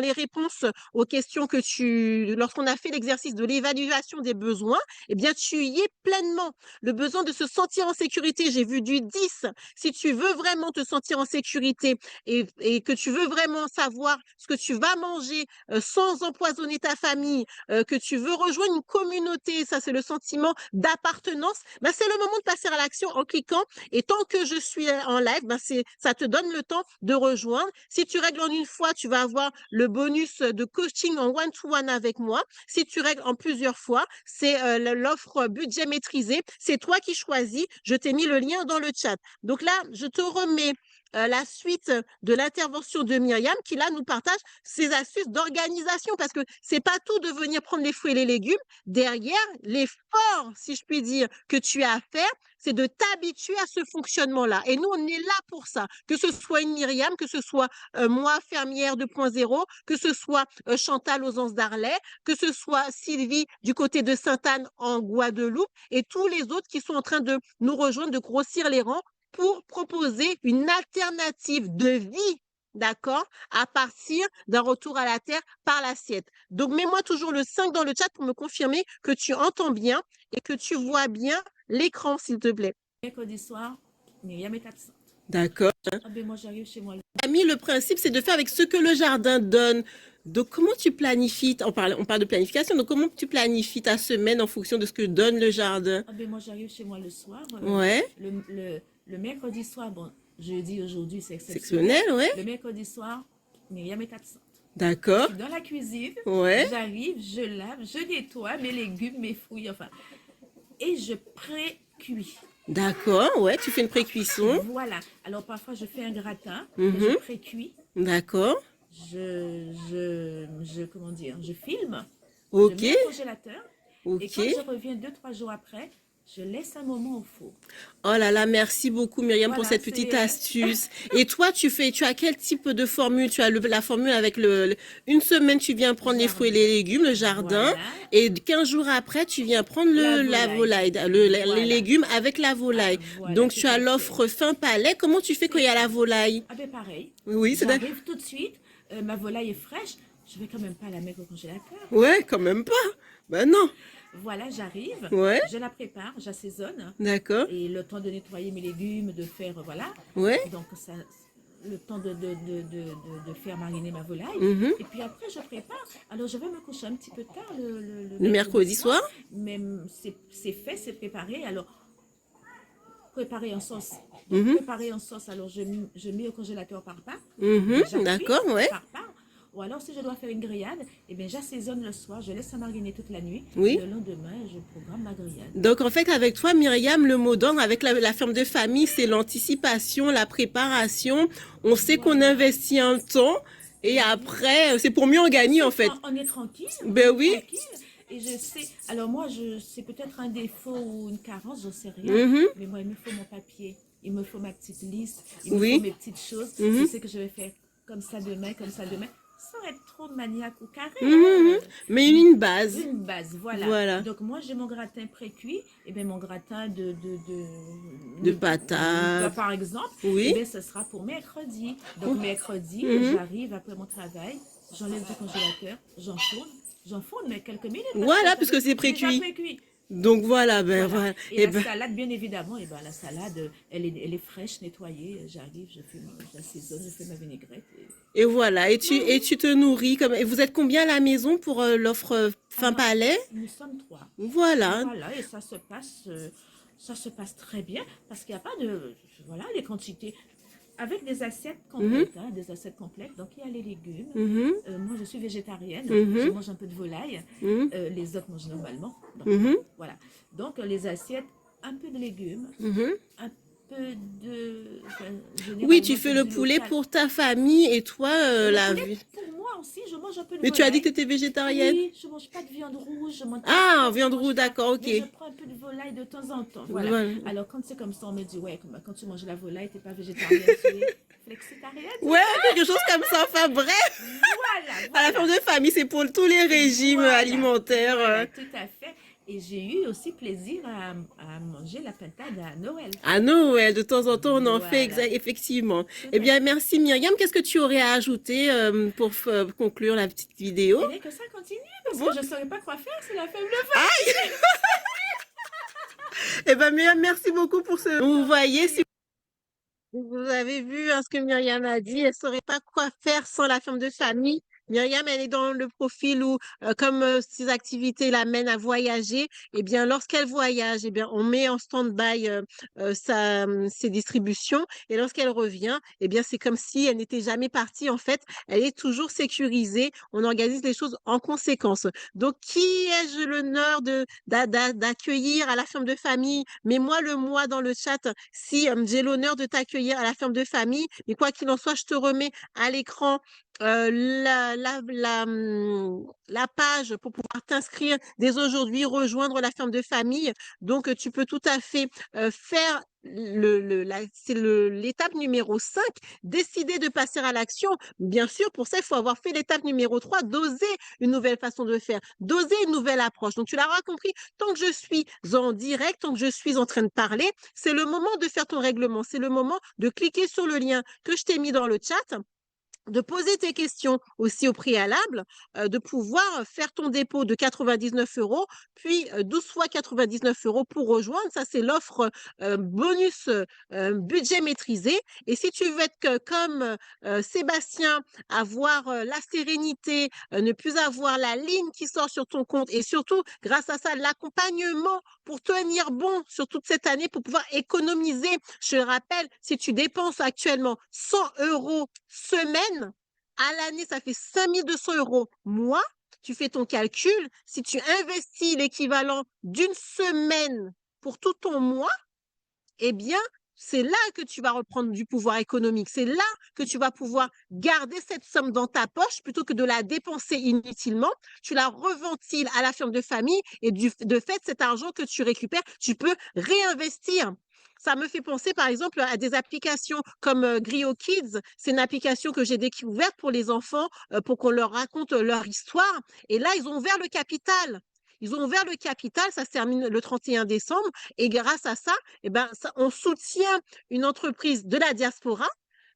les réponses aux questions lorsqu'on a fait l'exercice de l'évaluation des besoins, eh bien, tu y es pleinement. Le besoin de se sentir en sécurité, j'ai vu du 10. Si tu veux vraiment te sentir en sécurité et que tu veux vraiment savoir ce que tu vas manger sans empoisonner ta famille, que tu veux rejoindre une communauté, ça c'est le sentiment d'appartenance, ben, c'est le moment de passer à l'action en cliquant. Et tant que je suis en live, ben, ça te donne le temps de rejoindre. Si tu règles en une fois, tu vas avoir le bonus de coaching en one-to-one avec moi. Si tu règles en plusieurs fois, c'est l'offre budget maîtrisé. C'est toi qui choisis. Je t'ai mis le lien dans le chat. Donc là, je te remets la suite de l'intervention de Myriam qui là nous partage ses astuces d'organisation parce que c'est pas tout de venir prendre les fruits et les légumes. Derrière, l'effort, si je puis dire, que tu as à faire, c'est de t'habituer à ce fonctionnement-là. Et nous, on est là pour ça. Que ce soit une Myriam, que ce soit moi, fermière 2.0, que ce soit Chantal aux Anses d'Arlet, que ce soit Sylvie du côté de Sainte-Anne en Guadeloupe et tous les autres qui sont en train de nous rejoindre, de grossir les rangs pour proposer une alternative de vie, d'accord, à partir d'un retour à la terre par l'assiette. Donc, mets-moi toujours le 5 dans le chat pour me confirmer que tu entends bien et que tu vois bien l'écran, s'il te plaît. Mercredi soir, Myriam est absente. D'accord. Ah ben moi, j'arrive chez moi. Ami, le principe, c'est de faire avec ce que le jardin donne. Donc, comment tu planifies, on parle de planification, donc comment tu planifies ta semaine en fonction de ce que donne le jardin? Ah ben moi, j'arrive chez moi le soir. Ouais. Le mercredi soir, bon, jeudi aujourd'hui, c'est Exceptionnel, ouais. Le mercredi soir, Myriam est absente. D'accord. Je suis dans la cuisine, Ouais. j'arrive, je lave, je nettoie mes légumes, mes fruits, enfin, et je pré-cuis. D'accord, ouais, tu fais une pré-cuisson. Voilà. Alors parfois je fais un gratin, Mhm. je pré-cuis, D'accord. comment dire, je filme, Ok. je mets au congélateur, Ok. et quand je reviens 2-3 jours après, je laisse un moment au four. Oh là là, merci beaucoup Myriam pour Voilà, cette petite c'est... astuce. Et toi, tu as quel type de formule? Tu as la formule avec une semaine, tu viens prendre les fruits et Jardin. les légumes, le jardin, Voilà, et 15 jours après, tu viens prendre la volaille, les Voilà. légumes avec la volaille. Voilà, Donc, tout tu à as fait. l'offre fin palais. Comment tu fais quand il y a la volaille? Ah ben pareil, Oui, c'est d'accord. j'arrive tout de suite, ma volaille est fraîche, je vais quand même pas la mettre au congélateur. Ouais, quand même pas. Ben non. Voilà, j'arrive, Ouais, je la prépare, j'assaisonne, d'accord. et le temps de nettoyer mes légumes, de faire, voilà, Ouais. donc ça, le temps de faire mariner ma volaille. Mhm. Et puis après, je prépare. Alors, je vais me coucher un petit peu tard Le mercredi soir? mais c'est fait, c'est préparé. Alors, préparer en sauce. Donc, Mhm. préparer en sauce, alors je mets au congélateur par part. Mhm. Déjà D'accord, cuit, ouais. par part. Ou alors, si je dois faire une grillade, eh bien, j'assaisonne le soir, je laisse ça mariner toute la nuit. Oui. Le lendemain, je programme ma grillade. Donc, en fait, avec toi, Myriam, le mot d'ordre avec la ferme de famille, c'est l'anticipation, la préparation. On sait qu'on Voilà. investit un temps et après, c'est pour mieux en gagner, en fait. On est tranquille. Ben on est oui. tranquille. Et je sais, alors moi, c'est peut-être un défaut ou une carence, j'en sais rien. Mhm. Mais moi, il me faut mon papier. Il me faut ma petite liste. Il Oui. me faut mes petites choses. Mhm. Je sais que je vais faire comme ça demain, comme ça demain. Sans être trop maniaque ou carré. Mhm. Mais une base. Une base, voilà. Voilà. Donc moi, j'ai mon gratin pré-cuit. Et bien, mon gratin De patates. par exemple, Oui. eh bien, ce sera pour mercredi. Donc, mercredi, Mhm. j'arrive après mon travail, j'enlève du congélateur, j'enfourne, mais quelques minutes. Voilà, parce que puisque c'est déjà précuit. précuit. Donc, voilà, ben Voilà. voilà. Et Et la ben, salade, bien évidemment, la salade, elle est fraîche, nettoyée. J'arrive, j'assaisonne, je fais ma vinaigrette. et voilà. Et tu te nourris comme. Et vous êtes combien à la maison pour l'offre fin Alors, palais? nous sommes 3. Voilà. Voilà, et ça se passe très bien parce qu'il n'y a pas de, voilà, les quantités avec des assiettes complètes, hein, des assiettes complètes. Donc il y a les légumes. Mhm. Moi je suis végétarienne, Mhm. je mange un peu de volaille. Mhm. Les autres mangent normalement. Donc, Mhm. voilà. Donc les assiettes, un peu de légumes, Mhm. un peu de. Oui, tu généralement, fais c'est le du poulet local. pour ta famille et toi, Le la poulet, vie. pour moi aussi, je mange un peu de Mais tu as dit volaille. que tu étais végétarienne? Oui, je mange pas de viande rouge, je mange Ah, pas, je viande mange rouge, pas. d'accord, ok. Mais je prends un peu de volaille de temps en temps. Voilà. Voilà. Alors quand c'est comme ça, on me dit ouais, quand tu manges la volaille, t'es pas végétarienne, tu es flexitarienne. Ouais, quelque chose comme ça. Enfin, bref, Voilà, à la voilà. ferme de famille, c'est pour tous les régimes Voilà, alimentaires. voilà, tout à fait. Et j'ai eu aussi plaisir à manger la pintade à Noël. À Noël, de temps en temps, on en fait Voilà. effectivement. Tout Eh à bien, merci Myriam. Qu'est-ce que tu aurais à ajouter pour conclure la petite vidéo? Eh bien, que ça continue, parce Bon. que je ne saurais pas quoi faire, c'est la femme de famille. Eh bien, Myriam, merci beaucoup pour ce. Vous voyez, si vous avez vu hein, ce que Myriam a dit, elle ne saurait pas quoi faire sans la ferme de famille. Myriam, elle est dans le profil où, comme ses activités l'amènent à voyager, eh bien, lorsqu'elle voyage, eh bien, on met en stand-by ses distributions. Et lorsqu'elle revient, eh bien, c'est comme si elle n'était jamais partie. En fait, elle est toujours sécurisée. On organise les choses en conséquence. Donc, qui ai-je l'honneur d'accueillir à la ferme de famille? Mets-moi le moi dans le chat si j'ai l'honneur de t'accueillir à la ferme de famille. Mais quoi qu'il en soit, je te remets à l'écran la page pour pouvoir t'inscrire dès aujourd'hui, rejoindre la ferme de famille. Donc, tu peux tout à fait faire c'est l'étape numéro 5, décider de passer à l'action. Bien sûr, pour ça, il faut avoir fait l'étape numéro 3, d'oser une nouvelle façon de faire, d'oser une nouvelle approche. Donc, tu l'auras compris, tant que je suis en direct, tant que je suis en train de parler, c'est le moment de faire ton règlement. C'est le moment de cliquer sur le lien que je t'ai mis dans le chat, de poser tes questions aussi au préalable, de pouvoir faire ton dépôt de 99 €, puis 12 fois 99 € pour rejoindre. Ça, c'est l'offre bonus budget maîtrisé. Et si tu veux être comme Sébastien, avoir la sérénité, ne plus avoir la ligne qui sort sur ton compte et surtout, grâce à ça, l'accompagnement pour tenir bon sur toute cette année, pour pouvoir économiser. Je te rappelle, si tu dépenses actuellement 100 € semaine, à l'année, ça fait 5200 € mois. Tu fais ton calcul. Si tu investis l'équivalent d'une semaine pour tout ton mois, eh bien, c'est là que tu vas reprendre du pouvoir économique. C'est là que tu vas pouvoir garder cette somme dans ta poche plutôt que de la dépenser inutilement. Tu la reventiles à la ferme de famille et de fait, cet argent que tu récupères, tu peux réinvestir. Ça me fait penser, par exemple, à des applications comme Grio Kids. C'est une application que j'ai découverte pour les enfants, pour qu'on leur raconte leur histoire. Et là, ils ont ouvert le capital. Ils ont ouvert le capital, ça se termine le 31 décembre. Et grâce à ça, eh ben, on soutient une entreprise de la diaspora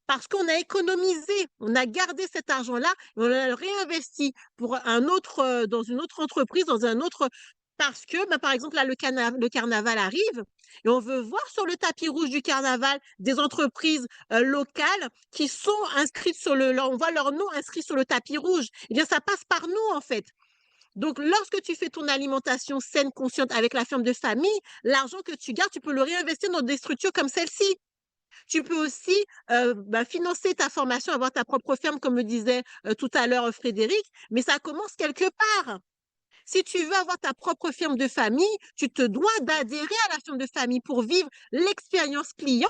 parce qu'on a économisé, on a gardé cet argent-là, et on l'a réinvesti pour dans une autre entreprise, dans un autre. Parce que, ben, par exemple, là, le carnaval arrive et on veut voir sur le tapis rouge du carnaval des entreprises locales qui sont inscrites on voit leur nom inscrit sur le tapis rouge. Eh bien, ça passe par nous, en fait. Donc, lorsque tu fais ton alimentation saine, consciente avec la ferme de famille, l'argent que tu gardes, tu peux le réinvestir dans des structures comme celle-ci. Tu peux aussi financer ta formation, avoir ta propre ferme, comme me disait tout à l'heure Frédéric, mais ça commence quelque part. Si tu veux avoir ta propre ferme de famille, tu te dois d'adhérer à la ferme de famille pour vivre l'expérience client.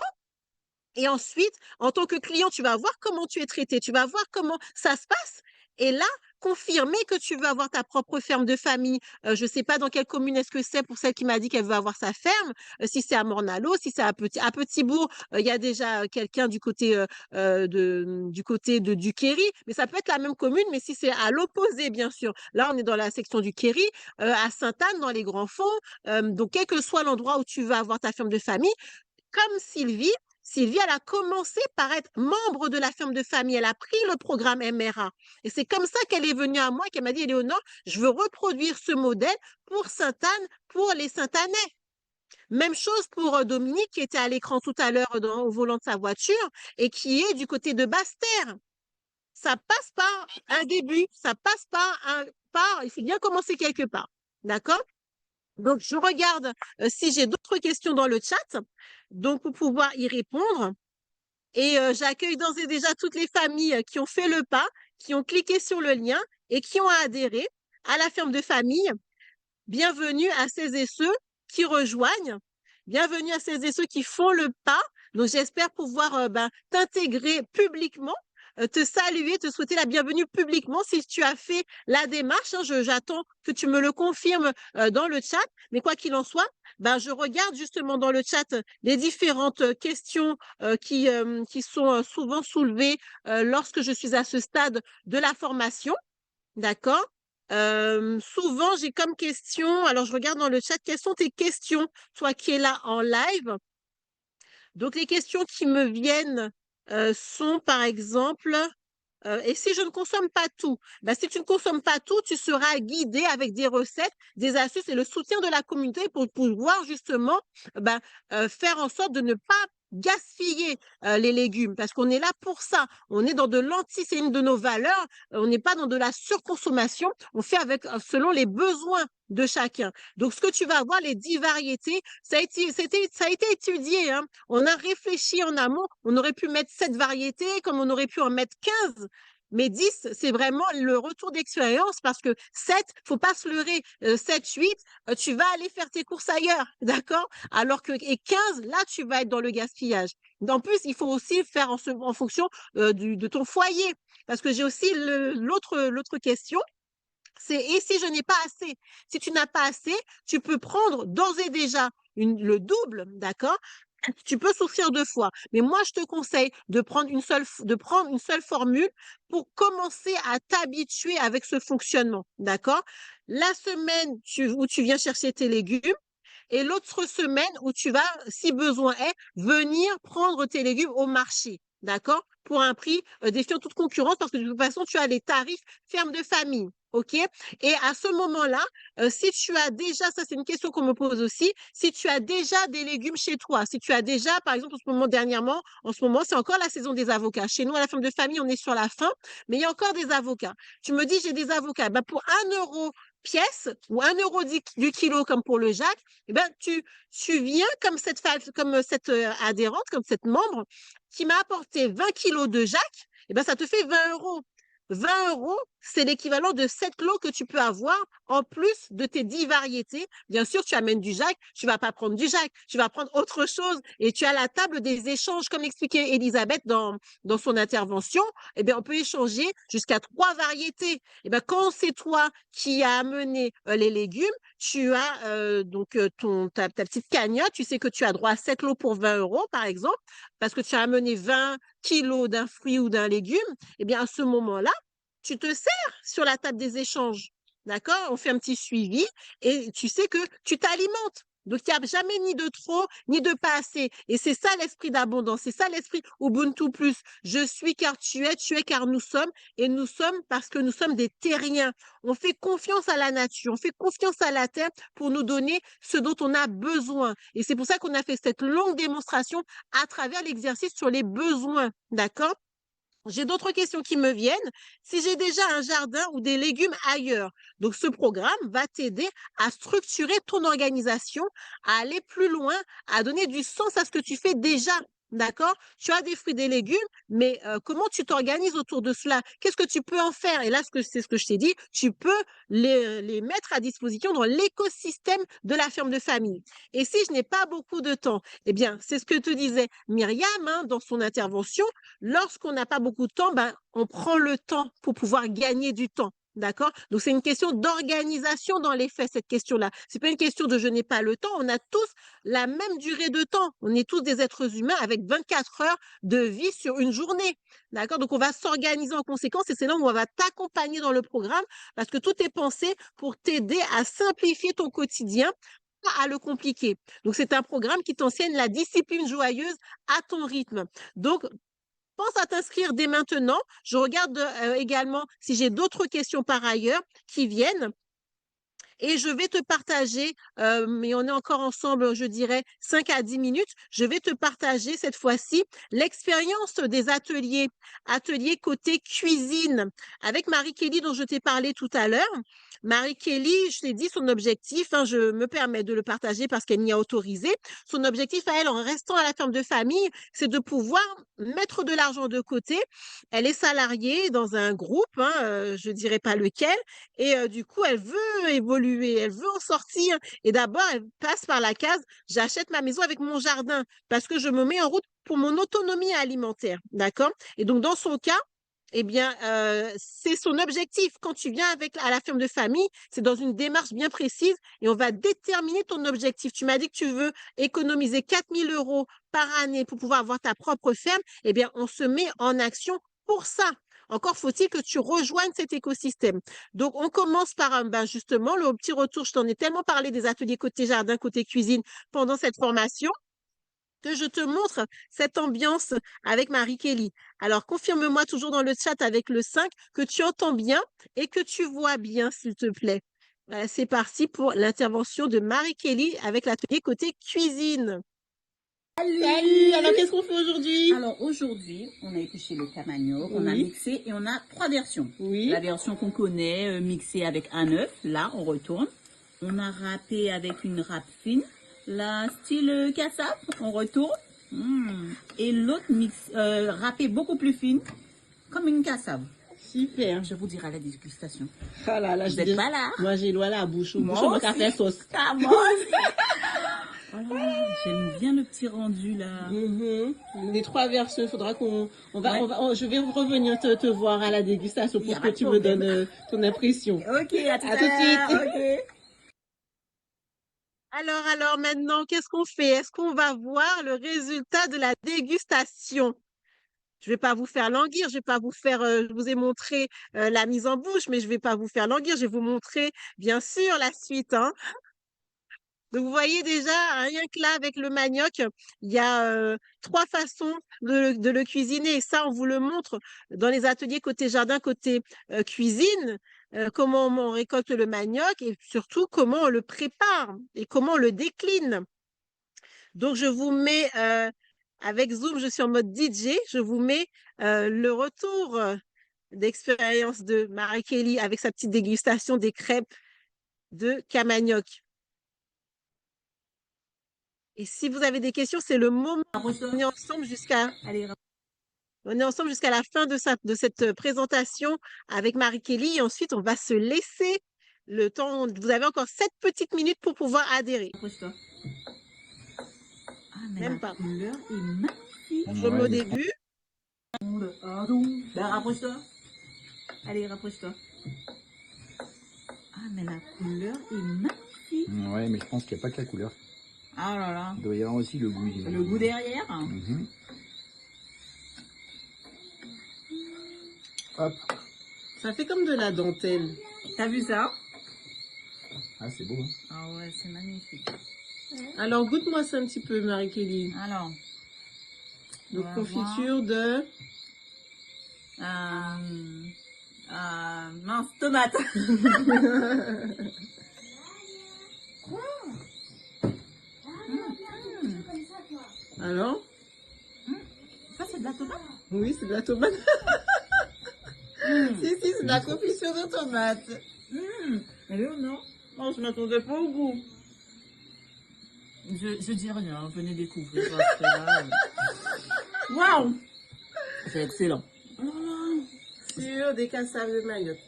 Et ensuite, en tant que client, tu vas voir comment tu es traité, tu vas voir comment ça se passe. Et là, confirmer que tu veux avoir ta propre ferme de famille. Je ne sais pas dans quelle commune est-ce que c'est pour celle qui m'a dit qu'elle veut avoir sa ferme. Si c'est à Mornalo, si c'est à Petit-Bourg, il y a déjà quelqu'un du côté du Kerry. Mais ça peut être la même commune, mais si c'est à l'opposé, bien sûr. Là, on est dans la section du Kerry, à Sainte-Anne, dans les Grands Fonds. Donc, quel que soit l'endroit où tu veux avoir ta ferme de famille, comme Sylvie, elle a commencé par être membre de la ferme de famille. Elle a pris le programme MRA. Et c'est comme ça qu'elle est venue à moi et qu'elle m'a dit, Éléonore, je veux reproduire ce modèle pour Sainte-Anne, pour les Sainte-Annais. Même chose pour Dominique qui était à l'écran tout à l'heure au volant de sa voiture et qui est du côté de Basse-Terre. Ça passe par un début, ça passe il faut bien commencer quelque part. D'accord? Donc, je regarde si j'ai d'autres questions dans le chat, donc pour pouvoir y répondre. Et j'accueille d'ores et déjà toutes les familles qui ont fait le pas, qui ont cliqué sur le lien et qui ont adhéré à la ferme de famille. Bienvenue à celles et ceux qui rejoignent. Bienvenue à celles et ceux qui font le pas. Donc, j'espère pouvoir t'intégrer publiquement, te saluer, te souhaiter la bienvenue publiquement si tu as fait la démarche. J'attends que tu me le confirmes dans le chat. Mais quoi qu'il en soit, je regarde justement dans le chat les différentes questions qui sont souvent soulevées lorsque je suis à ce stade de la formation. D'accord? Souvent, j'ai comme question, alors je regarde dans le chat, quelles sont tes questions, toi qui es là en live? Donc, les questions qui me viennent sont, par exemple, et si je ne consomme pas tout? Si tu ne consommes pas tout, tu seras guidé avec des recettes, des astuces et le soutien de la communauté pour pouvoir justement faire en sorte de ne pas gaspiller les légumes parce qu'on est là pour ça. On est dans de c'est une de nos valeurs. On n'est pas dans de la surconsommation. On fait avec selon les besoins de chacun. Donc, ce que tu vas voir, les 10 variétés, ça a été étudié. Hein. On a réfléchi en amont. On aurait pu mettre 7 variétés comme on aurait pu en mettre 15. Mais 10, c'est vraiment le retour d'expérience parce que 7, faut pas se leurrer, 7, 8, tu vas aller faire tes courses ailleurs, d'accord? Alors que, et 15, là, tu vas être dans le gaspillage. En plus, il faut aussi faire en fonction de ton foyer. Parce que j'ai aussi l'autre question, c'est et si je n'ai pas assez? Si tu n'as pas assez, tu peux prendre d'ores et déjà le double, d'accord? Tu peux souffrir 2 fois. Mais moi, je te conseille de prendre une seule formule pour commencer à t'habituer avec ce fonctionnement, d'accord? La semaine où tu viens chercher tes légumes et l'autre semaine où tu vas, si besoin est, venir prendre tes légumes au marché, d'accord? Pour un prix défiant toute concurrence parce que de toute façon, tu as les tarifs ferme de famille. OK? Et à ce moment-là, si tu as déjà, ça c'est une question qu'on me pose aussi, si tu as déjà des légumes chez toi, si tu as déjà, par exemple, en ce moment, c'est encore la saison des avocats. Chez nous, à la ferme de famille, on est sur la fin, mais il y a encore des avocats. Tu me dis, j'ai des avocats. Pour 1 euro pièce ou 1 euro du kilo, comme pour le Jacques, tu viens comme cette adhérente, comme cette membre qui m'a apporté 20 kilos de Jacques, ça te fait 20 euros. 20 €, c'est l'équivalent de 7 lots que tu peux avoir en plus de tes 10 variétés. Bien sûr, tu amènes du Jacques, tu vas pas prendre du Jacques, tu vas prendre autre chose et tu as la table des échanges, comme expliquait Elisabeth dans son intervention. Eh bien, on peut échanger jusqu'à 3 variétés. Eh bien, quand c'est toi qui as amené les légumes, tu as donc ta petite cagnotte, tu sais que tu as droit à 7 lots pour 20 € par exemple, parce que tu as amené 20 kilos d'un fruit ou d'un légume. Eh bien, à ce moment-là, tu te sers sur la table des échanges. D'accord? On fait un petit suivi et tu sais que tu t'alimentes. Donc, il n'y a jamais ni de trop, ni de pas assez. Et c'est ça l'esprit d'abondance. C'est ça l'esprit Ubuntu Plus. Je suis car tu es car nous sommes, et nous sommes parce que nous sommes des terriens. On fait confiance à la nature, on fait confiance à la terre pour nous donner ce dont on a besoin. Et c'est pour ça qu'on a fait cette longue démonstration à travers l'exercice sur les besoins. D'accord? J'ai d'autres questions qui me viennent. Si j'ai déjà un jardin ou des légumes ailleurs, donc ce programme va t'aider à structurer ton organisation, à aller plus loin, à donner du sens à ce que tu fais déjà. D'accord? Tu as des fruits, des légumes, mais comment tu t'organises autour de cela? Qu'est-ce que tu peux en faire? Et là, c'est ce que je t'ai dit, tu peux les mettre à disposition dans l'écosystème de la ferme de famille. Et si je n'ai pas beaucoup de temps, eh bien, c'est ce que te disait Myriam hein, dans son intervention. Lorsqu'on n'a pas beaucoup de temps, ben, on prend le temps pour pouvoir gagner du temps. D'accord? Donc, c'est une question d'organisation dans les faits, cette question-là. C'est pas une question de je n'ai pas le temps. On a tous la même durée de temps. On est tous des êtres humains avec 24 heures de vie sur une journée. D'accord? Donc, on va s'organiser en conséquence et c'est là où on va t'accompagner dans le programme parce que tout est pensé pour t'aider à simplifier ton quotidien, pas à le compliquer. Donc, c'est un programme qui t'enseigne la discipline joyeuse à ton rythme. Donc, pense à t'inscrire dès maintenant. Je regarde également si j'ai d'autres questions par ailleurs qui viennent. Et je vais te partager, mais on est encore ensemble, je dirais 5 à 10 minutes. Je vais te partager cette fois-ci l'expérience des ateliers côté cuisine avec Marie-Kelly dont je t'ai parlé tout à l'heure. Marie-Kelly, je t'ai dit son objectif, hein, je me permets de le partager parce qu'elle m'y a autorisé. Son objectif à elle, en restant à la ferme de famille, c'est de pouvoir mettre de l'argent de côté. Elle est salariée dans un groupe, hein, je dirais pas lequel, et du coup, elle veut évoluer, elle veut en sortir. Et d'abord, elle passe par la case, j'achète ma maison avec mon jardin parce que je me mets en route pour mon autonomie alimentaire. D'accord? Et donc, dans son cas, eh bien, c'est son objectif. Quand tu viens à la ferme de famille, c'est dans une démarche bien précise et on va déterminer ton objectif. Tu m'as dit que tu veux économiser 4 000 € par année pour pouvoir avoir ta propre ferme. Eh bien, on se met en action pour ça. Encore faut-il que tu rejoignes cet écosystème. Donc, on commence par justement le petit retour. Je t'en ai tellement parlé des ateliers côté jardin, côté cuisine pendant cette formation que je te montre cette ambiance avec Marie-Kelly. Alors, confirme-moi toujours dans le chat avec le 5 que tu entends bien et que tu vois bien, s'il te plaît. Voilà, c'est parti pour l'intervention de Marie-Kelly avec l'atelier côté cuisine. Salut, alors qu'est-ce qu'on fait aujourd'hui? Alors aujourd'hui, on a épluché le camanioc, on a mixé et on a 3 versions. La version qu'on connaît, mixée avec un œuf, là on retourne. On a râpé avec une râpe fine, la style cassave, on retourne. Et l'autre râpé beaucoup plus fine, comme une cassave. Super. Je vous dirai à la dégustation. Ah là là, vous n'êtes pas là? Moi j'ai l'eau à la bouche. Moi aussi. Café sauce. Ah, moi aussi. Voilà, j'aime bien le petit rendu là. Les 3 versions, il faudra je vais revenir te voir à la dégustation pour que tu me donnes ton impression. Ok, à tout de suite. Okay. Alors maintenant, qu'est-ce qu'on fait? Est-ce qu'on va voir le résultat de la dégustation? Je vais pas vous faire languir, je vais pas vous faire, je vous ai montré la mise en bouche, mais je vais pas vous faire languir, je vais vous montrer bien sûr la suite, hein. Donc, vous voyez déjà, rien que là, avec le manioc, il y a 3 façons de le cuisiner. Et ça, on vous le montre dans les ateliers côté jardin, côté cuisine, comment on récolte le manioc et surtout comment on le prépare et comment on le décline. Donc, je vous mets, avec Zoom, je suis en mode DJ, je vous mets le retour d'expérience de Marie-Kelly avec sa petite dégustation des crêpes de camanioc. Et si vous avez des questions, c'est le moment. On est ensemble jusqu'à On est ensemble jusqu'à la fin de cette présentation avec Marie-Kelly. Et ensuite, on va se laisser le temps. Vous avez encore 7 petites minutes pour pouvoir adhérer. Rapproche-toi. Ah, mais Même la pas. couleur est magnifique. Je remets au début. Ben, rapproche-toi. Allez, rapproche-toi. Ah, mais la couleur est magnifique. Ouais, mais je pense qu'il n'y a pas que la couleur. Ah là là. Il doit y avoir aussi le goût. Le goût derrière. Mhm. Hop. Ça fait comme de la dentelle. T'as vu ça? Ah, c'est beau. Hein. Ah ouais, c'est magnifique. Alors, goûte-moi ça un petit peu, Marie-Kelly. Alors. Donc, on va confiture de... mince, tomate. Alors? Ça, c'est de la tomate? Oui, c'est de la tomate. Si, c'est de la confiture de tomate. Alors, non? Non, je m'attendais pas au goût. Je dis rien, venez découvrir. Parce que là, waouh! C'est excellent. Sur des cassaves de manioc.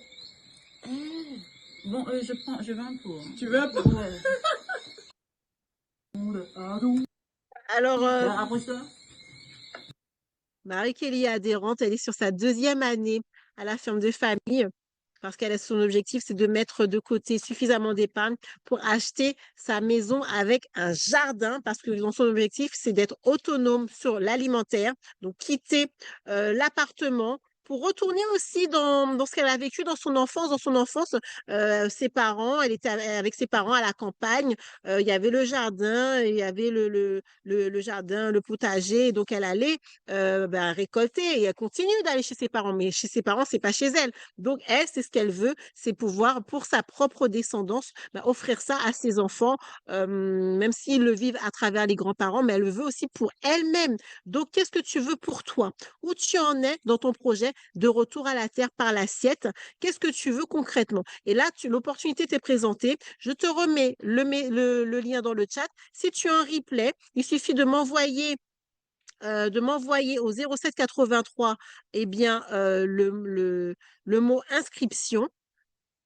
Bon, je veux un pot. Tu veux un peu? Ouais. Alors, Rapproche-toi. Marie-Kelly est adhérente, elle est sur sa 2e année à la ferme de famille parce qu'elle a son objectif, c'est de mettre de côté suffisamment d'épargne pour acheter sa maison avec un jardin parce que dans son objectif, c'est d'être autonome sur l'alimentaire, donc quitter l'appartement pour retourner aussi dans ce qu'elle a vécu dans son enfance. Dans son enfance, ses parents, elle était avec ses parents à la campagne. Il y avait le jardin, il y avait le jardin, le potager. Donc, elle allait récolter et elle continue d'aller chez ses parents. Mais chez ses parents, c'est pas chez elle. Donc, elle, c'est ce qu'elle veut, c'est pouvoir, pour sa propre descendance, offrir ça à ses enfants, même s'ils le vivent à travers les grands-parents, mais elle le veut aussi pour elle-même. Donc, qu'est-ce que tu veux pour toi? Où tu en es dans ton projet de retour à la terre par l'assiette? Qu'est-ce que tu veux concrètement? Et là, l'opportunité t'est présentée. Je te remets le lien dans le chat. Si tu as un replay, il suffit de m'envoyer au 07 83 eh bien, le mot inscription,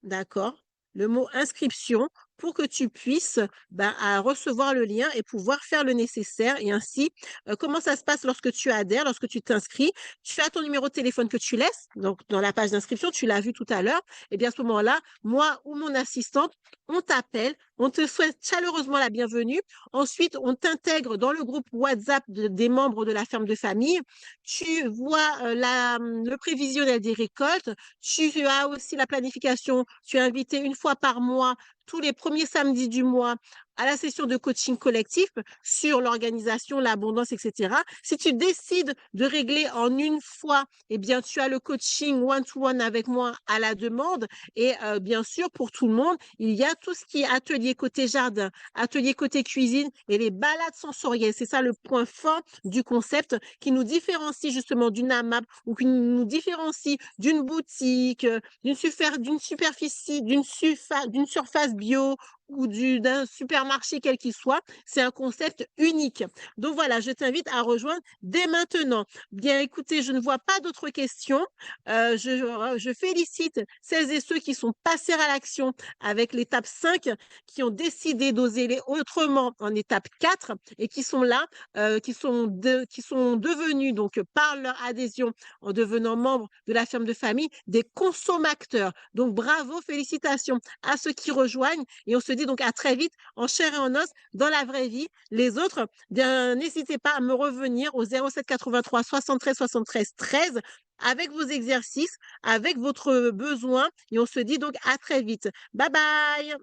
d'accord? Le mot inscription pour que tu puisses recevoir le lien et pouvoir faire le nécessaire. Et ainsi, comment ça se passe lorsque tu adhères, lorsque tu t'inscris? Tu as ton numéro de téléphone que tu laisses, donc dans la page d'inscription, tu l'as vu tout à l'heure. Et bien à ce moment-là, moi ou mon assistante, on t'appelle, on te souhaite chaleureusement la bienvenue. Ensuite, on t'intègre dans le groupe WhatsApp des membres de la ferme de famille. Tu vois le prévisionnel des récoltes. Tu as aussi la planification. Tu es invité une fois par mois, tous les premiers samedis du mois, à la session de coaching collectif sur l'organisation, l'abondance, etc. Si tu décides de régler en une fois, eh bien, tu as le coaching one-to-one avec moi à la demande. Et bien sûr, pour tout le monde, il y a tout ce qui est atelier côté jardin, atelier côté cuisine et les balades sensorielles. C'est ça le point fort du concept qui nous différencie justement d'une AMAP ou qui nous différencie d'une boutique, d'une superficie, d'une surface bio ou d'un supermarché quel qu'il soit. C'est un concept unique. Donc voilà, je t'invite à rejoindre dès maintenant. Bien écoutez, je ne vois pas d'autres questions. Je félicite celles et ceux qui sont passés à l'action avec l'étape 5, qui ont décidé d'oser autrement en étape 4 et qui sont là, qui sont devenus, donc par leur adhésion en devenant membres de la ferme de famille, des consommateurs. Donc bravo, félicitations à ceux qui rejoignent et on se dit donc à très vite en chair et en os dans la vraie vie. Les autres, bien n'hésitez pas à me revenir au 07 83 73 73 13 avec vos exercices, avec votre besoin et on se dit donc à très vite. Bye bye.